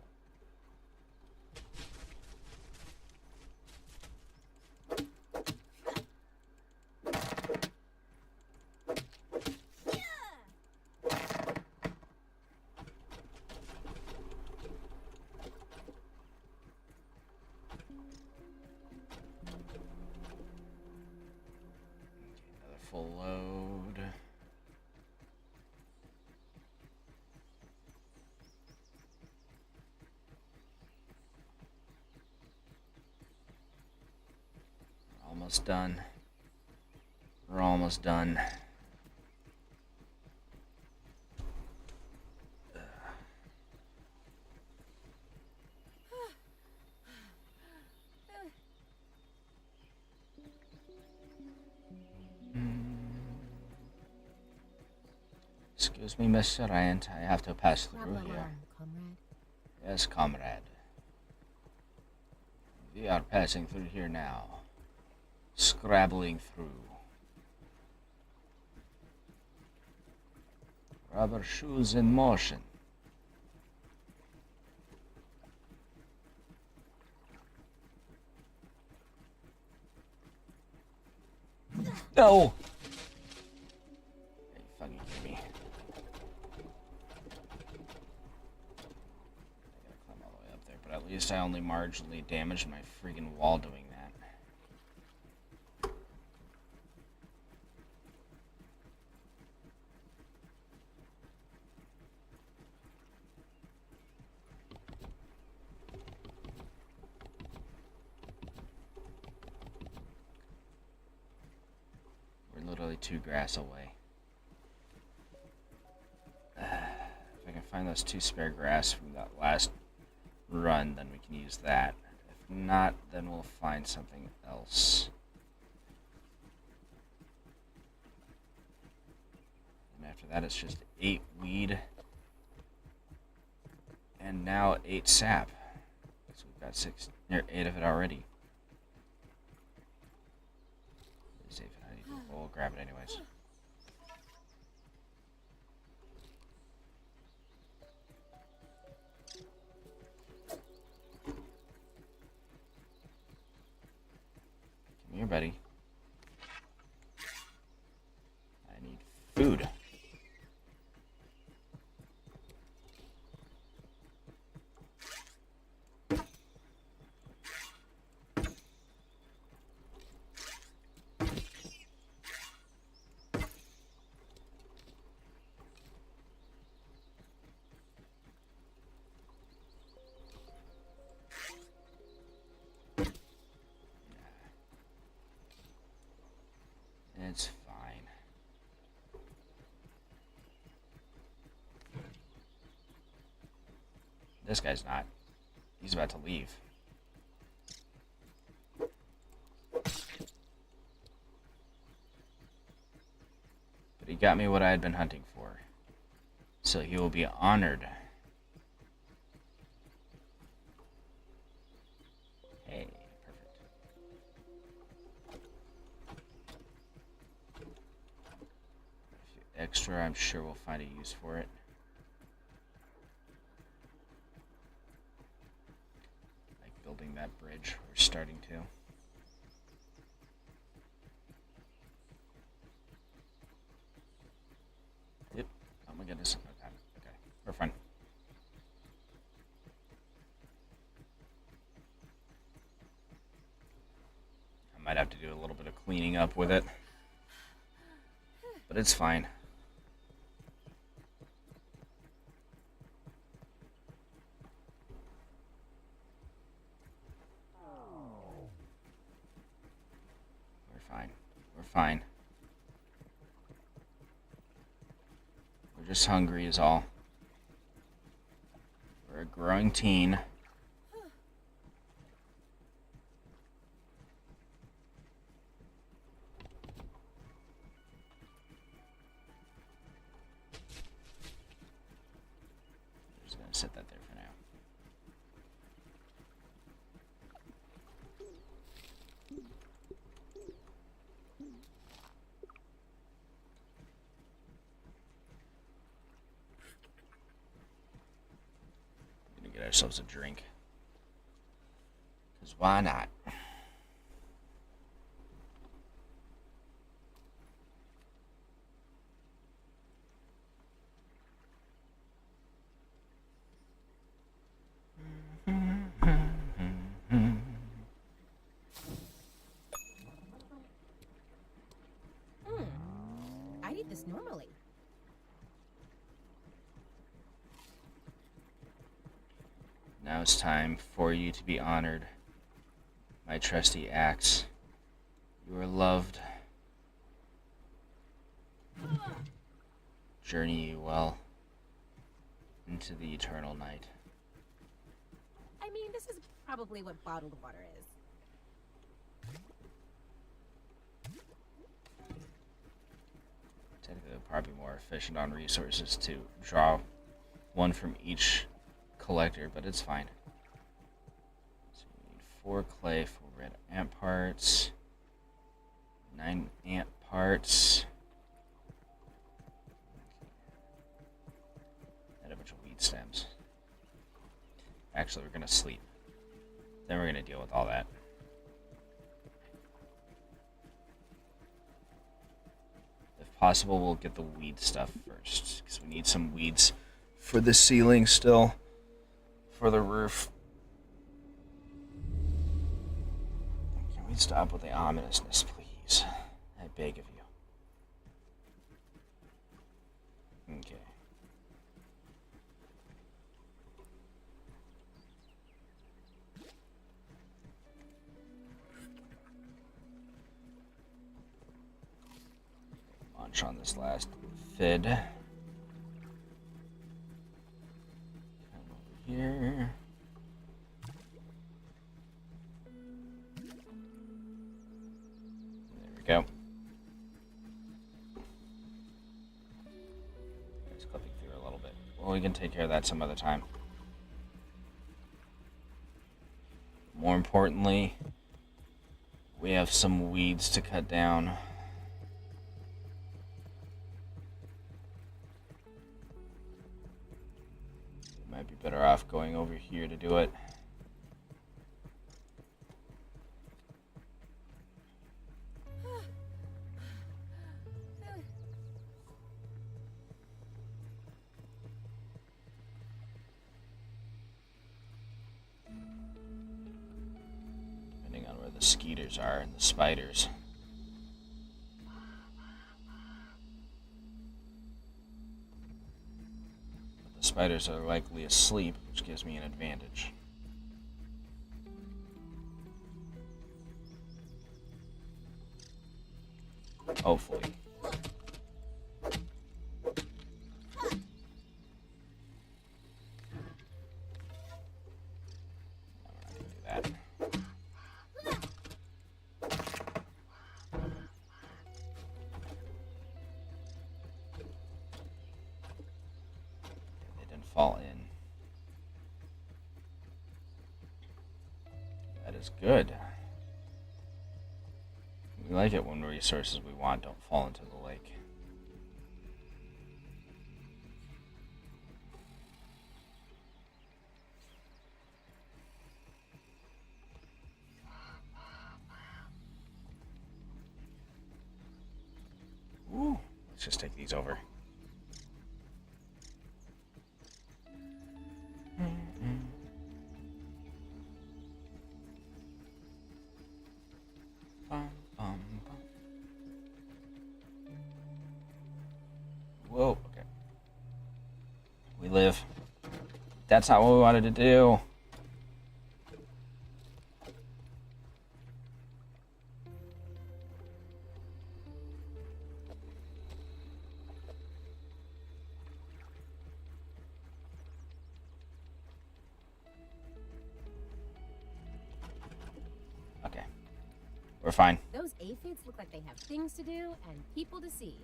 Full load. Almost done. We're almost done. Excuse me, Mr. Ryan, I have to pass through here. Comrade. Yes, comrade. We are passing through here now. Scrabbling through. Rubber shoes in motion. No! Are you fucking kidding me? I gotta climb all the way up there, but at least I only marginally damaged my freaking wall doing that. Literally 2 grass away. If I can find those 2 spare grass from that last run, then we can use that. If not, then we'll find something else. And after that, it's just 8 weed. And now 8 sap. So we've got 8 of it already. We'll grab it anyways. buddy. I need food. It's fine. This guy's not. He's about to leave. But he got me what I had been hunting for. So he will be honored. Hey, perfect. A few extra, I'm sure we'll find a use for it. Like building that bridge, we're starting to. Yep. Oh my goodness. Okay. We're fine. I might have to do a little bit of cleaning up with it. But it's fine. We're fine. We're just hungry is all. We're a growing teen. I'm just gonna set that there for now. Get ourselves a drink. Because why not? I eat this normally. Now it's time for you to be honored. My trusty axe. You are loved. Journey you well into the eternal night. I mean, this is probably what bottled water is. Technically, it would probably be more efficient on resources to draw one from each collector, but it's fine. So we need 4 clay, 4 red ant parts, 9 ant parts, and a bunch of weed stems. Actually, we're gonna sleep. Then we're gonna deal with all that. If possible, we'll get the weed stuff first, because we need some weeds for the ceiling still. For the roof. Can we stop with the ominousness, please? I beg of you. Okay. Munch on this last fid. Come over here. There we go. Just clipping through a little bit. Well, we can take care of that some other time. More importantly, we have some weeds to cut down. Might be better off going over here to do it. the skeeters are and the spiders. But the spiders are likely asleep, which gives me an advantage. Hopefully. Fall in. That is good. We like it when resources we want don't fall into the lake. Ooh, let's just take these over. Whoa, okay. We live. That's not what we wanted to do. Okay. We're fine. Those aphids look like they have things to do and people to see.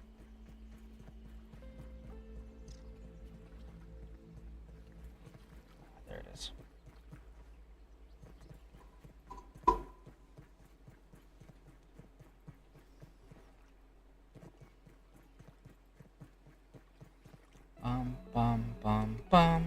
There it is. Bum, bum, bum, bum.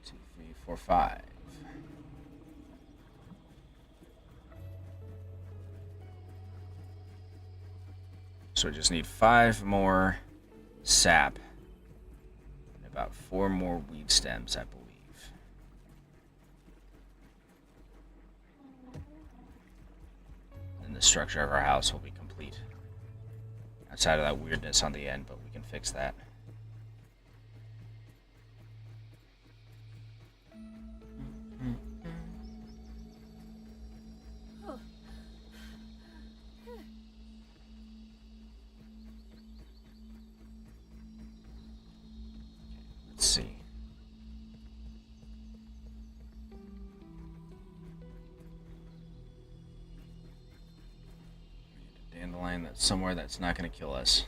Two, three, four, five. So we just need 5 more sap and about 4 more weed stems, I believe. And the structure of our house will be complete. Outside of that weirdness on the end, but we can fix that. Let's see. We need a dandelion that's somewhere that's not going to kill us.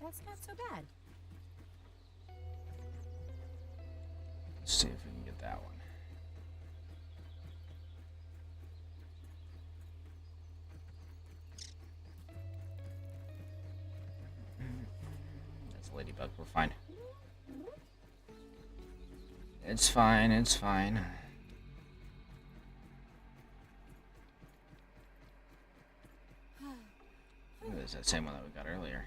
That's not so bad. Let's see if we can get that one. That's a ladybug. We're fine. It's fine. It's fine. Ooh, there's that same one that we got earlier.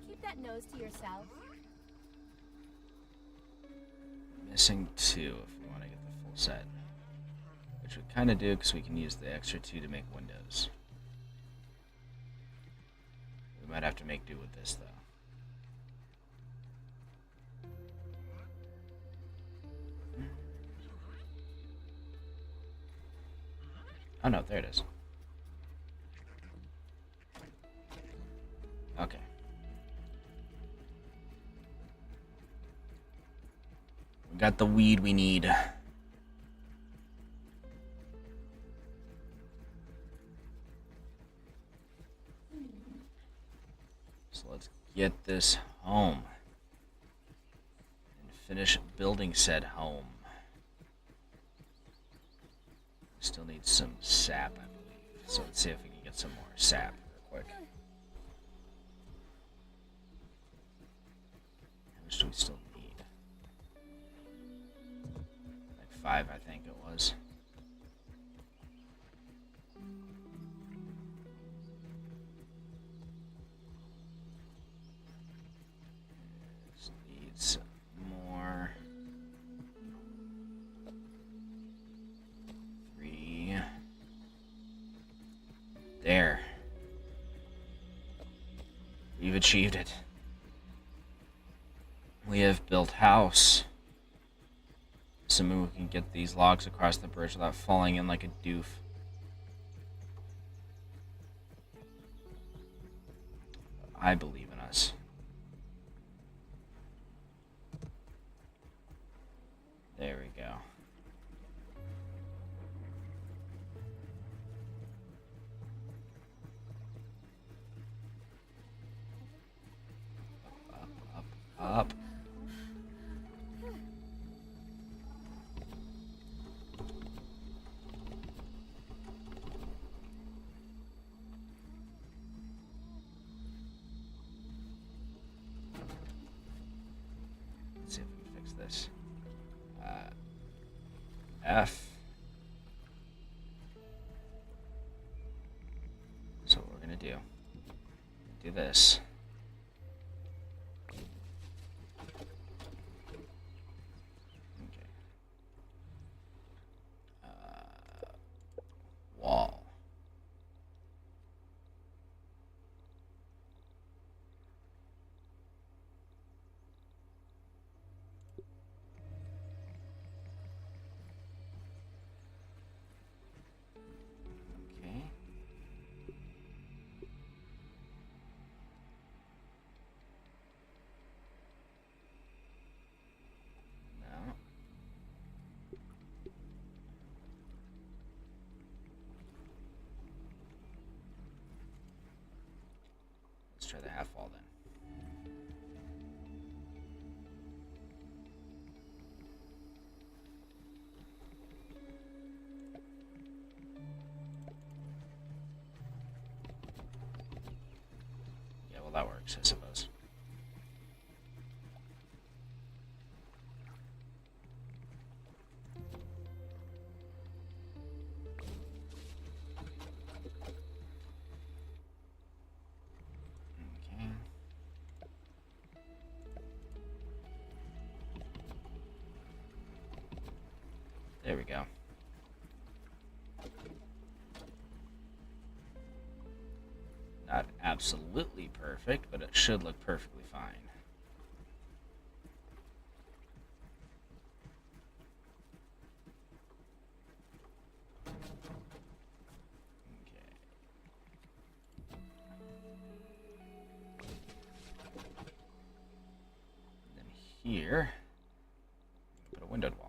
Keep that nose to yourself. Missing 2 if we want to get the full set. Which we kind of do because we can use the extra 2 to make windows. We might have to make do with this though. Oh no, there it is. We got the weed we need. So let's get this home and finish building said home. We still need some sap, I believe. So let's see if we can get some more sap real quick. How much do we still need? Like 5, I think it was. Just need some more. 3. There. We've achieved it. We have built house. Assuming we can get these logs across the bridge without falling in like a doof. I believe in us. There we go. Up. Let's see if we can fix this. F. So what we're gonna do this. Okay. Wall. Okay. No. Let's try the half wall then. Yeah, well that works, I suppose. Okay. There we go. Not absolutely perfect, but it should look perfectly fine. Okay. And then here, put a windowed wall.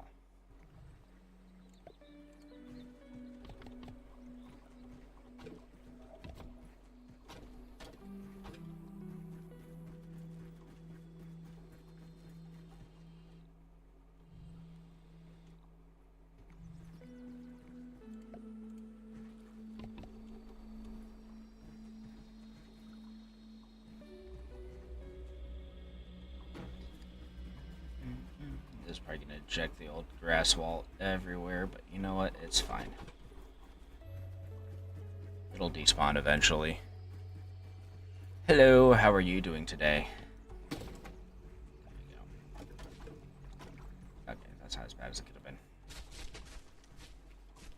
This is probably going to eject the old grass wall everywhere, but you know what? It's fine. It'll despawn eventually. Hello, how are you doing today? There you go. Okay, that's not as bad as it could have been.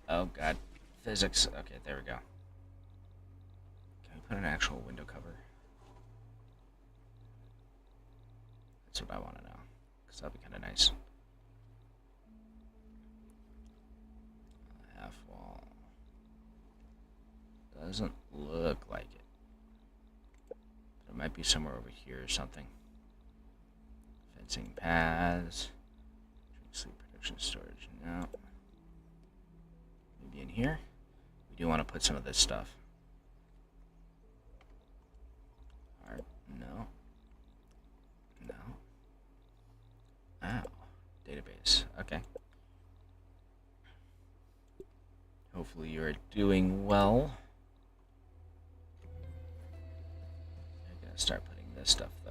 Oh god. Physics. Okay, there we go. Can we put an actual window cover? That's what I want to know. Because that'd be kind of nice. Half wall. Doesn't look like it. But it might be somewhere over here or something. Fencing paths. Sleep production storage. No. Maybe in here? We do want to put some of this stuff. Art. No. No. Oh. Database. Okay. Hopefully you are doing well. I'm gonna start putting this stuff though.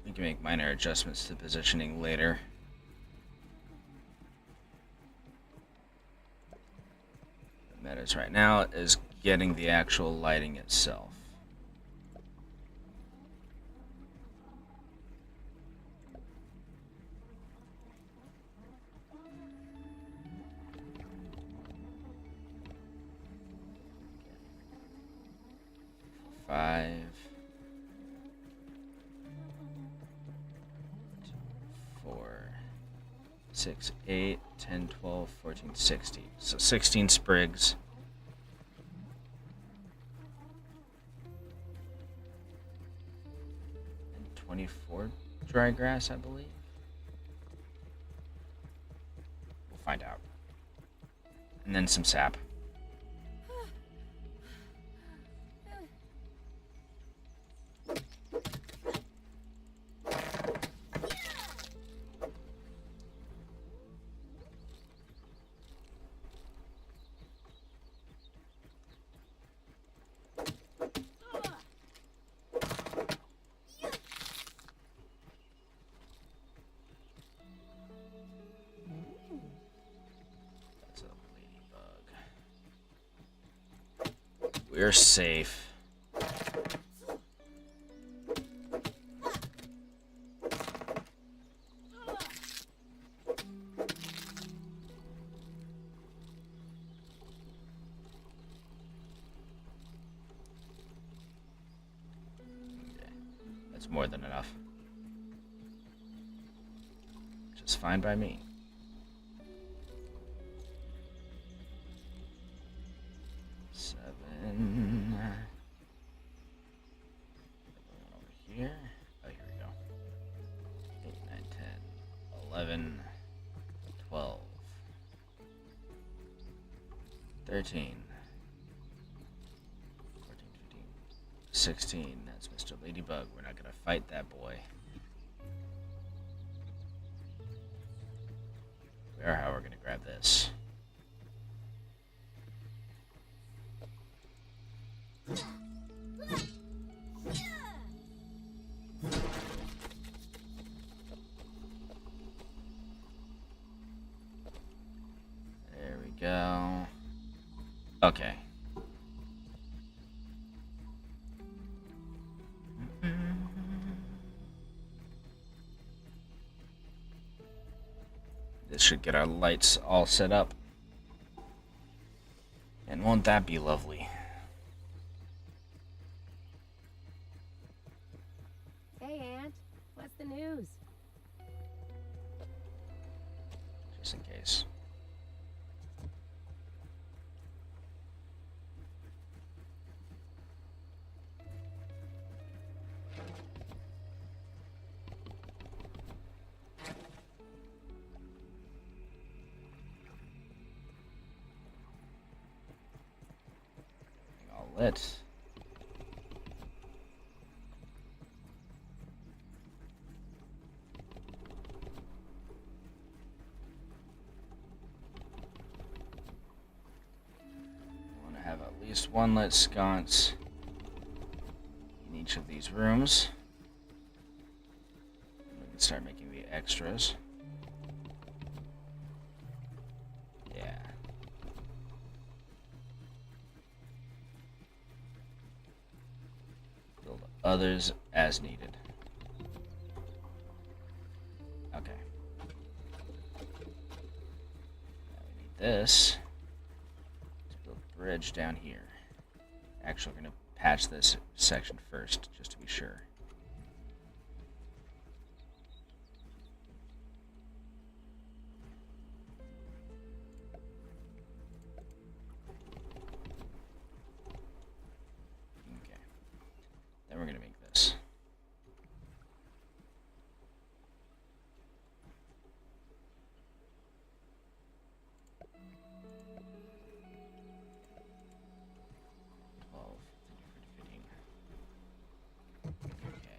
We can make minor adjustments to positioning later. What matters right now is getting the actual lighting itself. Five. 6, 8, 10, 12, 14, 16. So 16 sprigs. And 24 dry grass, I believe. We'll find out. And then some sap. We're safe. That's more than enough. Just fine by me. Over here. Oh, here we go. 8, 9, 10, 11, 12, 13, 14, 15, 16. That's Mr. Ladybug. We're not gonna fight that boy. We are, however, gonna grab this. There we go. Okay. This should get our lights all set up. And won't that be lovely? Hey, Aunt. What's the news? Just in case. All lit. Have at least one lit sconce in each of these rooms. We can start making the extras. Yeah. Build others as needed. Okay. Now we need this. Bridge down here. Actually, we're going to patch this section first, just to be sure. we're going to make this. Okay.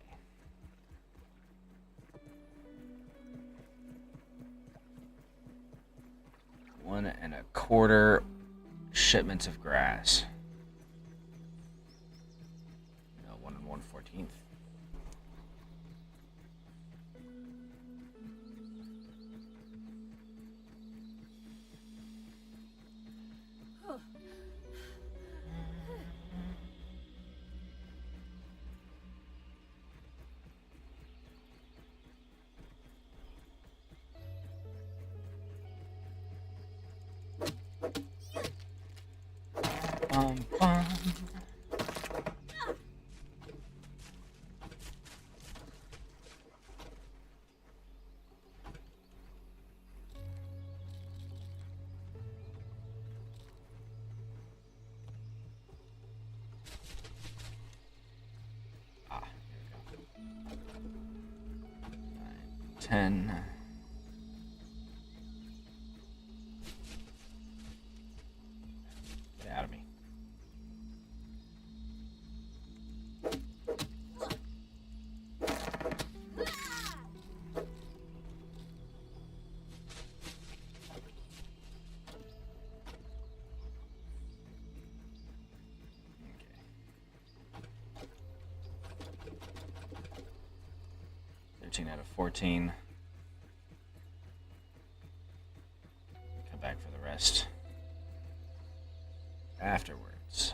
1¼ shipments of grass. No, 1 1/14. Bum, bum. Here we go. 9, 10. Get out of me. Okay. 13 out of 14. Come back for the rest afterwards.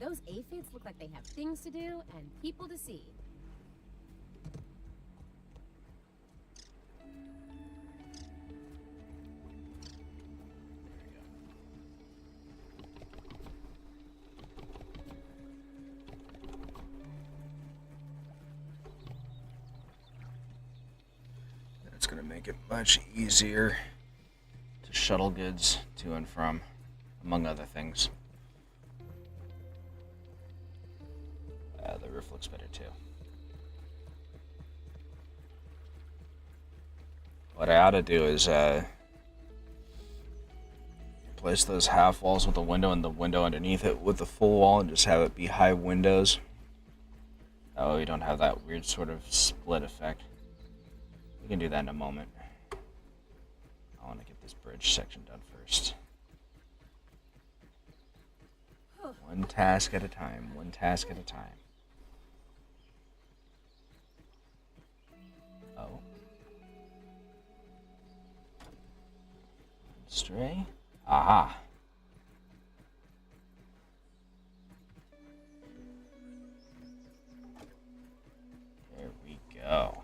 Those aphids look like they have things to do and people to see. It's going to make it much easier to shuttle goods to and from, among other things. The roof looks better too. What I ought to do is replace those half walls with a window and the window underneath it with the full wall and just have it be high windows. Oh, you don't have that weird sort of split effect. We can do that in a moment. I want to get this bridge section done first. One task at a time, one task at a time. Oh. Stray? Aha. There we go.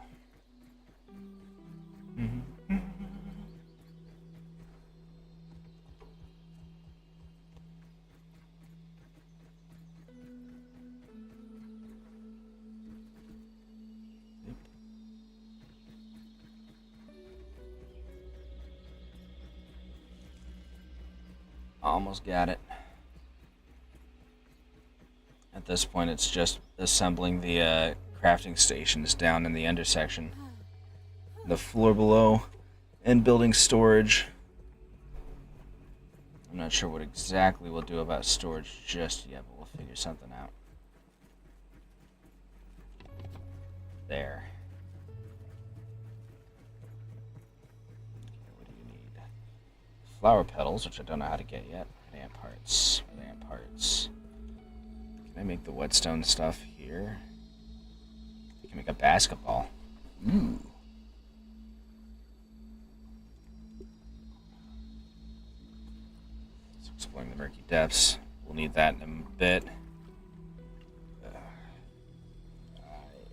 Almost got it. At this point, it's just assembling the crafting stations down in the intersection. The floor below, and building storage. I'm not sure what exactly we'll do about storage just yet, but we'll figure something out. There. Okay, what do you need? Flower petals, which I don't know how to get yet. Lamp parts. Lamp parts. Can I make the whetstone stuff here? I can make a basketball. Ooh. So exploring the murky depths. We'll need that in a bit.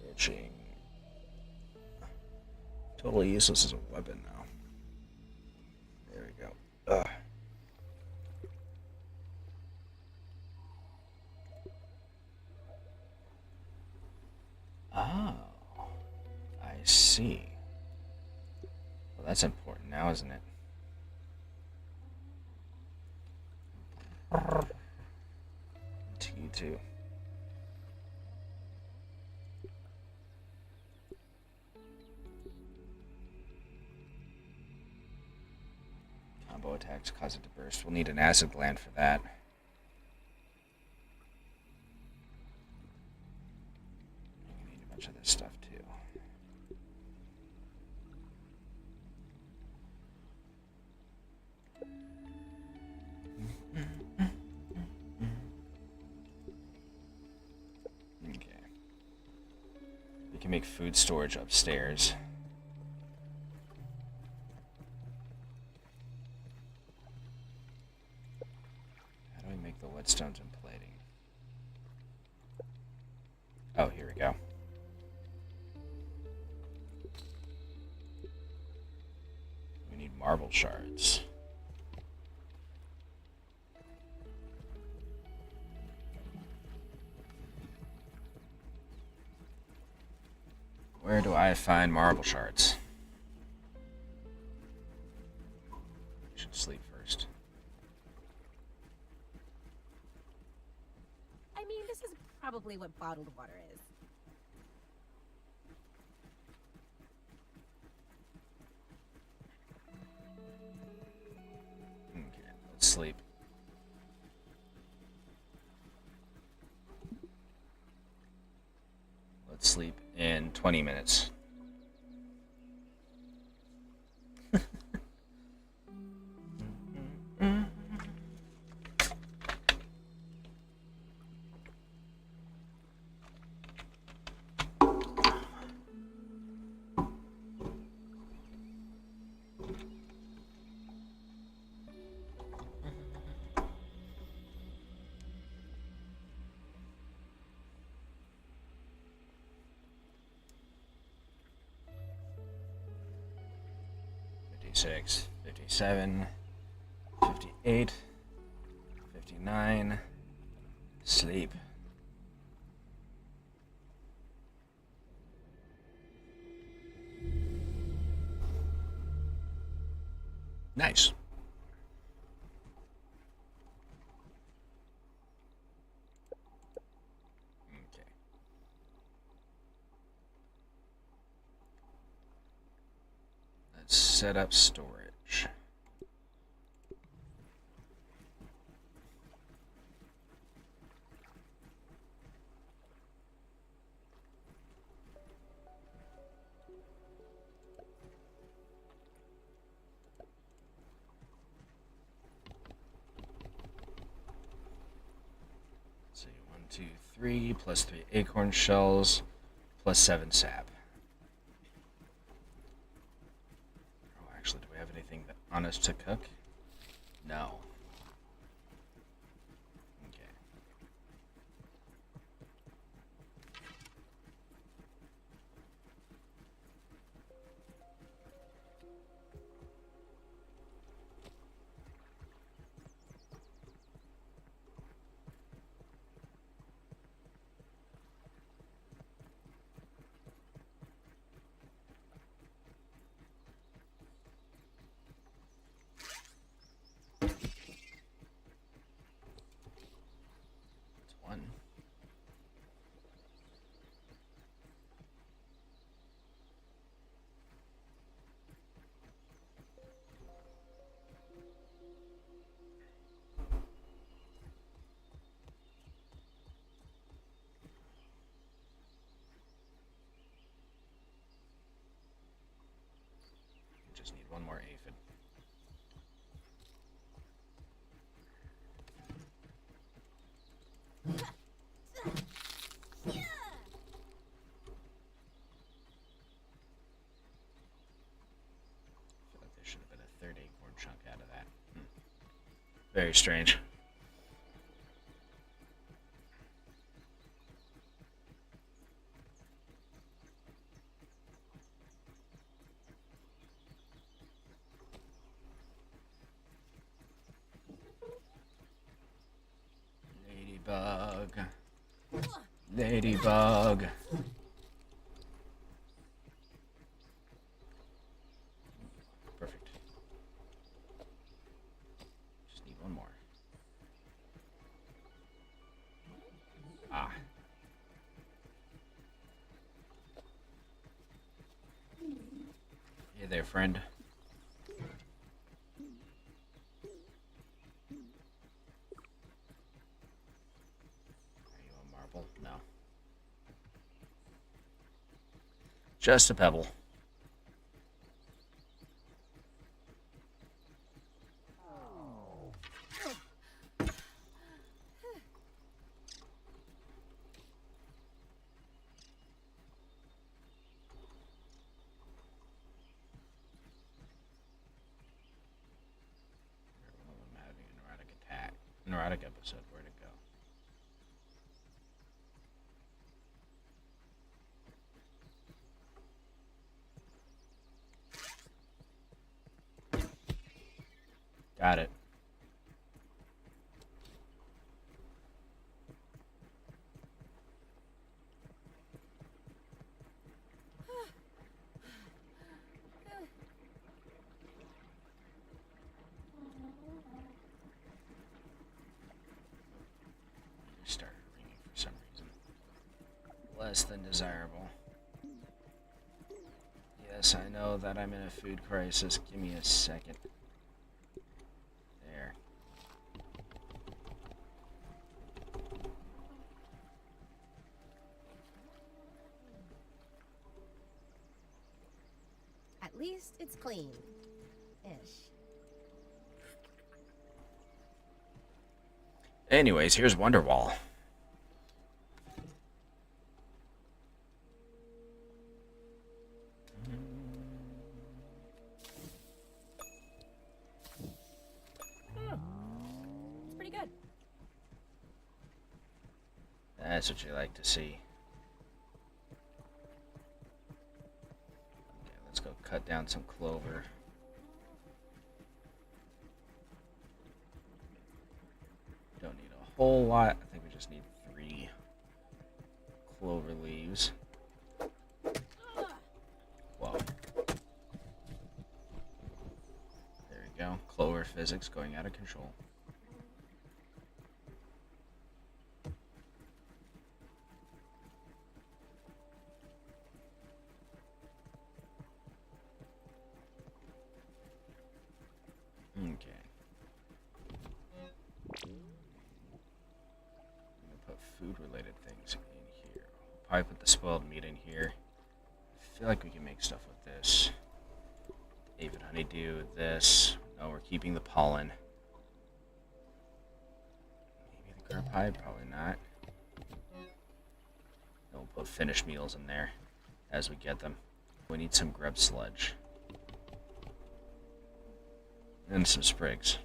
Itching. Totally useless as a weapon now. see. Well, that's important now, isn't it? T2. Combo attacks cause it to burst. We'll need an acid gland for that. We need a bunch of this stuff too. Okay. We can make food storage upstairs. The whetstones and plating. Oh, here we go. We need marble shards. Where do I find marble shards? I should sleep first. I mean, this is probably what bottled water is. Okay, let's sleep. Let's sleep in 20 minutes. Fifty-six, 57, 58, 59. Sleep. Nice. Okay. Let's set up storage. Let's see, 1, 2, 3, plus 3 acorn shells, plus 7 sap. Oh, actually, do we have anything on us to cook? No. Okay. That's 1. Just need one more aphid. I feel like there should have been a third acorn chunk out of that. Very strange. Ladybug. Ladybug. there, friend. Are you a marble? No. Just a pebble. I'm having a neurotic attack. Neurotic episode. Where'd it go? Got it. Started ringing for some reason. Less than desirable. Yes, I know that I'm in a food crisis. Give me a second. There. At least it's clean. Ish. Anyways, here's Wonderwall. It's pretty good. That's what you like to see. Okay, let's go cut down some clover. Don't need a whole lot. I think we just need 3 clover leaves. Whoa. There we go. Clover physics going out of control. Okay. I'm gonna put food-related things in here. Probably put the spoiled meat in here. I feel like we can make stuff with this. Aphid honeydew, this. No, we're keeping the pollen. Maybe the grub hide, probably not. We'll put finished meals in there as we get them. We need some grub sludge. And some sprigs.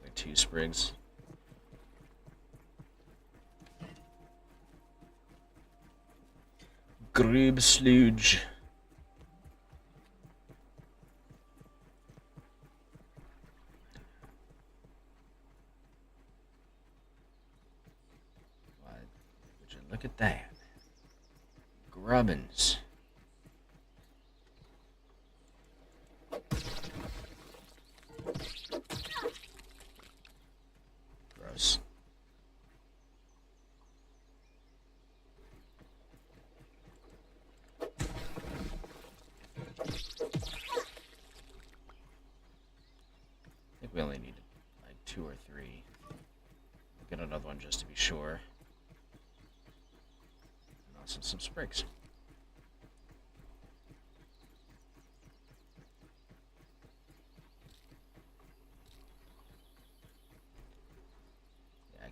Like 2 sprigs. Grub sludge. Would you look at that? Grubbins. Gross. I think we only needed like 2 or 3. We'll get another one just to be sure. And also some sprigs. Yeah,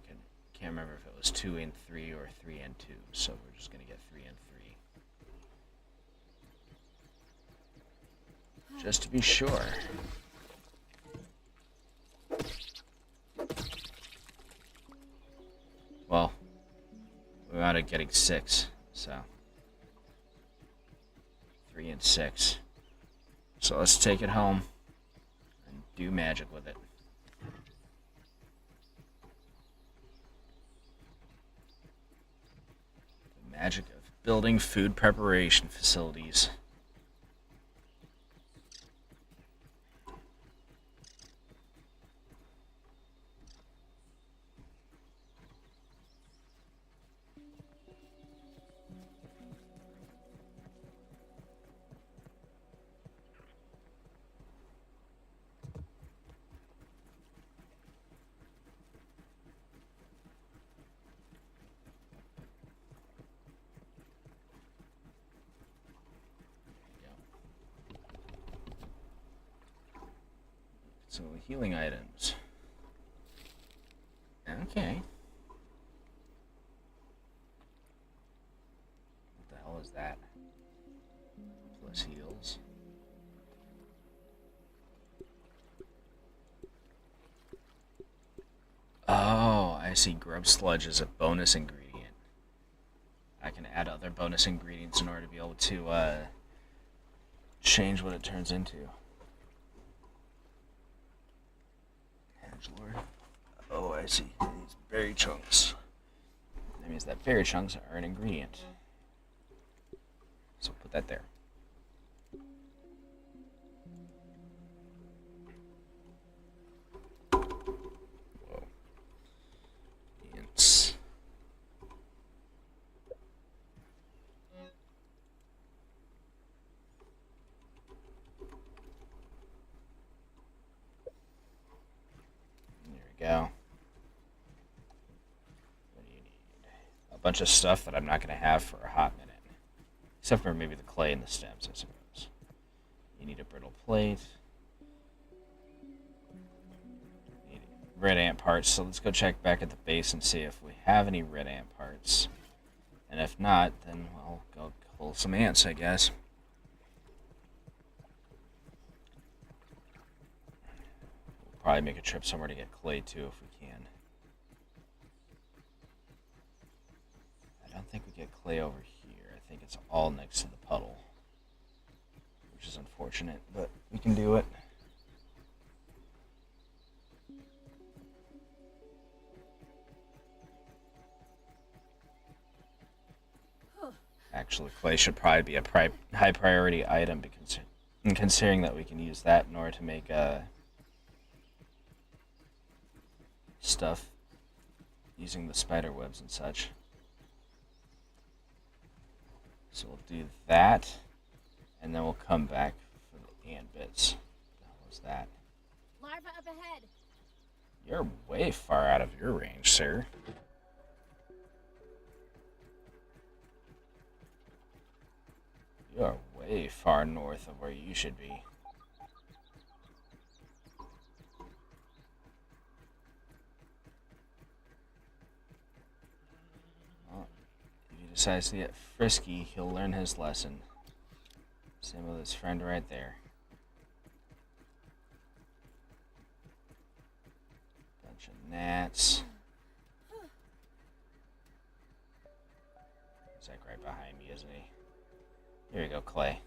can't remember if it was 2 and 3 or 3 and 2, so we're just gonna get 3 and 3. Just to be sure. Well, we wound up getting 6, so 3 and 6. So let's take it home and do magic with it. The magic of building food preparation facilities. So, healing items. Okay. What the hell is that? Plus heals. Oh, I see. Grub sludge is a bonus ingredient. I can add other bonus ingredients in order to be able to change what it turns into. Edgelord. Oh, I see. These berry chunks. That means that berry chunks are an ingredient. So put that there. Whoa. Ants. There we go. What do you need? A bunch of stuff that I'm not going to have for a hot minute. Except for maybe the clay and the stems, I suppose. You need a brittle plate. You need red ant parts, so let's go check back at the base and see if we have any red ant parts. And if not, then we'll go kill some ants, I guess. We'll probably make a trip somewhere to get clay too if we can. I don't think we get clay over here. I think it's all next to the puddle, which is unfortunate, but we can do it. Actually, clay should probably be a high priority item, because considering that we can use that in order to make stuff using the spider webs and such. So we'll do that, and then we'll come back for the ant bits. What the hell was that? Larva up ahead. You're way far out of your range, sir. You are way far north of where you should be. Well, if he decides to get frisky, he'll learn his lesson. Same with his friend right there. Bunch of gnats. He's like right behind me, isn't he? Here you go, clay.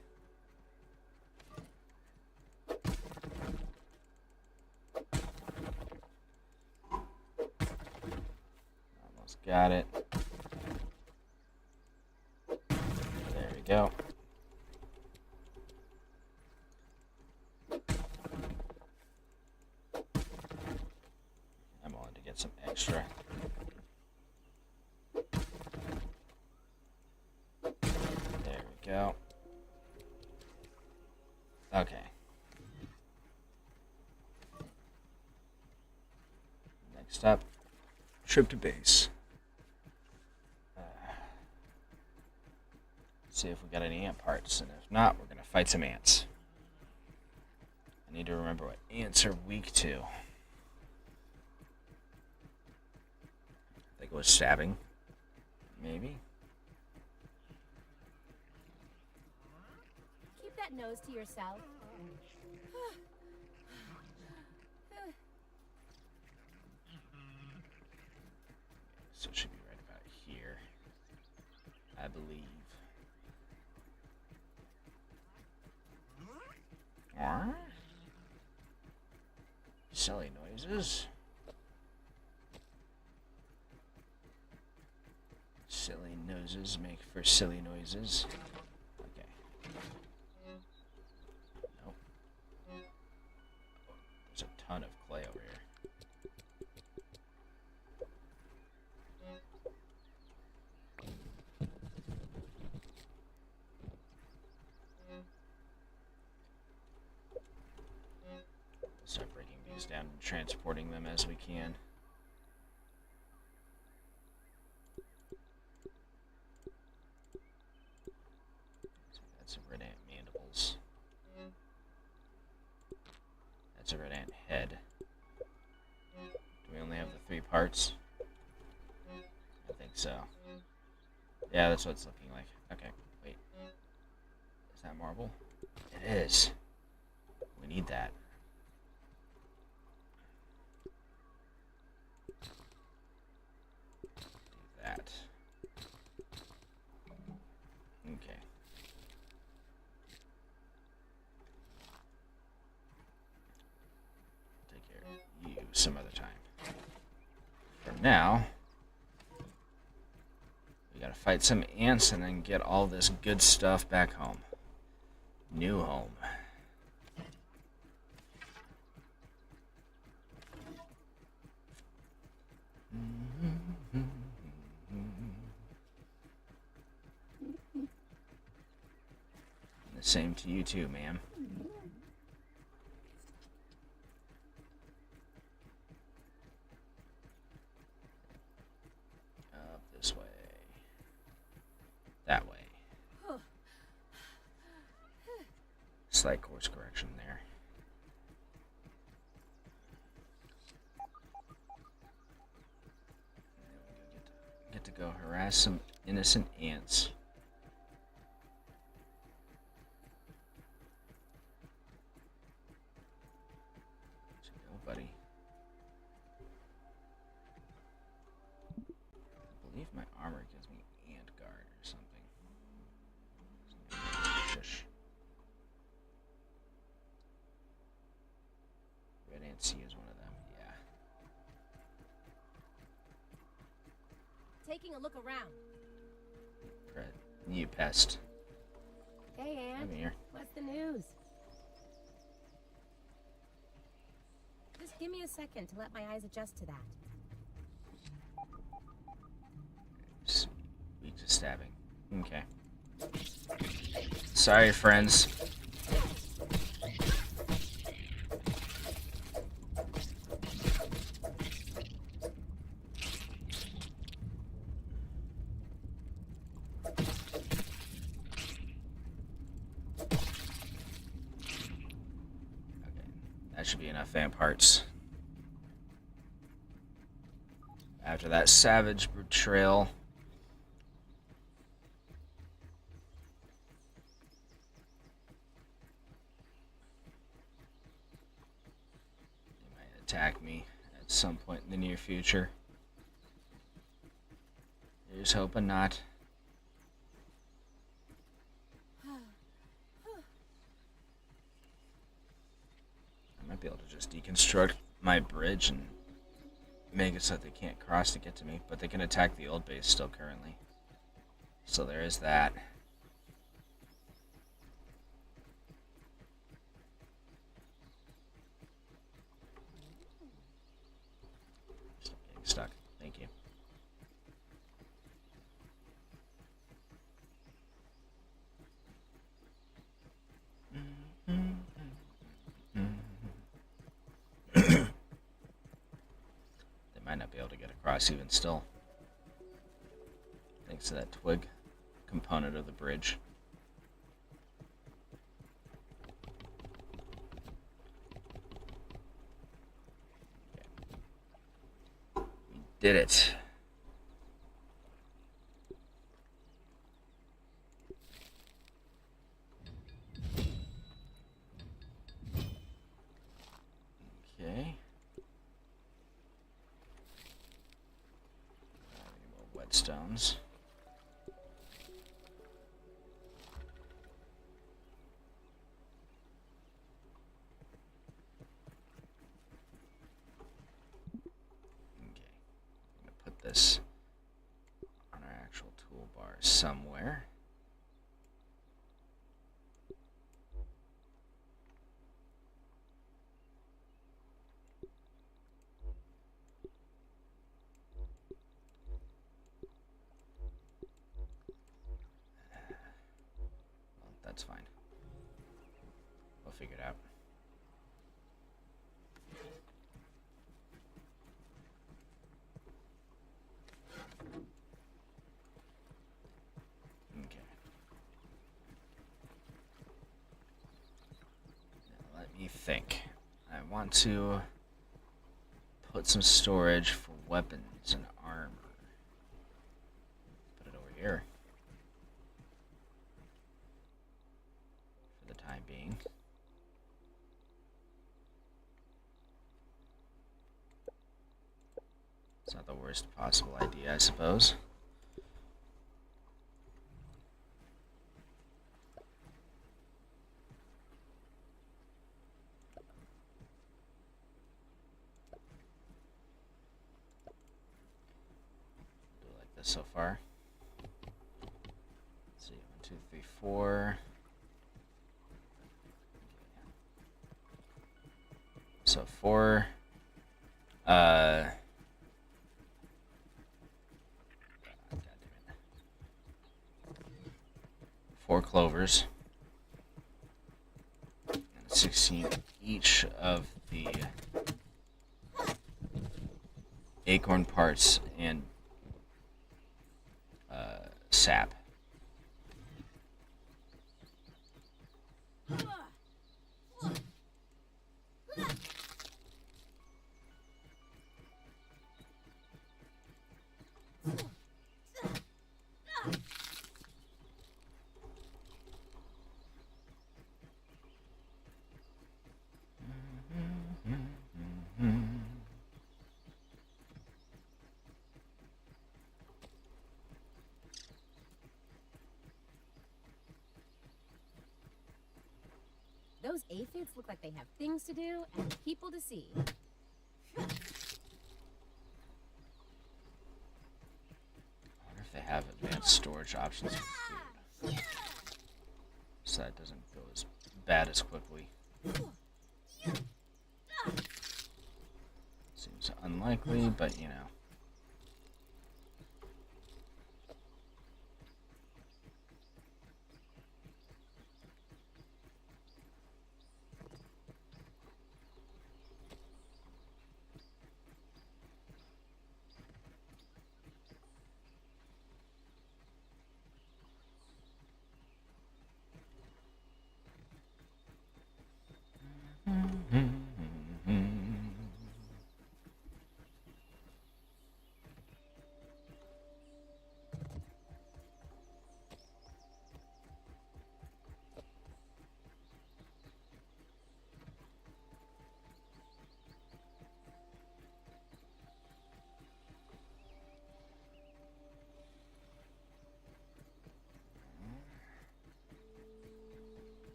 Almost got it. There we go. I'm willing to get some extra. There we go. Okay. Next up, trip to base. See if we got any ant parts, and if not, we're gonna fight some ants. I need to remember what ants are weak to. I think it was stabbing. Maybe. Keep that nose to yourself. So it should be right about here, I believe. Silly noises. Silly noses make for silly noises. Okay. Nope. There's a ton of clay over here. Start breaking these down and transporting them as we can. So that's a red ant mandibles. That's a red ant head. Do we only have the 3 parts? I think so. Yeah, that's what it's looking like. Okay, wait. Is that marble? It is. We need that. Do that. Okay. Take care of you some other time. For now, we gotta fight some ants and then get all this good stuff back home. New home. The same to you too, ma'am. Up this way. That way. Slight course correction there. Get to go harass some innocent ants. Buddy. I believe my armor gives me ant guard or something. Shush. Red ant sea is one of them, yeah. Taking a look around. You pest. Hey, Ant. Come here. What's the news? Just give me a second to let my eyes adjust to that. Weak to stabbing. Okay. Sorry, friends. That should be enough vamp hearts. After that savage betrayal. They might attack me at some point in the near future. Here's hoping not. I might be able to just deconstruct my bridge and make it so that they can't cross to get to me, but they can attack the old base still currently. So there is that. Stop getting stuck. Thank you. Might not be able to get across even still, thanks to that twig component of the bridge. Okay. We did it. Okay. Whetstones. Okay, I'm gonna put this on our actual toolbar somewhere. That's fine. We'll figure it out. Okay. Now let me think. I want to put some storage for weapons and armor. Put it over here for the time being. It's not the worst possible idea, I suppose. Do like this so far. Let's see, 1, 2, 3, 4. So 4. God damn it. 4 clovers. And 16 each of the acorn parts and sap. Those aphids look like they have things to do and people to see. I wonder if they have advanced storage options for food, so that doesn't go as bad as quickly. Seems unlikely, but you know.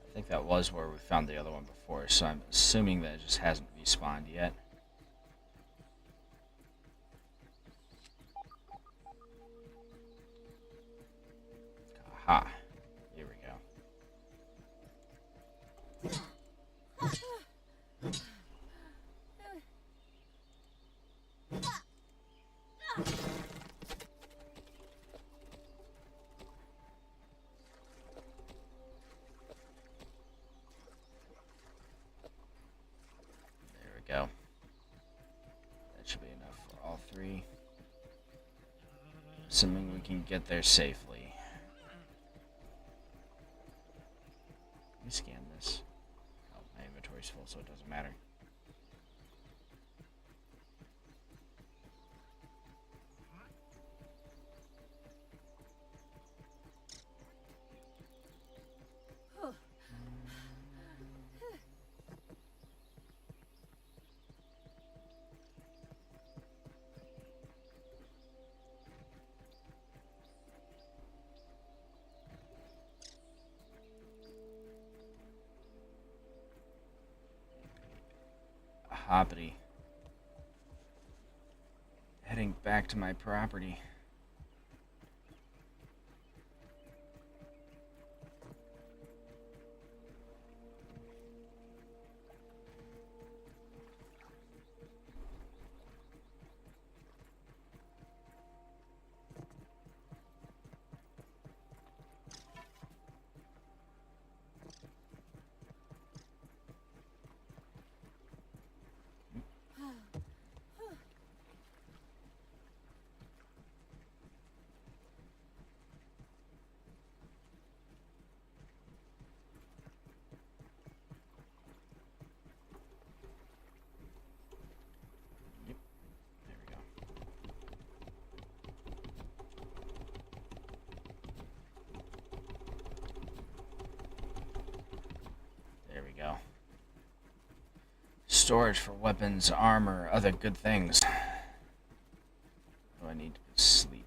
I think that was where we found the other one before, so I'm assuming that it just hasn't respawned yet. Aha. Here we go. There we go. That should be enough for all 3. Assuming we can get there safely. Let me scan this. Oh, my inventory's full, so it doesn't matter. Hoppity. Heading back to my property. storage for weapons, armor, other good things. Oh, I need to sleep.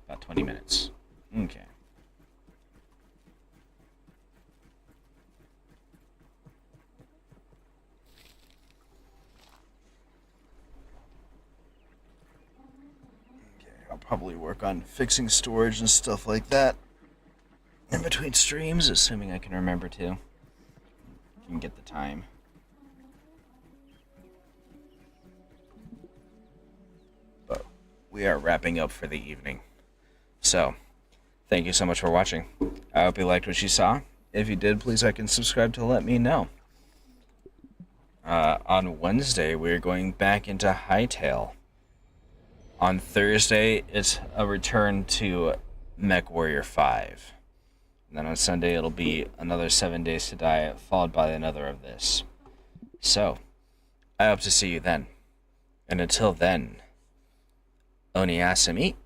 About 20 minutes. Okay. I'll probably work on fixing storage and stuff like that in between streams, assuming I can remember to. Can get the time. But we are wrapping up for the evening. So, thank you so much for watching. I hope you liked what you saw. If you did, please like and subscribe to let me know. On Wednesday, we're going back into Hightail. On Thursday, it's a return to MechWarrior 5. And then on Sunday, it'll be another 7 Days to Die, followed by another of this. So, I hope to see you then. And until then, Oniasumi.